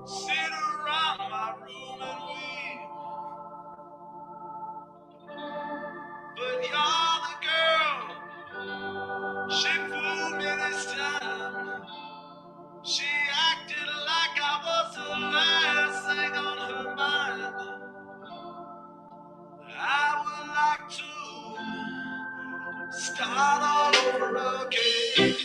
sit around my room and weep. But you're the girl, she fooled me this time. She acted like I was the last thing on her mind. I would like to start all over again.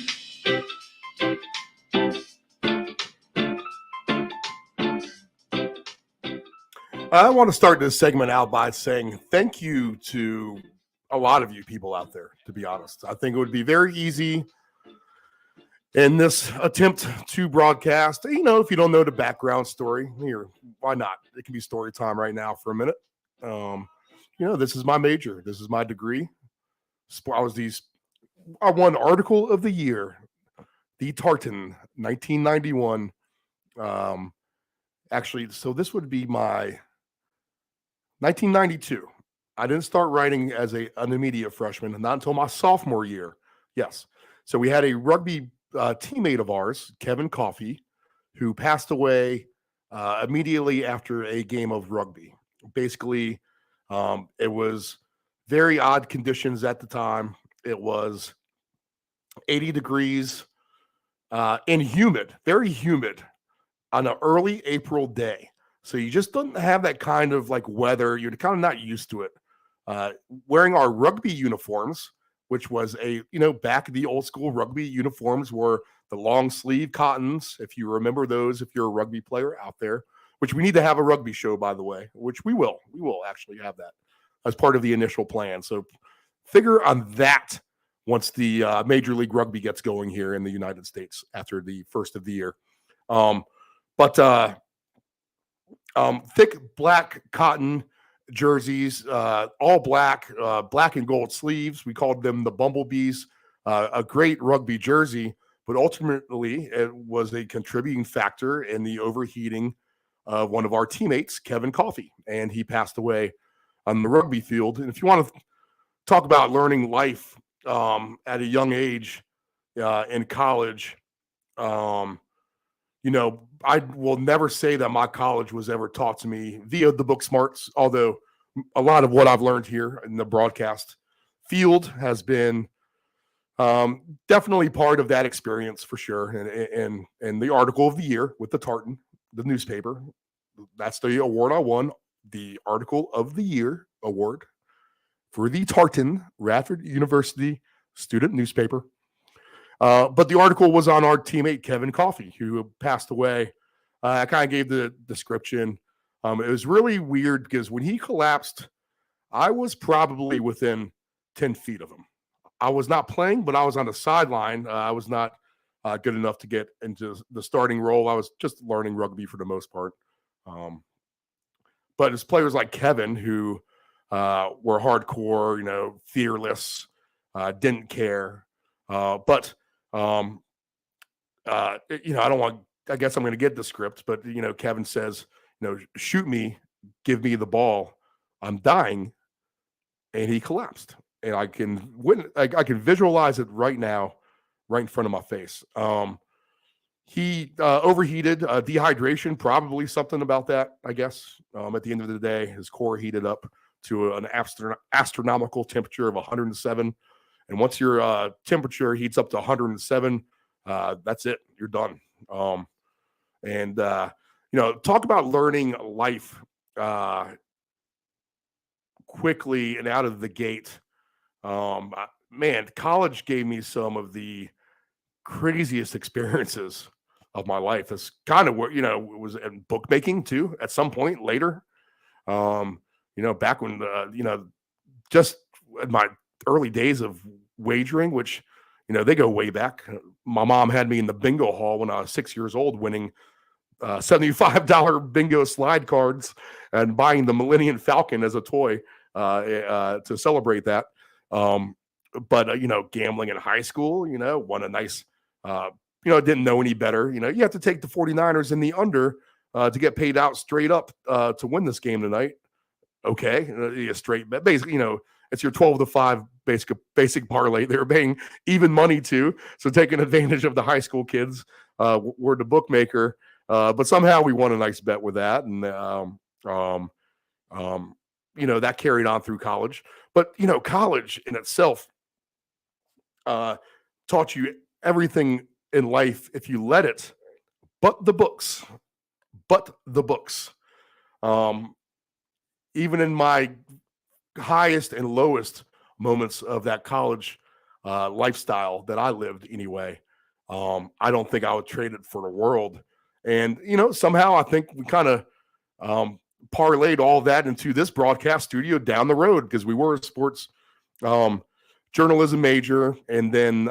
I want to start this segment out by saying thank you to a lot of you people out there, to be honest. I think it would be very easy in this attempt to broadcast. You know, if you don't know the background story, here, why not? It can be story time right now for a minute. You know, this is my major. This is my degree. I won Article of the Year, the Tartan, 1991. Actually, so this would be my 1992. I didn't start writing as an immediate freshman, not until my sophomore year. Yes. So we had a rugby teammate of ours, Kevin Coffey, who passed away immediately after a game of rugby. Basically, it was very odd conditions at the time. It was 80 degrees and humid, very humid on an early April day. So you just don't have that kind of like weather. You're kind of not used to it. Wearing our rugby uniforms, which was back the old school rugby uniforms were the long sleeve cottons. If you remember those, if you're a rugby player out there, which we need to have a rugby show, by the way, which we will actually have that as part of the initial plan. So figure on that once the Major League Rugby gets going here in the United States after the first of the year. Thick black cotton jerseys, all black, black and gold sleeves. We called them the Bumblebees. A great rugby jersey, but ultimately it was a contributing factor in the overheating of one of our teammates, Kevin Coffey, and he passed away on the rugby field. And if you want to talk about learning life at a young age in college, I will never say that my college was ever taught to me via the book smarts, although a lot of what I've learned here in the broadcast field has been definitely part of that experience for sure. And the Article of the Year with the Tartan, the newspaper, that's the award I won, the Article of the Year award for the Tartan, Radford University student newspaper. But the article was on our teammate, Kevin Coffey, who passed away. I kind of gave the description. It was really weird because when he collapsed, I was probably within 10 feet of him. I was not playing, but I was on the sideline. I was not good enough to get into the starting role. I was just learning rugby for the most part. But it's players like Kevin who were hardcore, fearless, didn't care. I guess I'm going to get the script, but Kevin says, shoot me, give me the ball. I'm dying. And he collapsed. And I can visualize it right now, right in front of my face. He overheated, dehydration, probably something about that, I guess. At the end of the day, his core heated up to an astronomical temperature of 107. And once your temperature heats up to 107, that's it. You're done. Talk about learning life quickly and out of the gate. Man, college gave me some of the craziest experiences of my life. It's kind of what, it was in bookmaking too, at some point later. Back when, just in my early days of wagering, which, they go way back. My mom had me in the bingo hall when I was 6 years old, winning $75 bingo slide cards and buying the Millennium Falcon as a toy to celebrate that. But gambling in high school, won a nice, didn't know any better. You have to take the 49ers in the under to get paid out straight up to win this game tonight. Okay, straight bet. Basically, it's your 12-5 basic parlay. They're paying even money to, so taking advantage of the high school kids. We're the bookmaker, but somehow we won a nice bet with that, and that carried on through college. But college in itself taught you everything in life if you let it, but the books. Even in my highest and lowest moments of that college lifestyle that I lived anyway, I don't think I would trade it for the world. And, somehow I think we kind of parlayed all that into this broadcast studio down the road, because we were a sports journalism major. And then,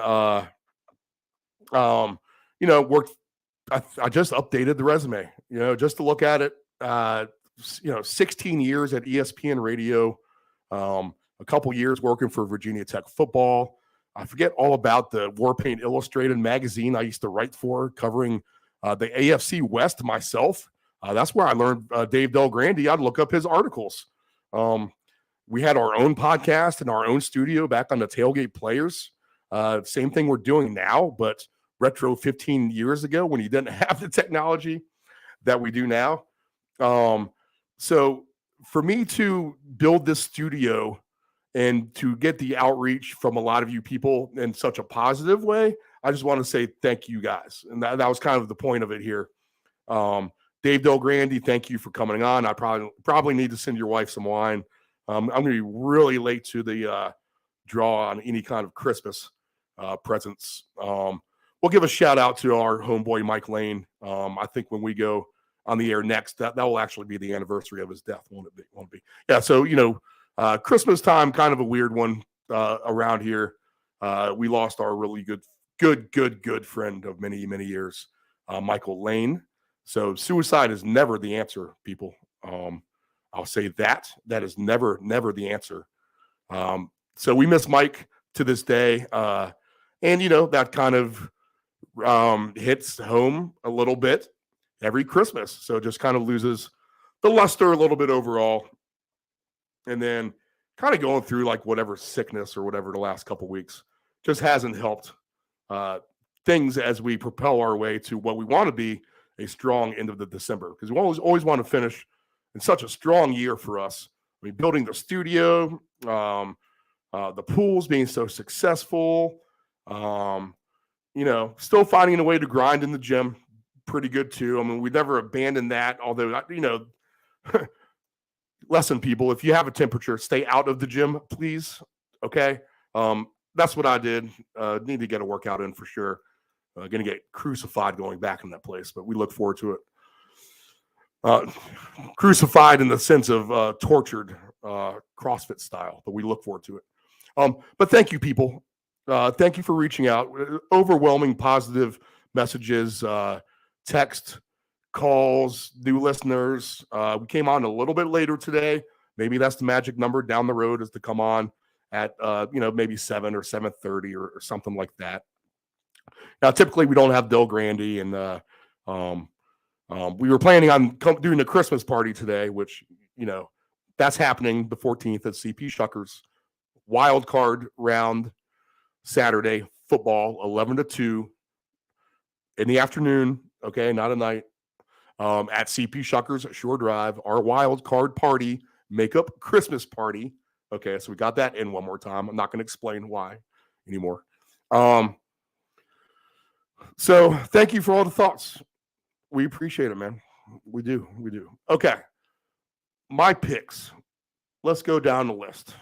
worked. I just updated the resume, just to look at it. 16 years at ESPN Radio, a couple years working for Virginia Tech football. I forget all about the Warpaint Illustrated magazine I used to write for, covering the AFC West myself. That's where I learned Dave Del Grande. I'd look up his articles. We had our own podcast in our own studio back on the Tailgate Players. Same thing we're doing now, but retro 15 years ago when you didn't have the technology that we do now. So for me to build this studio and to get the outreach from a lot of you people in such a positive way, I just want to say thank you guys. And that was kind of the point of it here. Dave Del Grande, thank you for coming on. I probably need to send your wife some wine. I'm going to be really late to the draw on any kind of Christmas presents. We'll give a shout out to our homeboy, Mike Lane. I think when we go on the air next, that will actually be the anniversary of his death, won't it be? Won't it be? Yeah. So, Christmas time, kind of a weird one around here. We lost our really good friend of many, many years, Michael Lane. So suicide is never the answer, people. I'll say that is never the answer. So we miss Mike to this day. And, that kind of hits home a little bit every Christmas. So it just kind of loses the luster a little bit overall. And then kind of going through like whatever sickness or whatever the last couple weeks just hasn't helped things as we propel our way to what we want to be a strong end of the December. Because we always want to finish in such a strong year for us. I mean, building the studio, the pools being so successful, still finding a way to grind in the gym. Pretty good too. I mean, we never abandoned that, although, lesson people, if you have a temperature, stay out of the gym, please. Okay. That's what I did. Need to get a workout in for sure. Going to get crucified going back in that place, but we look forward to it. Crucified in the sense of tortured CrossFit style, but we look forward to it. But thank you, people. Thank you for reaching out. Overwhelming positive messages, text, calls, new listeners. We came on a little bit later today. Maybe that's the magic number down the road, is to come on at maybe 7 or 7:30 or something like that. Now, typically we don't have Del Grande, and we were planning on doing a Christmas party today, which that's happening the 14th at CP Shuckers. Wild card round Saturday football, 11 to 2 in the afternoon. Okay, not at night. At CP Shuckers at Shore Drive, our wild card party makeup Christmas party. Okay, so we got that in one more time. I'm not going to explain why anymore. So thank you for all the thoughts. We appreciate it, man. We do. Okay. My picks. Let's go down the list.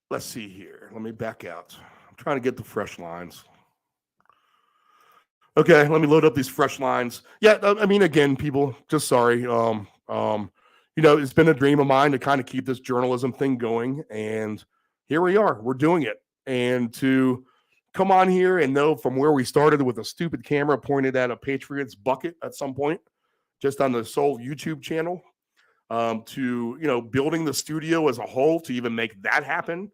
Let's see here. Let me back out. I'm trying to get the fresh lines. Okay, let me load up these fresh lines. Yeah, I mean, again, people, just sorry. It's been a dream of mine to kind of keep this journalism thing going, and here we are. We're doing it. And to come on here and know from where we started with a stupid camera pointed at a Patriots bucket at some point, just on the sole YouTube channel, to building the studio as a whole to even make that happen,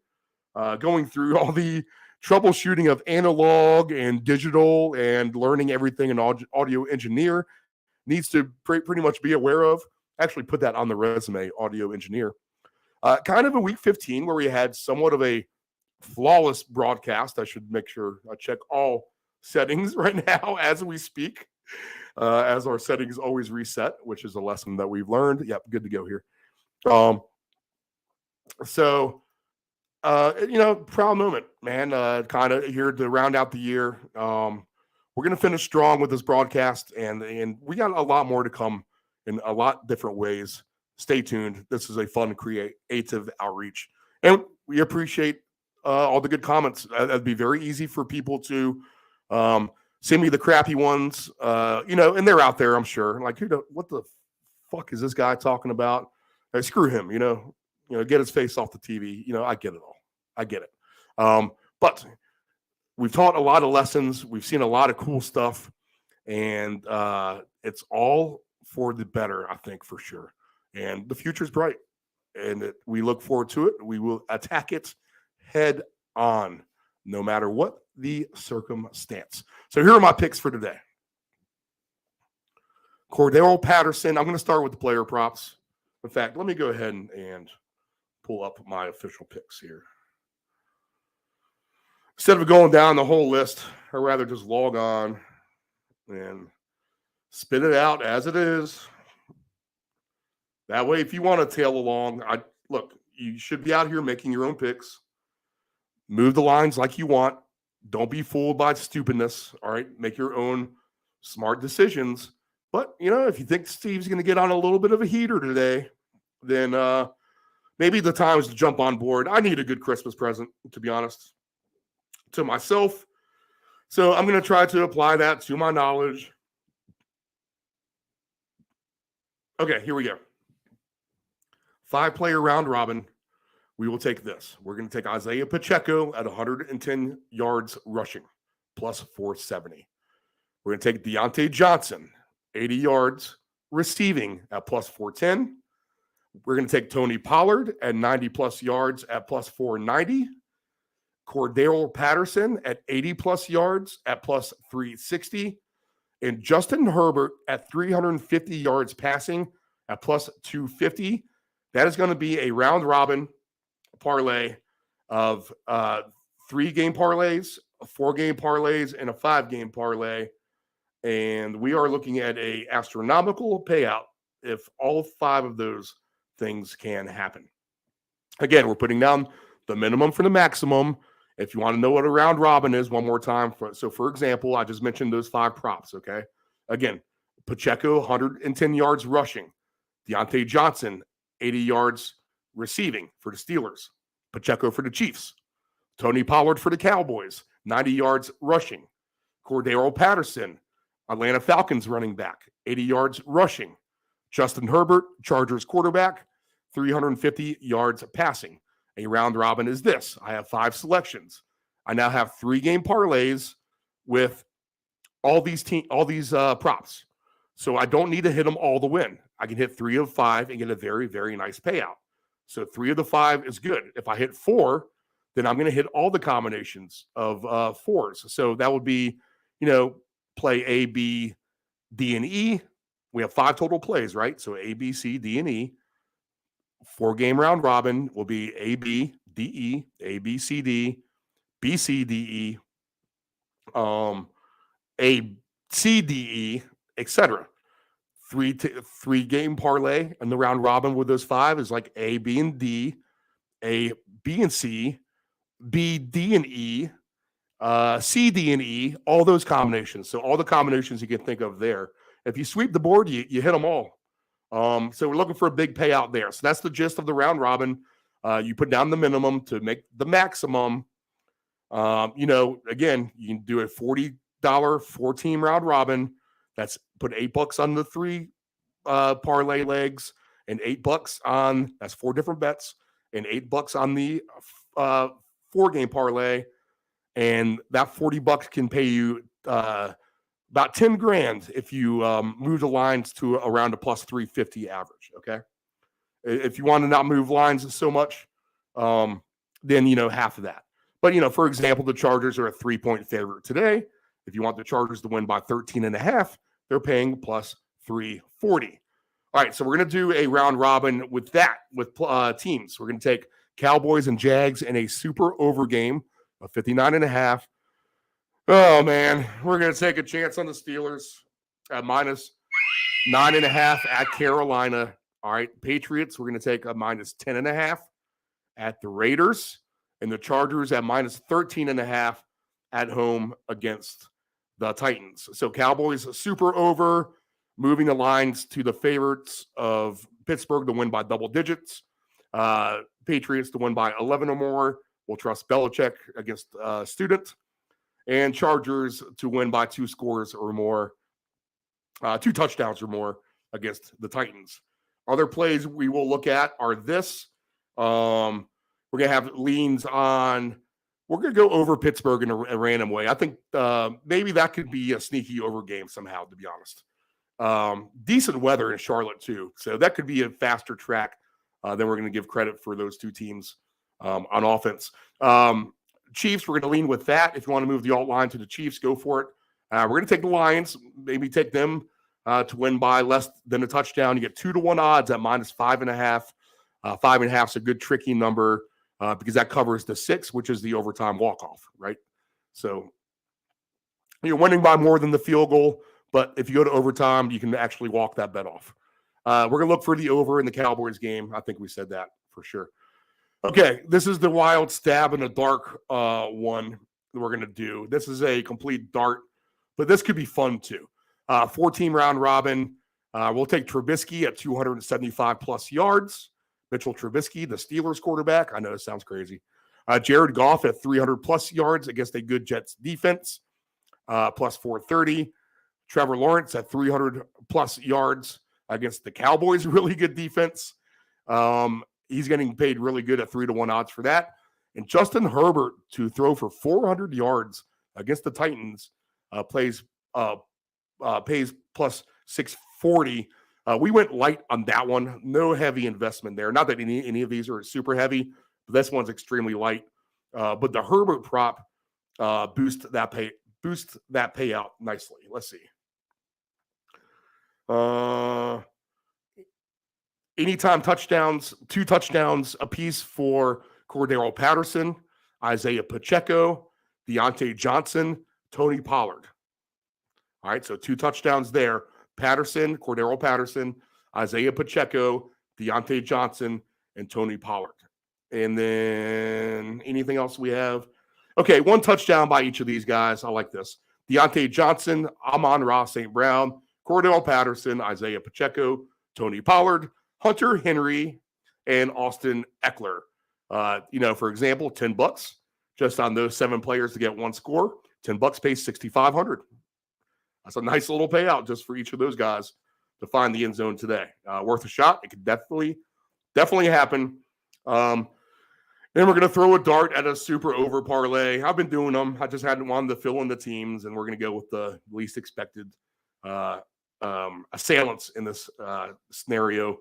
going through all the troubleshooting of analog and digital and learning everything an audio engineer needs to pretty much be aware of. Actually put that on the resume, audio engineer. Kind of a week 15 where we had somewhat of a flawless broadcast. I should make sure I check all settings right now as we speak, as our settings always reset, which is a lesson that we've learned. Yep, good to go here. Proud moment, man. Kind of here to round out the year. We're going to finish strong with this broadcast, and we got a lot more to come in a lot different ways. Stay tuned. This is a fun, creative outreach, and we appreciate all the good comments. That'd be very easy for people to send me the crappy ones, and they're out there, I'm sure. Like, what the fuck is this guy talking about? Hey, screw him, get his face off the TV. I get it all. I get it. But we've taught a lot of lessons. We've seen a lot of cool stuff, and it's all for the better, I think, for sure. And the future's bright, and we look forward to it. We will attack it head on, no matter what the circumstance. So here are my picks for today. Cordero Patterson. I'm going to start with the player props. In fact, let me go ahead and pull up my official picks here. Instead of going down the whole list, I'd rather just log on and spit it out as it is. That way, if you want to tail along, you should be out here making your own picks. Move the lines like you want. Don't be fooled by stupidness. All right, make your own smart decisions. But, if you think Steve's going to get on a little bit of a heater today, then maybe the time is to jump on board. I need a good Christmas present, to be honest, to myself. So I'm going to try to apply that to my knowledge. Okay, here we go. 5-player round robin. We will take this. We're going to take Isaiah Pacheco at 110 yards rushing, plus 470. We're going to take Deontay Johnson, 80 yards receiving at plus 410. We're going to take Tony Pollard at 90-plus yards at plus 490. Cordero Patterson at 80-plus yards at plus 360. And Justin Herbert at 350 yards passing at plus 250. That is going to be a round robin parlay of 3-game parlays, 4-game parlays, and a 5-game parlay. And we are looking at an astronomical payout if all 5 of those things can happen. Again, we're putting down the minimum for the maximum. If you want to know what a round robin is, one more time. For example, I just mentioned those 5 props, okay? Again, Pacheco, 110 yards rushing. Deontay Johnson, 80 yards receiving for the Steelers. Pacheco for the Chiefs. Tony Pollard for the Cowboys, 90 yards rushing. Cordero Patterson, Atlanta Falcons running back, 80 yards rushing. Justin Herbert, Chargers quarterback, 350 yards passing. A round robin is this. I have 5 selections. I now have 3-game parlays with all these props. So I don't need to hit them all to win. I can hit 3 of 5 and get a very, very nice payout. So 3 of the 5 is good. If I hit 4, then I'm going to hit all the combinations of 4s. So that would be, play A, B, D, and E. We have 5 total plays, right? So A, B, C, D, and E. 4-game round robin will be A, B, D, E, A, B, C, D, B, C, D, E, A C, D, E, etc. Three game parlay in the round robin with those 5 is like A, B, and D, A, B, and C, B, D, and E, C, D, and E, all those combinations. So all the combinations you can think of there. If you sweep the board, you hit them all. So we're looking for a big payout there. So that's the gist of the round robin. You put down the minimum to make the maximum. Again, you can do a $40 4-team round robin. That's put $8 on the 3 parlay legs and $8 on, that's 4 different bets, and $8 on the 4-game parlay. And that $40 can pay you about 10 grand if you move the lines to around a plus 350 average. Okay. If you want to not move lines so much, then, half of that. But, for example, the Chargers are a 3-point favorite today. If you want the Chargers to win by 13.5, they're paying plus 340. All right. So we're going to do a round robin with teams. We're going to take Cowboys and Jags in a super over game of 59.5. Oh, man. We're going to take a chance on the Steelers at minus 9.5 at Carolina. All right. Patriots, we're going to take a minus 10.5 at the Raiders. And the Chargers at minus 13.5 at home against the Titans. So Cowboys super over, moving the lines to the favorites of Pittsburgh to win by double digits. Patriots to win by 11 or more. We'll trust Belichick against Student. And Chargers to win by 2 scores or more, 2 touchdowns or more against the Titans. Other plays we will look at are this. We're going to have leans on, we're going to go over Pittsburgh in a random way. I think maybe that could be a sneaky over game somehow, to be honest. Decent weather in Charlotte, too. So that could be a faster track than we're going to give credit for those 2 teams on offense. Chiefs, we're going to lean with that. If you want to move the alt line to the Chiefs, go for it. We're going to take the Lions, maybe take them to win by less than a touchdown. You get 2-1 odds at minus 5.5. 5.5 is a good tricky number because that covers the 6, which is the overtime walk-off, right? So you're winning by more than the field goal, but if you go to overtime, you can actually walk that bet off. We're going to look for the over in the Cowboys game. I think we said that for sure. Okay, this is the wild stab in the dark one that we're going to do. This is a complete dart, but this could be fun too. 4-team round robin. We'll take Trubisky at 275 plus yards. Mitchell Trubisky, the Steelers quarterback. I know this sounds crazy. Jared Goff at 300 plus yards against a good Jets defense, plus 430. Trevor Lawrence at 300 plus yards against the Cowboys, really good defense. He's getting paid really good at 3-1 odds for that. And Justin Herbert to throw for 400 yards against the Titans pays plus 640. We went light on that one. No heavy investment there. Not that any of these are super heavy, but this one's extremely light. But the Herbert prop boost that payout nicely. Let's see. Anytime touchdowns, 2 touchdowns apiece for Cordero Patterson, Isaiah Pacheco, Deontay Johnson, Tony Pollard. All right, so 2 touchdowns there. Patterson, Cordero Patterson, Isaiah Pacheco, Deontay Johnson, and Tony Pollard. And then anything else we have? Okay, 1 touchdown by each of these guys. I like this. Deontay Johnson, Amon-Ra St. Brown, Cordero Patterson, Isaiah Pacheco, Tony Pollard, Hunter Henry, and Austin Eckler. For example, $10 just on those 7 players to get 1 score. $10 pays $6,500. That's a nice little payout just for each of those guys to find the end zone today. Worth a shot. It could definitely happen. Then we're going to throw a dart at a super over parlay. I've been doing them. I just hadn't wanted to fill in the teams, and we're going to go with the least expected assailants in this scenario.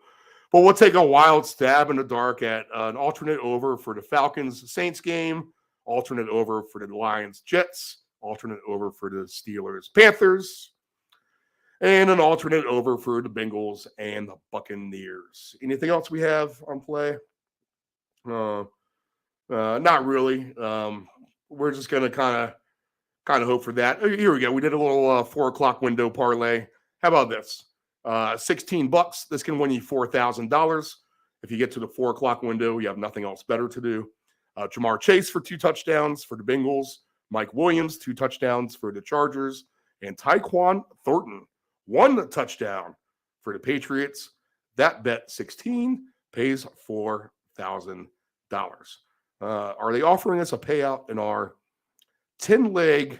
But we'll take a wild stab in the dark at an alternate over for the Falcons-Saints game, alternate over for the Lions-Jets, alternate over for the Steelers-Panthers, and an alternate over for the Bengals and the Buccaneers. Anything else we have on play? Not really. We're just going to kind of kind of hope for that. Here we go. We did a little 4 o'clock window parlay. How about this? $16. This can win you $4,000. If you get to the 4 o'clock window, you have nothing else better to do. Jamar Chase for 2 touchdowns for the Bengals. Mike Williams, 2 touchdowns for the Chargers. And Tyquan Thornton, 1 touchdown for the Patriots. That bet 16 pays $4,000. Are they offering us a payout in our 10-leg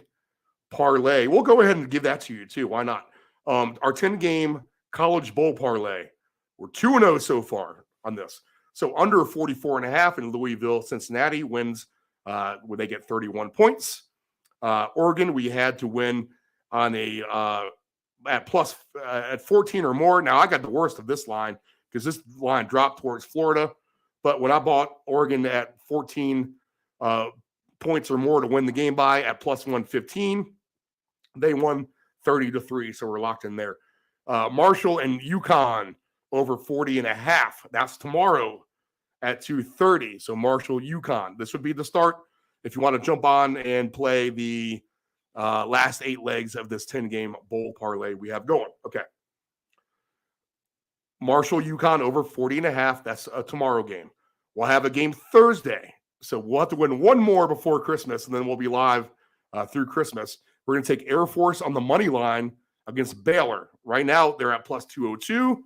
parlay? We'll go ahead and give that to you too. Why not? Our 10-game college bowl parlay. We're 2-0 so far on this. So under 44.5 in Louisville. Cincinnati wins where they get 31 points. Oregon, we had to win on a at 14 or more. Now I got the worst of this line because this line dropped towards Florida. But when I bought Oregon at 14 points or more to win the game by at plus 115, they won 30-3. So we're locked in there. Marshall and UConn over 40.5. That's tomorrow at 2:30. So Marshall, UConn. This would be the start if you want to jump on and play the last 8 legs of this 10-game bowl parlay we have going. Okay. Marshall, UConn over 40.5. That's a tomorrow game. We'll have a game Thursday. So we'll have to win one more before Christmas, and then we'll be live through Christmas. We're going to take Air Force on the money line against Baylor. Right now, they're at plus 202.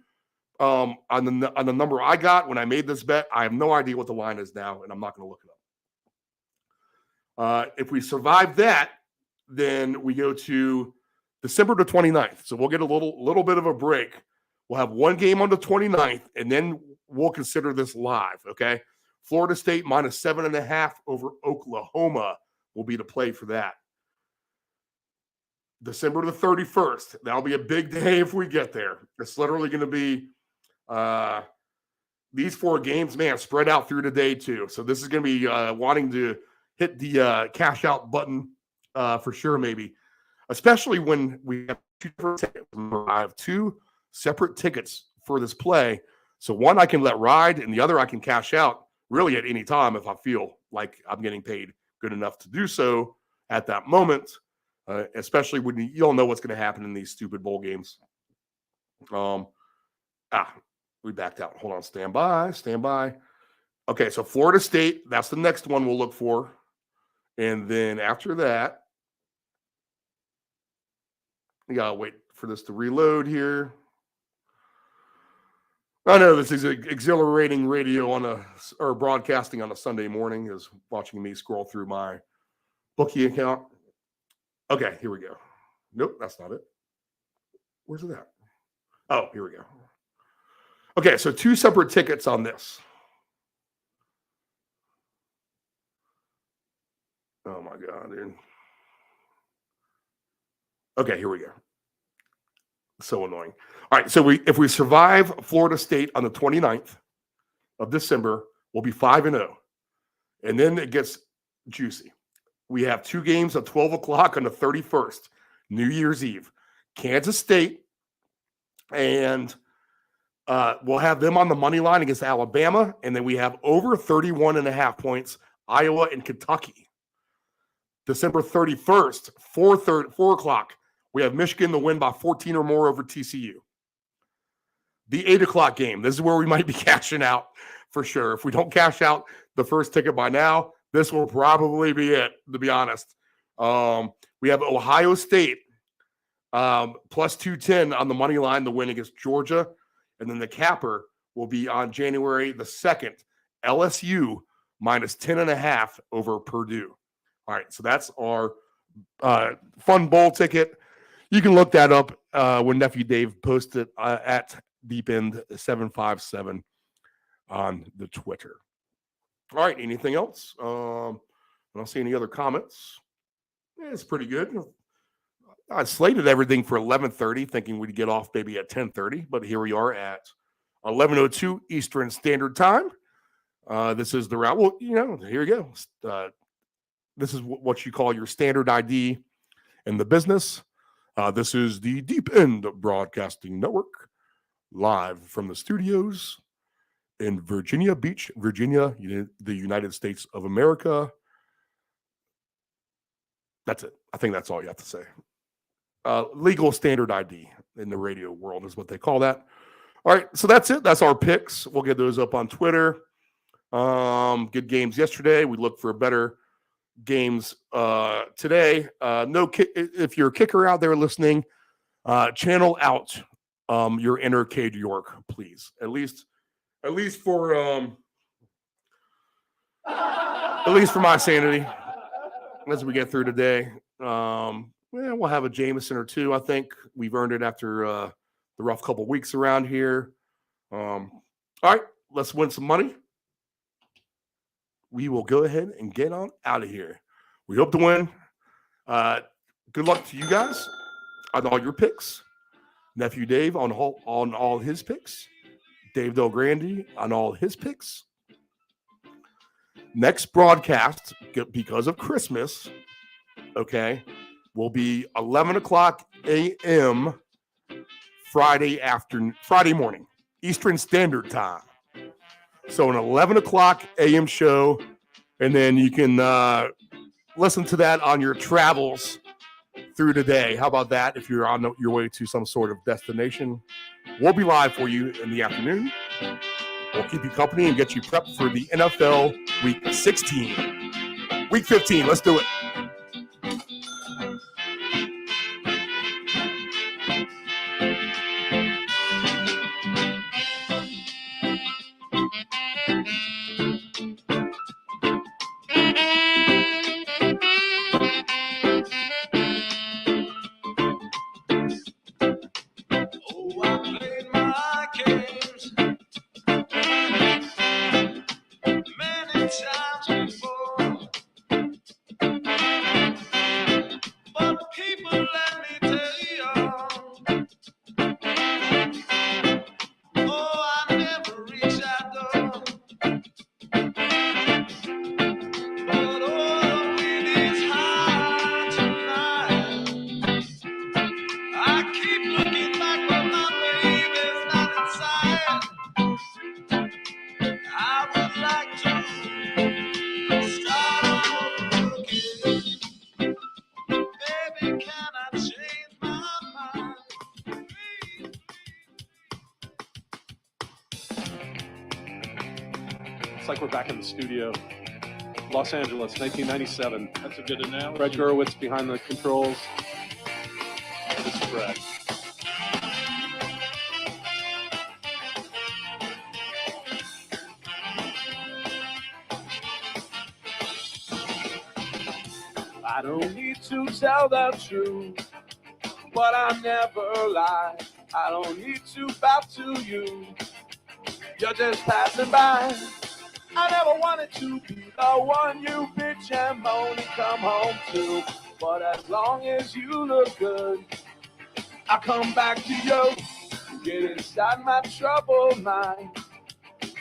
On the number I got when I made this bet, I have no idea what the line is now, and I'm not going to look it up. If we survive that, then we go to December the 29th. So we'll get a little bit of a break. We'll have one game on the 29th, and then we'll consider this live, okay? Florida State minus 7.5 over Oklahoma will be the play for that. December the 31st. That'll be a big day if we get there. It's literally going to be these 4 games, man, spread out through the day too. So this is going to be wanting to hit the cash out button for sure, maybe. Especially when we have 2 different tickets. I have 2 separate tickets for this play. So one I can let ride and the other I can cash out really at any time if I feel like I'm getting paid good enough to do so at that moment, especially when you don't know what's going to happen in these stupid bowl games. We backed out. Hold on. Stand by. Okay, so Florida State, that's the next one we'll look for. And then after that, we got to wait for this to reload here. I know this is exhilarating radio or broadcasting on a Sunday morning is watching me scroll through my bookie account. Okay, here we go. Nope, that's not it. Where's it at? Oh, here we go. Okay, so 2 separate tickets on this. Oh my God, dude. Okay, here we go. So annoying. All right, so if we survive Florida State on the 29th of December, we'll be 5-0. And then it gets juicy. We have 2 games at 12 o'clock on the 31st, New Year's Eve. Kansas State, and we'll have them on the money line against Alabama, and then we have over 31.5 points, Iowa and Kentucky. December 31st, 4 o'clock, we have Michigan to win by 14 or more over TCU. The 8 o'clock game, this is where we might be cashing out for sure. If we don't cash out the first ticket by now, this will probably be it, to be honest. We have Ohio State plus 210 on the money line to win against Georgia. And then the capper will be on January the 2nd, LSU minus 10.5 over Purdue. All right, so that's our fun bowl ticket. You can look that up when Nephew Dave posted at DeepEnd757 on the Twitter. All right, anything else? I don't see any other comments. Yeah, it's pretty good. I slated everything for 11:30, thinking we'd get off maybe at 10:30, but here we are at 11:02 Eastern Standard Time. This is the route. Well, here you go. This is what you call your standard ID in the business. This is the Deep End Broadcasting Network, live from the studios in Virginia Beach, Virginia, the United States of America. That's it. I think that's all you have to say. Legal standard ID in the radio world is what they call that. All right, so that's it. That's our picks. We'll get those up on Twitter. Good games yesterday. We look for better games today. If you're a kicker out there listening, channel out your inner Cade York, please. At least for my sanity as we get through today. We'll have a Jameson or two. I think we've earned it after the rough couple of weeks around here. All right, let's win some money. We will go ahead and get on out of here. We hope to win. Good luck to you guys on all your picks. Nephew Dave on all his picks. Dave Del Grande on all his picks. Next broadcast, because of Christmas, okay, will be 11 o'clock a.m. Friday morning, Eastern Standard Time. So an 11 o'clock a.m. show, and then you can listen to that on your travels through today. How about that? If you're on your way to some sort of destination, we'll be live for you in the afternoon. We'll keep you company and get you prepped for the NFL Week 16. Week 15, let's do it. It's like we're back in the studio. Los Angeles, 1997. That's a good analogy. Fred Gurwitz behind the controls. This is Brad. I don't need to tell the truth, but I never lie. I don't need to bow to you. You're just passing by. I never wanted to be the one you bitch and moan and come home to. But as long as you look good, I come back to you. Get inside my troubled mind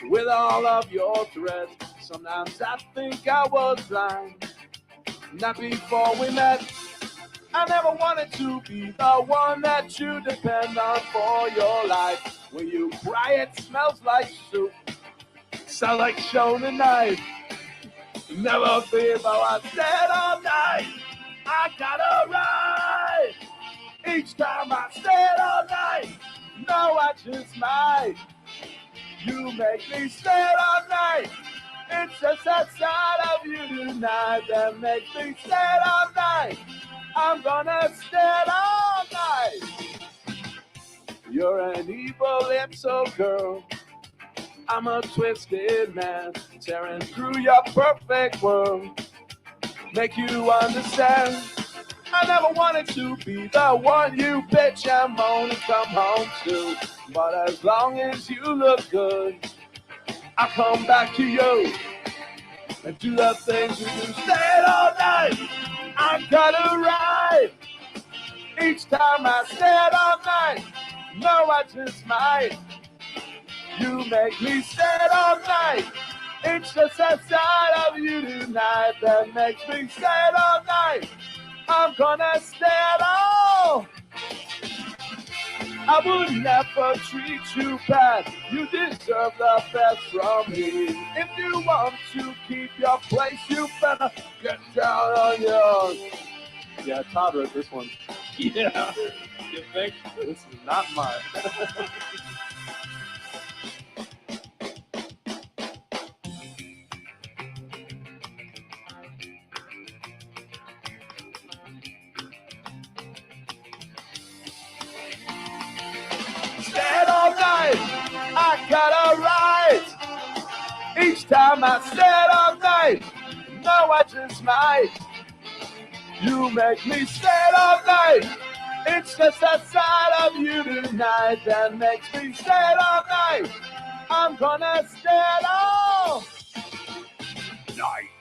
with all of your threats. Sometimes I think I was blind. Not before we met. I never wanted to be the one that you depend on for your life. When you cry, it smells like soup. Sound like shown tonight. Never be about I said all night. I gotta ride. Each time I said all night. No, I just might. You make me stay all night. It's just that side of you tonight that makes me stay all night. I'm gonna stay all night. You're an evil so girl. I'm a twisted man, tearing through your perfect world. Make you understand. I never wanted to be the one you bitch and moan and come home to. But as long as you look good, I come back to you and do the things we do. Stay all night. I gotta ride. Each time I stay all night. No, I just might. You make me stay all night. It's just that side of you tonight that makes me stay all night. I'm gonna stay all. I would never treat you bad. You deserve the best from me. If you want to keep your place, you better get down on yours. Yeah, Todd wrote this one. Yeah. You think? This is not mine. Stand all night, I got a right. Each time I stand all night, no, I just might. You make me stand all night. It's just that side of you tonight that makes me stand all night. I'm gonna stand all night.